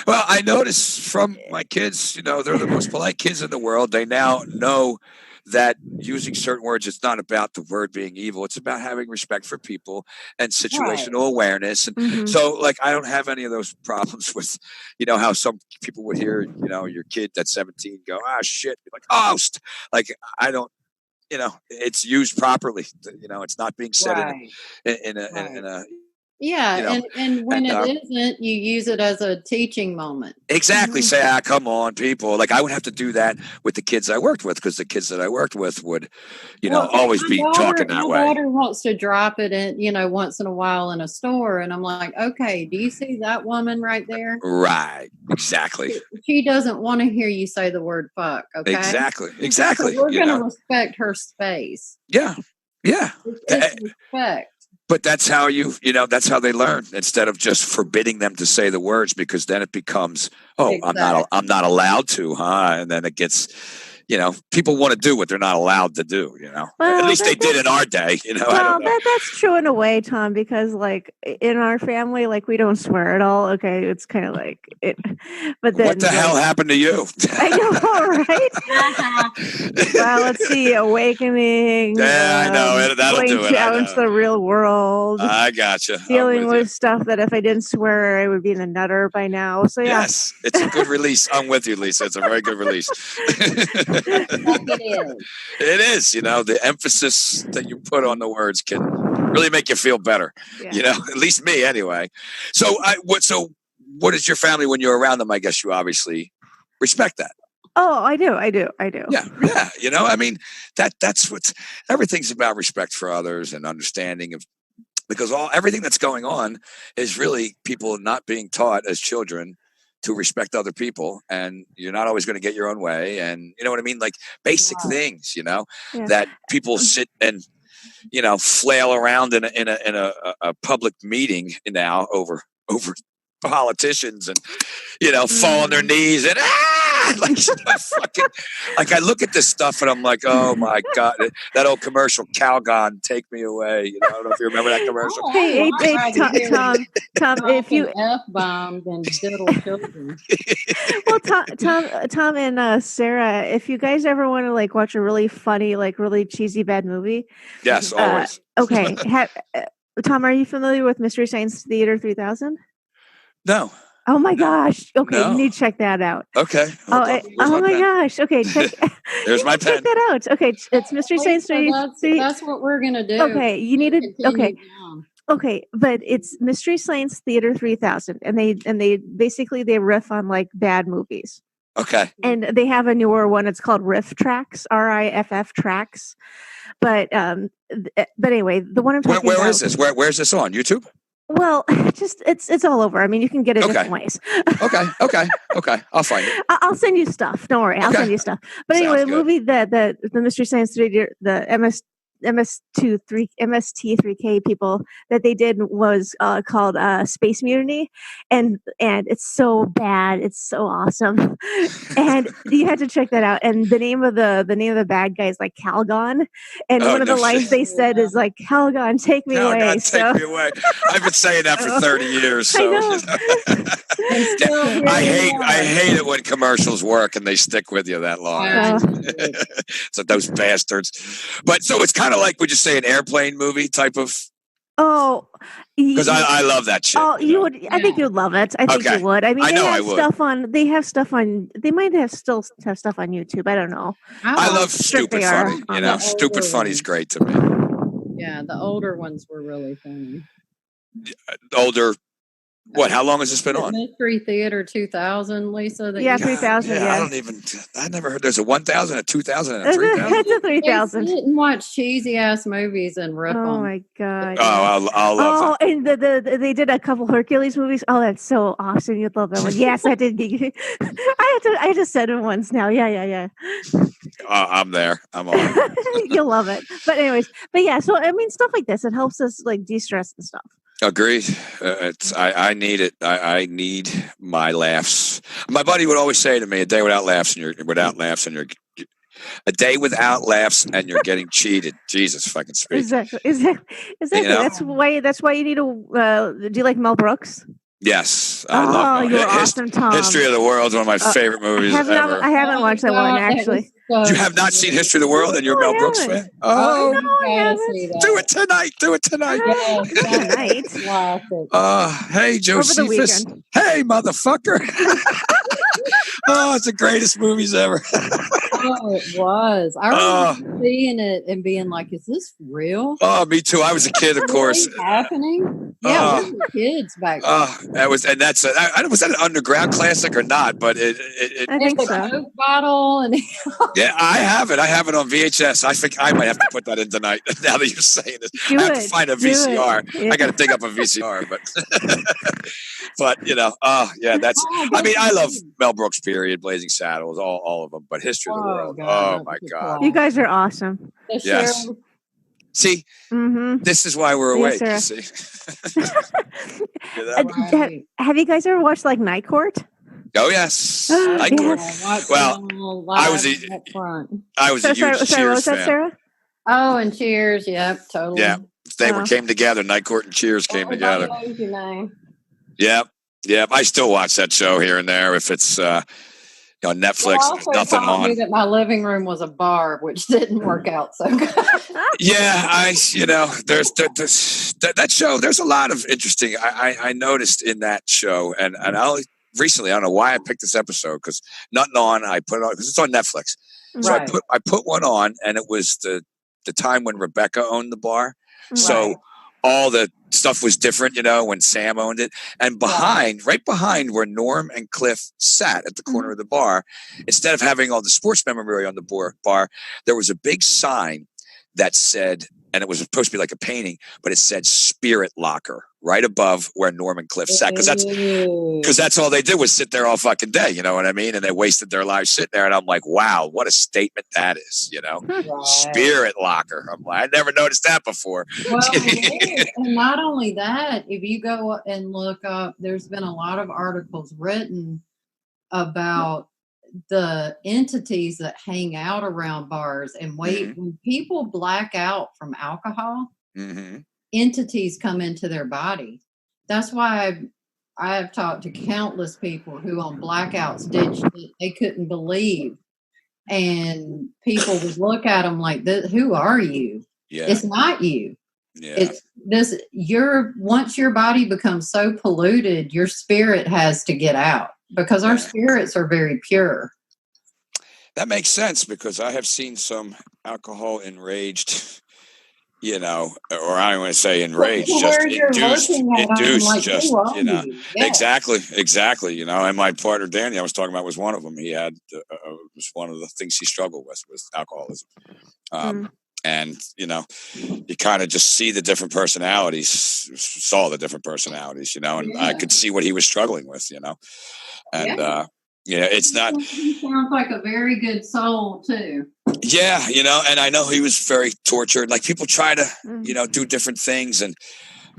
Well, I notice from my kids, they're the most polite kids in the world. They now know that using certain words, it's not about the word being evil. It's about having respect for people and situational awareness. And so, I don't have any of those problems with, how some people would hear, your kid that's 17 go, shit. Be like, oh, I don't. It's used properly. It's not being said in a and when it isn't, you use it as a teaching moment. Exactly. Say, come on, people. I would have to do that with the kids I worked with because the kids that I worked with would, always be talking that way. My daughter wants to drop it in, once in a while in a store. And I'm like, okay, do you see that woman right there? Right. Exactly. She doesn't want to hear you say the word fuck. Okay. Exactly. So we're going to respect her space. Yeah. Yeah. It's respect. But that's how that's how they learn instead of just forbidding them to say the words, because then it becomes, exactly. I'm not allowed to, huh? And then it gets, people want to do what they're not allowed to do, well, at least they did in our day, Well, I don't know. That's true in a way, Tom, because in our family, we don't swear at all. Okay. It's kind of it, but then. What the hell happened to you? I know, right? Well, let's see. Awakening. Yeah, I know. That'll do it. Out into the real world. I gotcha. Dealing with stuff that if I didn't swear, I would be in the nutter by now. So, yeah. Yes. It's a good release. I'm with you, Lisa. It's a very good release. It is. The emphasis that you put on the words can really make you feel better. Yeah. At least me anyway. So what is your family when you're around them? I guess you obviously respect that. Oh, I do. Yeah. I mean, that's what everything's about: respect for others and understanding of, because everything that's going on is really people not being taught as children to respect other people, and you're not always going to get your own way. And you know what I mean? Basic things, that people sit and, flail around in a public meeting now over politicians and fall on their knees and fucking like I look at this stuff and I'm like, oh my god, that old commercial Calgon, take me away. I don't know if you remember that commercial. Hey, Tom, if you F-bombed and diddle children. Well, Tom and Sarah, if you guys ever want to like watch a really funny, like really cheesy bad movie, yes, always. Okay, Tom, are you familiar with Mystery Science Theater 3000? No. Oh my gosh! Okay, No. you need to check that out. Okay. Oh my gosh! Okay, check. There's my pen. Check that out. Okay, it's Mystery Science Theater. That's what we're gonna do. Okay, you need to. Okay. Okay, but it's Mystery Science Theater 3000, and they basically they riff on like bad movies. Okay. And they have a newer one. It's called Riff Tracks, RIFF Tracks. But anyway, the one I'm talking about. Where is this? Where's this on YouTube? Well, just it's all over. I mean, you can get it different ways. Okay. I'll find it. I'll send you stuff. Don't worry, I'll send you stuff. But anyway, the movie the Mystery Science Theater, the MST3K people that they did was called Space Mutiny, and it's so bad, it's so awesome, and you had to check that out. And the name of the bad guy is like Calgon, and one of the lines they said is like, Calgon, take me away. Take me away. I've been saying that for 30 years. So I hate it when commercials work and they stick with you that long. So those bastards. But so it's kind of like, would you say, an airplane movie type of? Oh, because I love that shit. Oh, you would. I think you'd love it. I think you would. I mean, they have stuff on. They have stuff on. They might still have stuff on YouTube. I don't know. I love stupid funny. Stupid funny is great to me. Yeah, the older ones were really funny. Older. What? How long has this been on? Mystery Theater 2000, Lisa. 3000. Yeah, I never heard. There's a 1000, a 2000, and a 3000. It's a 3000. Sit and watch cheesy ass movies and rip them. Oh my god. Oh, I'll love that. And they did a couple Hercules movies. Oh, that's so awesome. You'd love that one. Yes, I did. I just said it once now. Yeah. I'm there. I'm on. You'll love it. But anyways, yeah. So I mean, stuff like this, it helps us like de-stress and stuff. Agreed. I need it. I need my laughs. My buddy would always say to me, a day without laughs and you're getting cheated. Jesus fucking speak. Exactly. That's why you need to do you like Mel Brooks? Yes. I love you're awesome, Tom. History of the World is one of my favorite movies ever. I haven't watched that one, actually. You have not seen History of the World and you're a Mel Brooks fan? Oh, no, I haven't. Do it tonight. Hey, Josephus. Hey, motherfucker. Oh, it's the greatest movies ever. Oh, it was. I remember seeing it and being like, "Is this real?" Oh, me too. I was a kid, of course. Really happening? Yeah, we were kids back then. Was that an underground classic or not? But it I think so. Coke bottle and yeah, I have it. I have it on VHS. I think I might have to put that in tonight. Now that you're saying this, I have to find a VCR. Yeah. I got to dig up a VCR, but that's. I mean, I love Mel Brooks. Period. Blazing Saddles. All of them. But History of the World. God, oh my God. You guys are awesome. Yes. See, this is why we're awake. Yes, see? Have you guys ever watched like Night Court? Oh yes, Night Court. Well, I was a huge Cheers what was that, fan. Sarah? Oh, and Cheers. Yep, totally. Yeah, they came together. Night Court and Cheers came together. Yep. I still watch that show here and there if it's on Netflix. There's nothing on. Me that my living room was a bar, which didn't work out so good. Yeah, there's that show. There's a lot of interesting. I noticed in that show, and recently, I don't know why I picked this episode because nothing on. I put it on because it's on Netflix. So I put one on, and it was the time when Rebecca owned the bar. Right. So all the stuff was different, when Sam owned it. And right behind where Norm and Cliff sat at the corner of the bar, instead of having all the sports memorabilia on the bar, there was a big sign that said, and it was supposed to be like a painting, but it said Spirit Locker right above where Norman Cliff sat. Because that's all they did was sit there all fucking day. You know what I mean? And they wasted their lives sitting there. And I'm like, wow, what a statement that is, you know? Right. Spirit Locker. I'm like, I never noticed that before. Well, and not only that, if you go and look up, there's been a lot of articles written about the entities that hang out around bars and wait. When people black out from alcohol, entities come into their body. That's why I have talked to countless people who on blackouts did shit they couldn't believe, and people would look at them like, "Who are you?" Yeah. It's not you. Yeah. It's this. Once your body becomes so polluted, your spirit has to get out, because our spirits are very pure. That makes sense, because I have seen some alcohol enraged, you know, or I don't want to say enraged, just induced, just, you know, exactly, you know. And my partner Danny, I was talking about, was one of them. He had was one of the things he struggled with was alcoholism. And, you know, you kind of just see the different personalities, saw the different personalities, you know, and I could see what he was struggling with, you know. And, yeah, it's not. He sounds like a very good soul, too. Yeah, you know, and I know he was very tortured. Like, people try to, you know, do different things. And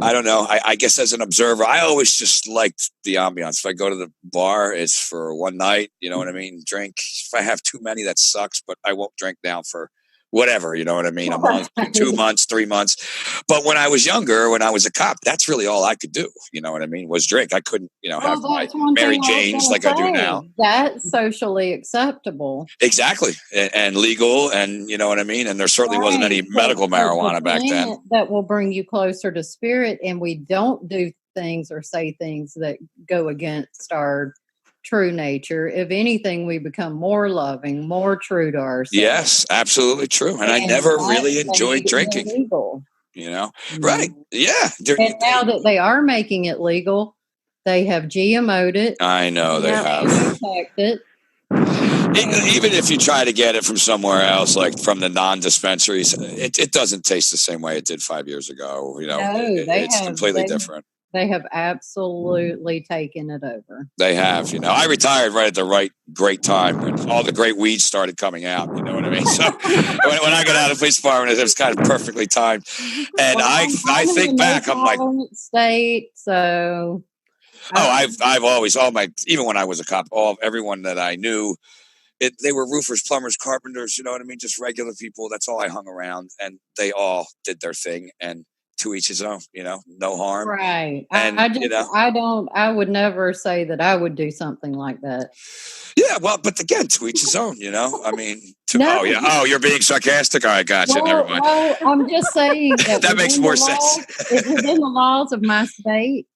I don't know. I guess as an observer, I always just liked the ambiance. If I go to the bar, it's for one night, you know what I mean? Drink. If I have too many, that sucks, but I won't drink now for whatever, you know what I mean? A month, 2 months, 3 months. But when I was younger, when I was a cop, that's really all I could do. You know what I mean? Was drink. I couldn't, you know, have my Mary Janes like I do now. That's socially acceptable. Exactly. And legal, and you know what I mean? And there certainly wasn't any medical marijuana back then. That will bring you closer to spirit, and we don't do things or say things that go against our true nature. If anything, we become more loving, more true to ourselves. Yes, absolutely true. And I never really enjoyed drinking. Illegal. You know, right? Yeah. And now that they are making it legal, they have GMO'd it. I know they have. Protected. Even if you try to get it from somewhere else, like from the non-dispensaries, it doesn't taste the same way it did 5 years ago. You know, it's completely different. They have absolutely taken it over. They have, you know. I retired right at the great time when all the great weeds started coming out. You know what I mean? So when I got out of the police department, it was kind of perfectly timed. And I think back, I'm like, state. So, I've always even when I was a cop, everyone that I knew, they were roofers, plumbers, carpenters. You know what I mean? Just regular people. That's all I hung around, and they all did their thing. And to each his own, you know, no harm. Right. And, I would never say that I would do something like that. Yeah. Well, but again, to each his own, you know, I mean, you're being sarcastic. All right. Gotcha. Never mind. Well, I'm just saying that makes more sense. It's within the laws of my state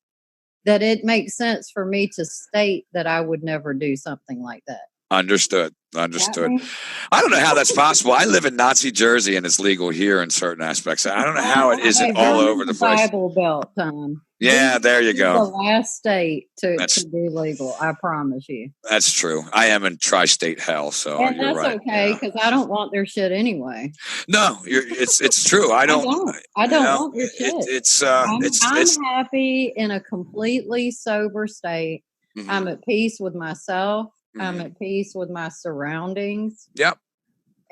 that it makes sense for me to state that I would never do something like that. Understood. I don't know how that's possible. I live in Nazi Jersey, and it's legal here in certain aspects. I don't know how it isn't all over the place. Bible Belt time. Yeah, there you go. The last state to be legal, I promise you. That's true. I am in tri-state hell, so and you're right. That's okay, because I don't want their shit anyway. No, it's true. I don't want your shit. I'm happy in a completely sober state. Mm-hmm. I'm at peace with myself. I'm at peace with my surroundings. Yep.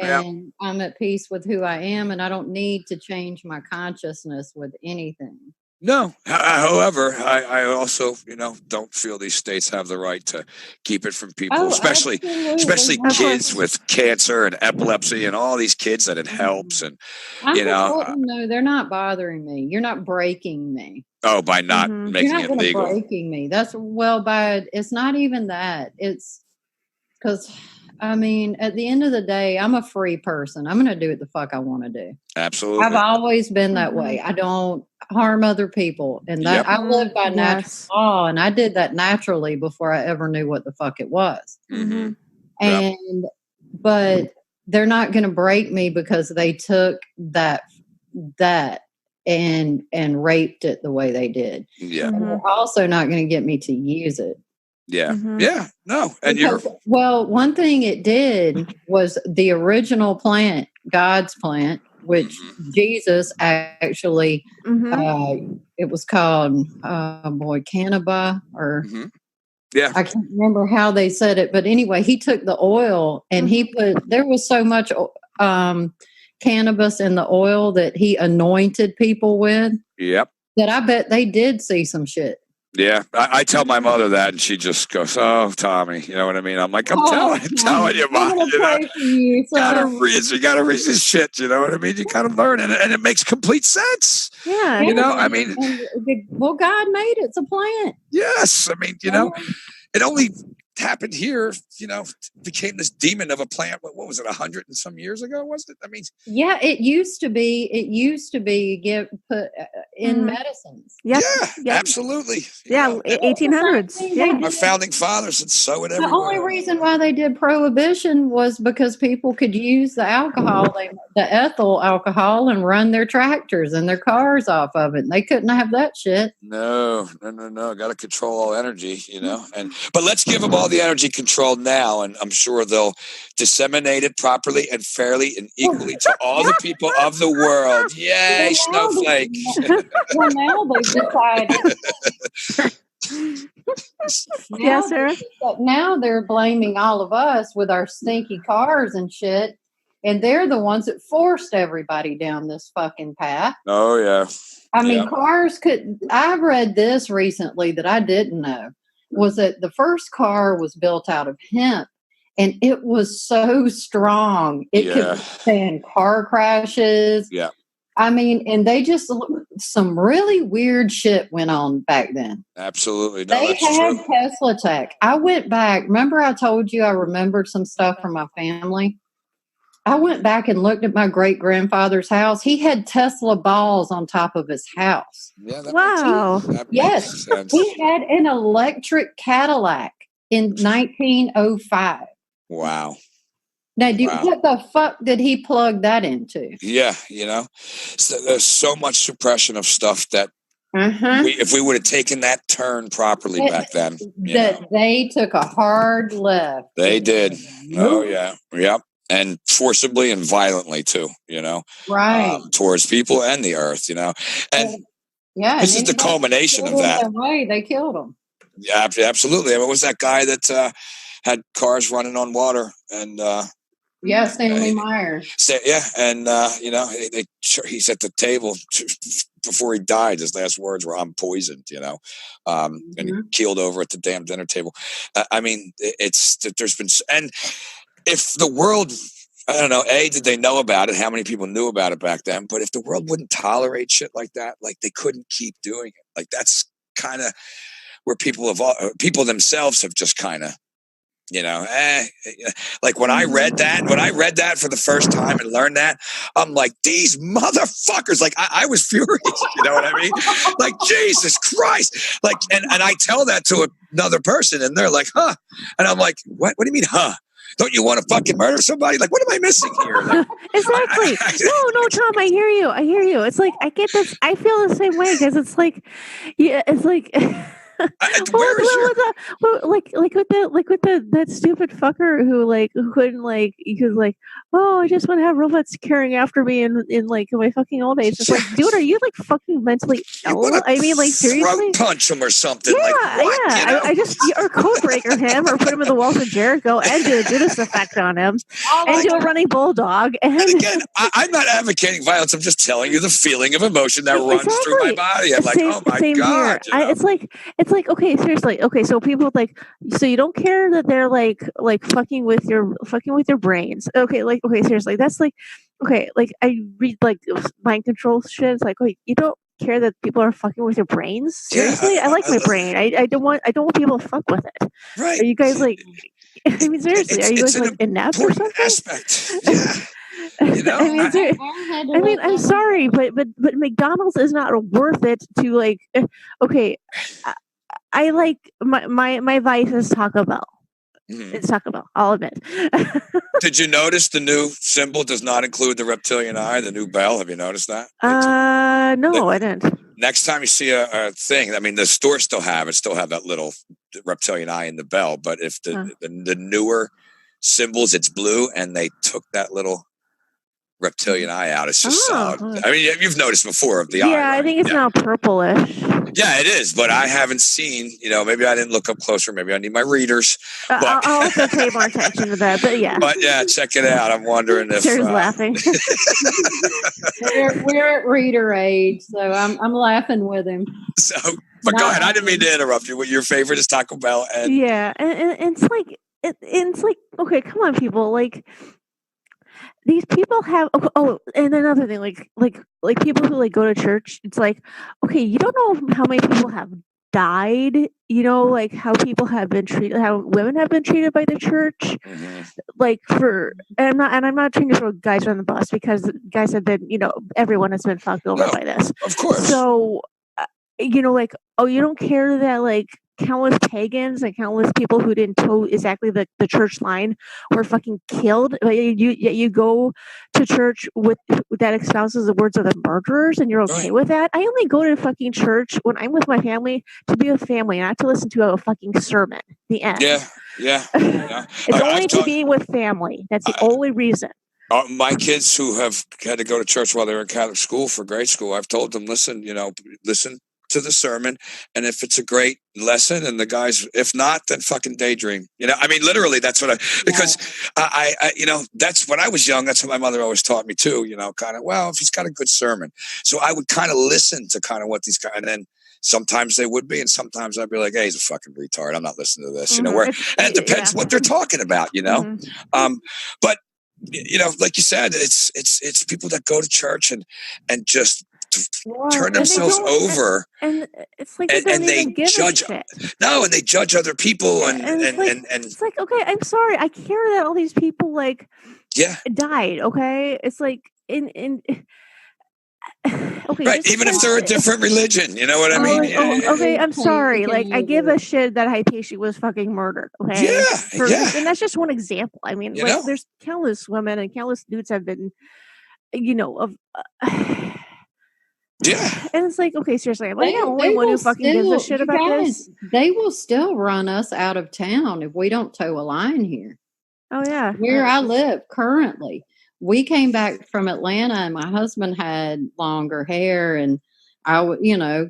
And I'm at peace with who I am, and I don't need to change my consciousness with anything. No. However, I also, you know, don't feel these states have the right to keep it from people, especially kids with cancer and epilepsy and all these kids that it helps. And, no, they're not bothering me. You're not breaking me. Oh, by not making it legal. Breaking me. It's not even that. It's because, I mean, at the end of the day, I'm a free person. I'm going to do what the fuck I want to do. Absolutely. I've always been that way. I don't harm other people. And that I live by natural law, and I did that naturally before I ever knew what the fuck it was. Mm-hmm. But they're not going to break me because they took that and raped it the way they did. Yeah. And they're also not going to get me to use it. Yeah. Mm-hmm. Yeah. No. And one thing it did was the original plant, God's plant, which Jesus actually, it was called, cannabis, or Yeah. I can't remember how they said it, but anyway, he took the oil and there was so much cannabis in the oil that he anointed people with. Yep. That I bet they did see some shit. Yeah, I tell my mother that, and she just goes, "Oh, Tommy," you know what I mean? I'm like, I'm telling you, Mom, I'm gonna pray for you. You gotta read this shit. You know what I mean? You gotta learn, and it makes complete sense. Yeah, you know, I mean, well, God made it. It's a plant. Yes, I mean, it only happened here. Became this demon of a plant. What was it? 100 and some years ago, was it? I mean, yeah, it used to be. It used to be put in medicines. Yep. Yeah, absolutely. Yeah, 1800s. Yeah, our founding fathers would sow it everywhere. The only reason why they did prohibition was because people could use the alcohol, the ethyl alcohol, and run their tractors and their cars off of it. And they couldn't have that shit. No. Got to control all energy, but let's give them all the energy control now, and I'm sure they'll disseminate it properly and fairly and equally to all the people of the world. Yay, snowflake! Well, now they've decided. Yeah, Sarah. Now they're blaming all of us with our stinky cars and shit, and they're the ones that forced everybody down this fucking path. Oh yeah. I mean, cars could. I read this recently that I didn't know was that the first car was built out of hemp, and it was so strong it could stand car crashes. Yeah. I mean, and they just some really weird shit went on back then. Absolutely. No, they had true. Tesla tech. I went back. Remember, I told you I remembered some stuff from my family. I went back and looked at my great grandfather's house. He had Tesla balls on top of his house. Yeah, wow. Makes sense. He had an electric Cadillac in 1905. Wow. Now, what the fuck did he plug that into? Yeah, so there's so much suppression of stuff that if we would have taken that turn properly back then. They took a hard left. They did. Oh, yeah. Yep. And forcibly and violently, too, right. Towards people and the earth, And this is the culmination of that. They killed them. Yeah, absolutely. I mean, what was that guy that had cars running on water? And Stanley Myers. And he's at the table before he died. His last words were, "I'm poisoned," and he keeled over at the damn dinner table. I mean, there's been, and if the world, I don't know, did they know about it? How many people knew about it back then? But if the world wouldn't tolerate shit like that, like they couldn't keep doing it. Like that's kind of where people themselves have just kind of, like when I read that for the first time and learned that, I'm like, these motherfuckers, like I was furious, you know what I mean? Like, Jesus Christ. Like, and I tell that to another person and they're like, huh? And I'm like, what do you mean, huh? Don't you want to fucking murder somebody? Like, what am I missing here? Like, exactly. No, Tom, I hear you. It's like, I get this. I feel the same way because it's like, it's like, that stupid fucker who couldn't he was like, oh, I just want to have robots carrying after me in my fucking old age. It's like, dude, are you fucking mentally ill? I mean, seriously, punch him or something. Yeah, I just or code breaker him or put him in the walls of Jericho and do a Judas effect on him and do a running bulldog. And again, I'm not advocating violence. I'm just telling you the feeling of emotion that runs through my body. I'm like, oh my God. It's like, okay, seriously. Okay, so people so you don't care that they're fucking with your brains. Okay, okay, seriously. That's okay, I read mind control shit. It's like, wait, you don't care that people are fucking with your brains? Seriously? I like my brain. I don't want people to fuck with it. Right. Are you guys I mean, seriously, are you guys inept or something? Aspect. Yeah. I mean, I'm sorry, but McDonald's is not worth it to okay. I like my vice is Taco Bell. Mm-hmm. It's Taco Bell. I'll admit. Did you notice the new symbol does not include the reptilian eye? The new bell. Have you noticed that? No, I didn't. Next time you see a thing, I mean, the stores still have that little reptilian eye in the bell. But if the newer symbols, it's blue, and they took that little reptilian eye out. It's just Oh. I mean, you've noticed before of the eye. Yeah, Right? I think it's now purplish. Yeah, it is, but I haven't seen, maybe I didn't look up closer. Maybe I need my readers. But I'll also pay more attention to that, but yeah. But yeah, check it out. I'm wondering if Sarah's laughing. we're at reader age, so I'm laughing with him. So, but go ahead. I didn't mean to interrupt you. What your favorite is Taco Bell, and yeah, and it's like okay, come on, people, like. These people have and another thing, like people who like go to church. It's like, okay, you don't know how many people have died. Like how people have been treated, how women have been treated by the church. mm-hmm. Like and I'm not trying to throw guys on the bus because guys have been, everyone has been fucked over by this. Of course. So, like, oh, you don't care that like countless pagans and countless people who didn't toe exactly the church line were fucking killed. You go to church with that espouses the words of the murderers, and you're okay with that. I only go to fucking church when I'm with my family to be with family, not to listen to a fucking sermon. The end. Yeah. It's only to be with family. That's the only reason. My kids who have had to go to church while they were in Catholic school for grade school, I've told them, listen to the sermon, and if it's a great lesson, and the guys, if not, then fucking daydream. I mean, literally, that's what because I that's when I was young. That's what my mother always taught me too. Kind of, well, if he's got a good sermon, so I would kind of listen to kind of what these guys, and then sometimes they would be, and sometimes I'd be like, hey, he's a fucking retard. I'm not listening to this. Mm-hmm. And it depends what they're talking about. Mm-hmm. But like you said, it's people that go to church and just turn themselves over, and it's like and they judge. No, and they judge other people, and it's like, okay, I'm sorry, I care that all these people like died. Okay, it's like in okay, right. Even if they're a different religion, you know what I mean? Okay, I'm sorry. Like, I give a shit that Hypatia was fucking murdered. Okay, and that's just one example. I mean, there's countless women and countless dudes have been, Yeah. And it's like, okay, seriously, am I the only one who fucking gives a shit about this? They will still run us out of town if we don't toe a line here. Oh, yeah. Where I live currently. We came back from Atlanta, and my husband had longer hair, and I,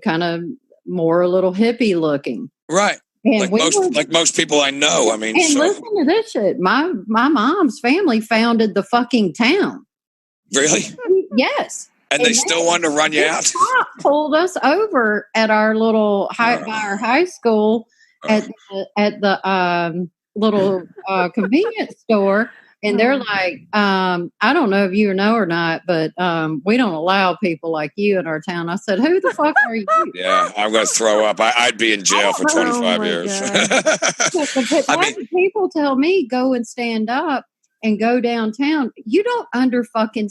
kind of more a little hippie looking. Right. And like most people I know. I mean, listen to this shit. My mom's family founded the fucking town. Really? Yes. And they still wanted to run you out? Pulled us over at our little our high school at the little convenience store. And they're like, I don't know if you know or not, but we don't allow people like you in our town. I said, who the fuck are you? Yeah, I'm going to throw up. I'd be in jail for 25 years. But people tell me, go and stand up and go downtown. You don't fucking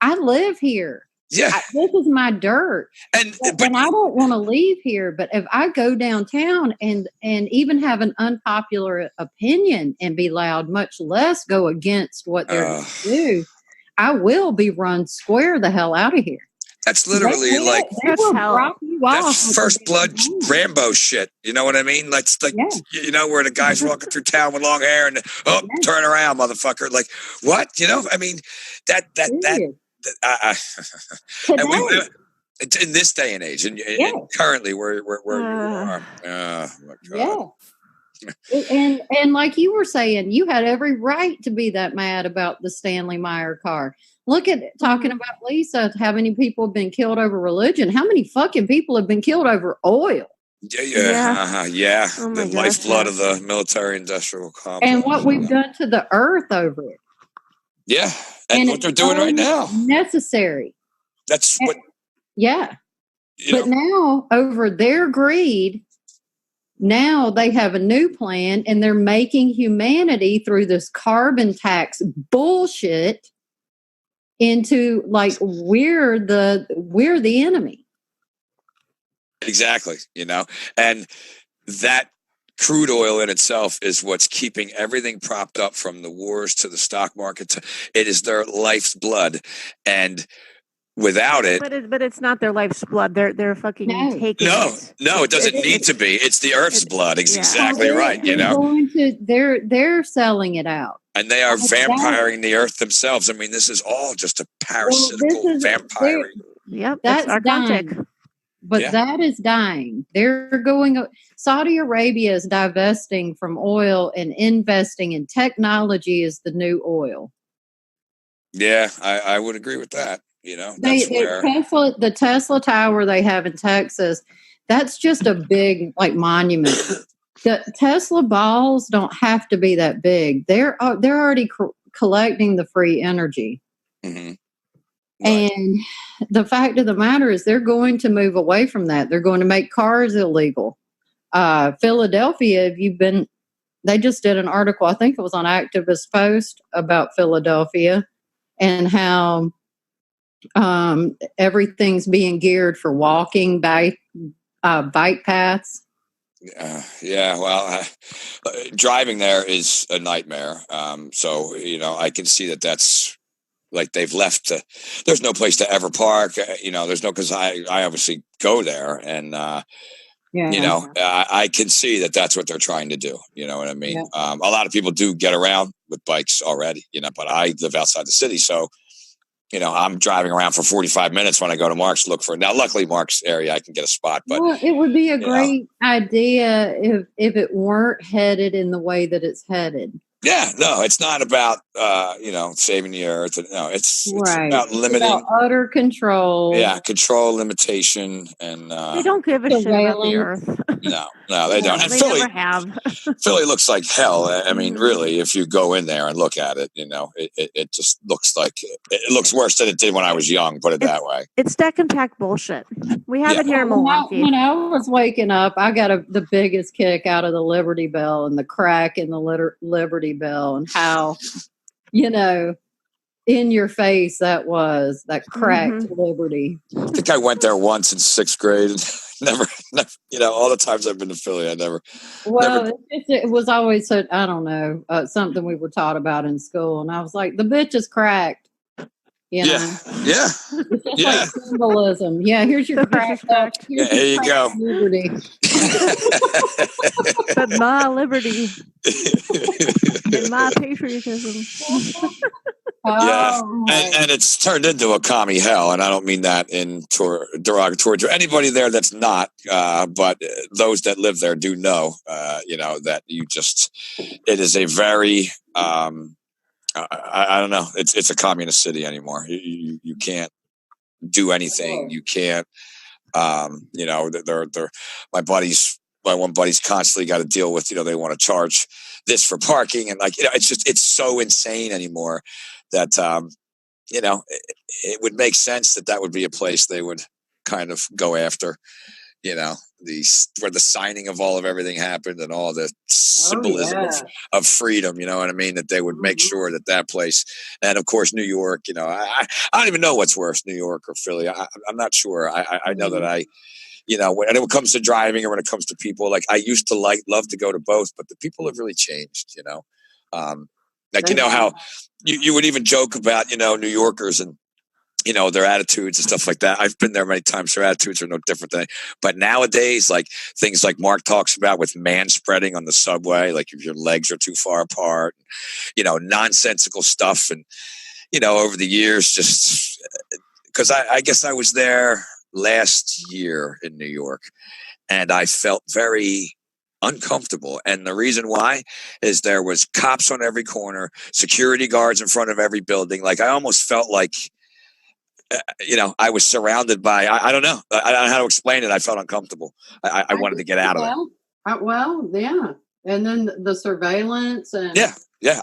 I live here. Yeah. This is my dirt. And I don't want to leave here. But if I go downtown and even have an unpopular opinion and be loud, much less go against what they're going to do, I will be run square the hell out of here. That's literally that's first blood Rambo shit. You know what I mean? Like, where the guy's walking through town with long hair and turn around, motherfucker. Like, what? I mean, that and in this day and age, and currently where you are. Oh my God. Yeah. And like you were saying, you had every right to be that mad about the Stanley Meyer car. Look at talking about Lisa, how many people have been killed over religion. How many fucking people have been killed over oil? Yeah. Oh the lifeblood of the military-industrial complex. And what we've done to the earth over it. Yeah. And what they're doing right now. Necessary. That's what. Yeah. But now, over their greed, now they have a new plan, and they're making humanity through this carbon tax bullshit into like we're the enemy. Exactly. And that crude oil in itself is what's keeping everything propped up, from the wars to the stock market. It is their life's blood, and without it, but it's not their life's blood. They're fucking taking it. No, it doesn't need to be. It's the earth's blood. Exactly right. They're selling it out. And they are vampiring the earth themselves. I mean, this is all just a parasitical vampiring. Yep, that's archontic. But that is dying. They're going. Saudi Arabia is divesting from oil and investing in technology as the new oil. Yeah, I would agree with that. You know, the Tesla Tower they have in Texas, that's just a big monument. The Tesla balls don't have to be that big. They're already collecting the free energy. Mm-hmm. Right. And the fact of the matter is they're going to move away from that. They're going to make cars illegal. Philadelphia, they just did an article, I think it was on Activist Post, about Philadelphia and how everything's being geared for walking bike paths. Well, driving there is a nightmare. So, I can see that's like they've left. There's no place to ever park. There's no, because I obviously go there and, I can see that's what they're trying to do. You know what I mean? Yeah. A lot of people do get around with bikes already, but I live outside the city. So, I'm driving around for 45 minutes when I go to Mark's to look for. Now, luckily, Mark's area, I can get a spot. But it would be a great idea if it weren't headed in the way that it's headed. Yeah, no, it's not about saving the earth. No, it's about limiting. It's about utter control. Yeah, control, limitation, and they don't give a shit about the earth. No, they don't. And they never have. Philly looks like hell. I mean, really, if you go in there and look at it, it just looks like it looks worse than it did when I was young. Put it that way. It's stack and pack bullshit. We have it here in Milwaukee. When I was waking up, I got the biggest kick out of the Liberty Bell and the crack in the Liberty Bell and how, in your face that cracked Liberty. I think I went there once in 6th grade. Never, all the times I've been to Philly, I never. Well, it was always I don't know, something we were taught about in school, and I was like, the bitch is cracked. Yeah. It's just like symbolism. Yeah, here's your crack. Here you go. Liberty. But my liberty and my patriotism. Yeah, and it's turned into a commie hell, and I don't mean that in derogatory to anybody there that's not, but those that live there do know, that it is a very, I don't know, it's a communist city anymore. You can't do anything. You can't, my one buddy's constantly got to deal with, they want to charge this for parking, and it's so insane anymore that it would make sense that would be a place they would kind of go after, where the signing of all of everything happened and all the symbolism of freedom, you know what I mean, that they would make sure that place, and of course New York, I don't even know what's worse, New York or Philly. I'm not sure. I know that when it comes to driving or when it comes to people, I used to love to go to both, but the people have really changed, how you would even joke about, New Yorkers and, their attitudes and stuff like that. I've been there many times. Their attitudes are no different but nowadays, things like Mark talks about with man spreading on the subway, if your legs are too far apart, nonsensical stuff. And, over the years, just because I guess I was there last year in New York and I felt very uncomfortable. And the reason why is there was cops on every corner, security guards in front of every building. I almost felt like, I was surrounded by, I don't know. I don't know how to explain it. I felt uncomfortable. I wanted to get out of it. Well, yeah. And then the surveillance and yeah.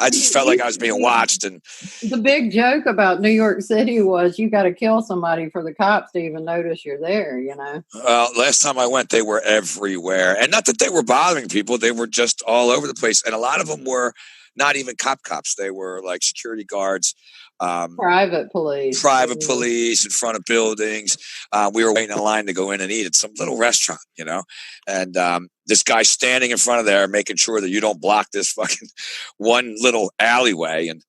I just felt like I was being watched. And the big joke about New York City was you got to kill somebody for the cops to even notice you're there, Well, last time I went, they were everywhere. And not that they were bothering people. They were just all over the place. And a lot of them were not even cops. They were security guards. Private police in front of buildings. We were waiting in line to go in and eat at some little restaurant, and this guy standing in front of there making sure that you don't block this fucking one little alleyway, and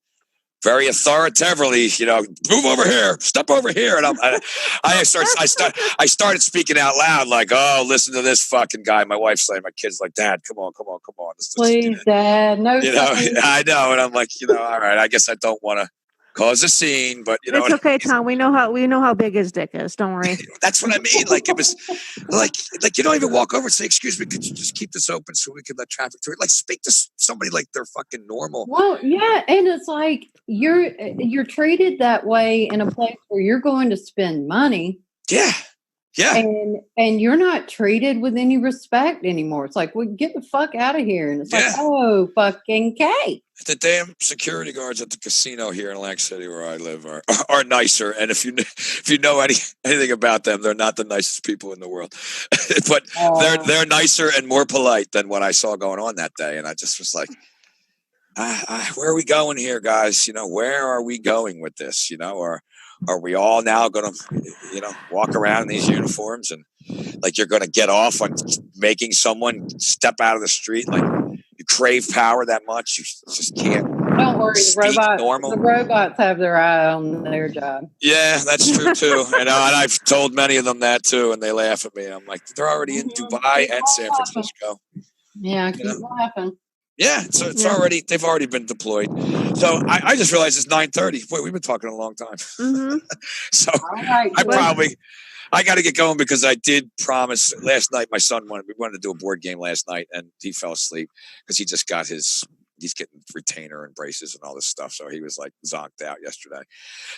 very authoritatively, move over here, step over here. And I started speaking out loud, oh, listen to this fucking guy. My wife's saying, my kid's Dad, come on. Let's Please, Dad. No, I know, and I'm like, all right. I guess I don't want to cause a scene, but it's okay, Tom. We know how big his dick is. Don't worry. That's what I mean. Like it was, like you don't even walk over and say, "Excuse me, could you just keep this open so we can let traffic through?" Like speak to somebody like they're fucking normal. Well, yeah, and it's like you're treated that way in a place where you're going to spend money. Yeah. Yeah. And you're not treated with any respect anymore. It's like, well, get the fuck out of here. And it's like, oh, fucking Kate. The damn security guards at the casino here in Atlantic City where I live are nicer. And if you know anything about them, they're not the nicest people in the world. But they're nicer and more polite than what I saw going on that day. And I just was like, where are we going here, guys? Where are we going with this? Or are we all now going to, walk around in these uniforms and like you're going to get off on making someone step out of the street? Like you crave power that much, you just can't. Don't worry, the robots have their eye on their job. Yeah, that's true too. And I've told many of them that too, and they laugh at me. I'm like, they're already in Dubai and San Francisco. Yeah, keep laughing. Yeah, so they've already been deployed. So I just realized it's 9:30. Boy, we've been talking a long time. Mm-hmm. So I got to get going because I did promise last night. My son we wanted to do a board game last night, and he fell asleep because he just got he's getting retainer and braces and all this stuff. So he was like zonked out yesterday.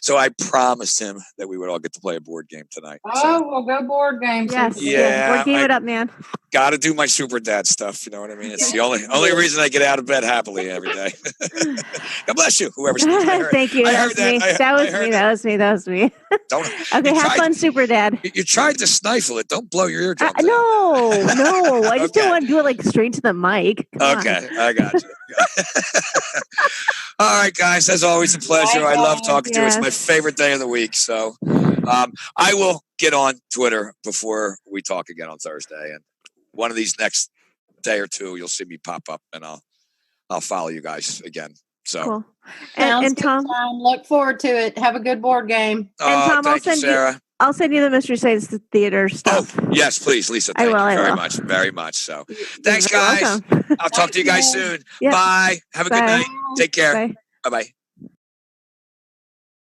So I promised him that we would all get to play a board game tonight. Oh, we'll go board game. Yes. Yeah. Board game it up, man. Got to do my super dad stuff. You know what I mean? It's the only reason I get out of bed happily every day. God bless you, whoever's Thank you. That was me. That was me. Okay, have fun, super dad. You tried to stifle it. Don't blow your eardrums out. No. I just don't want to do it like straight to the mic. Okay, I got you. All right, guys. As always, a pleasure. I love talking to you. It's my favorite day of the week. So I will get on Twitter before we talk again on Thursday. And one of these next day or two, you'll see me pop up and I'll follow you guys again. So cool. And Tom, look forward to it. Have a good board game. And Tom, Sarah. I'll send you the Mystery Science Theater stuff. Oh, yes, please, Lisa. Thank you very much. Very much. So thanks, guys. I'll talk to you guys soon. Yep. Bye. Have a good night. Take care. Bye-bye.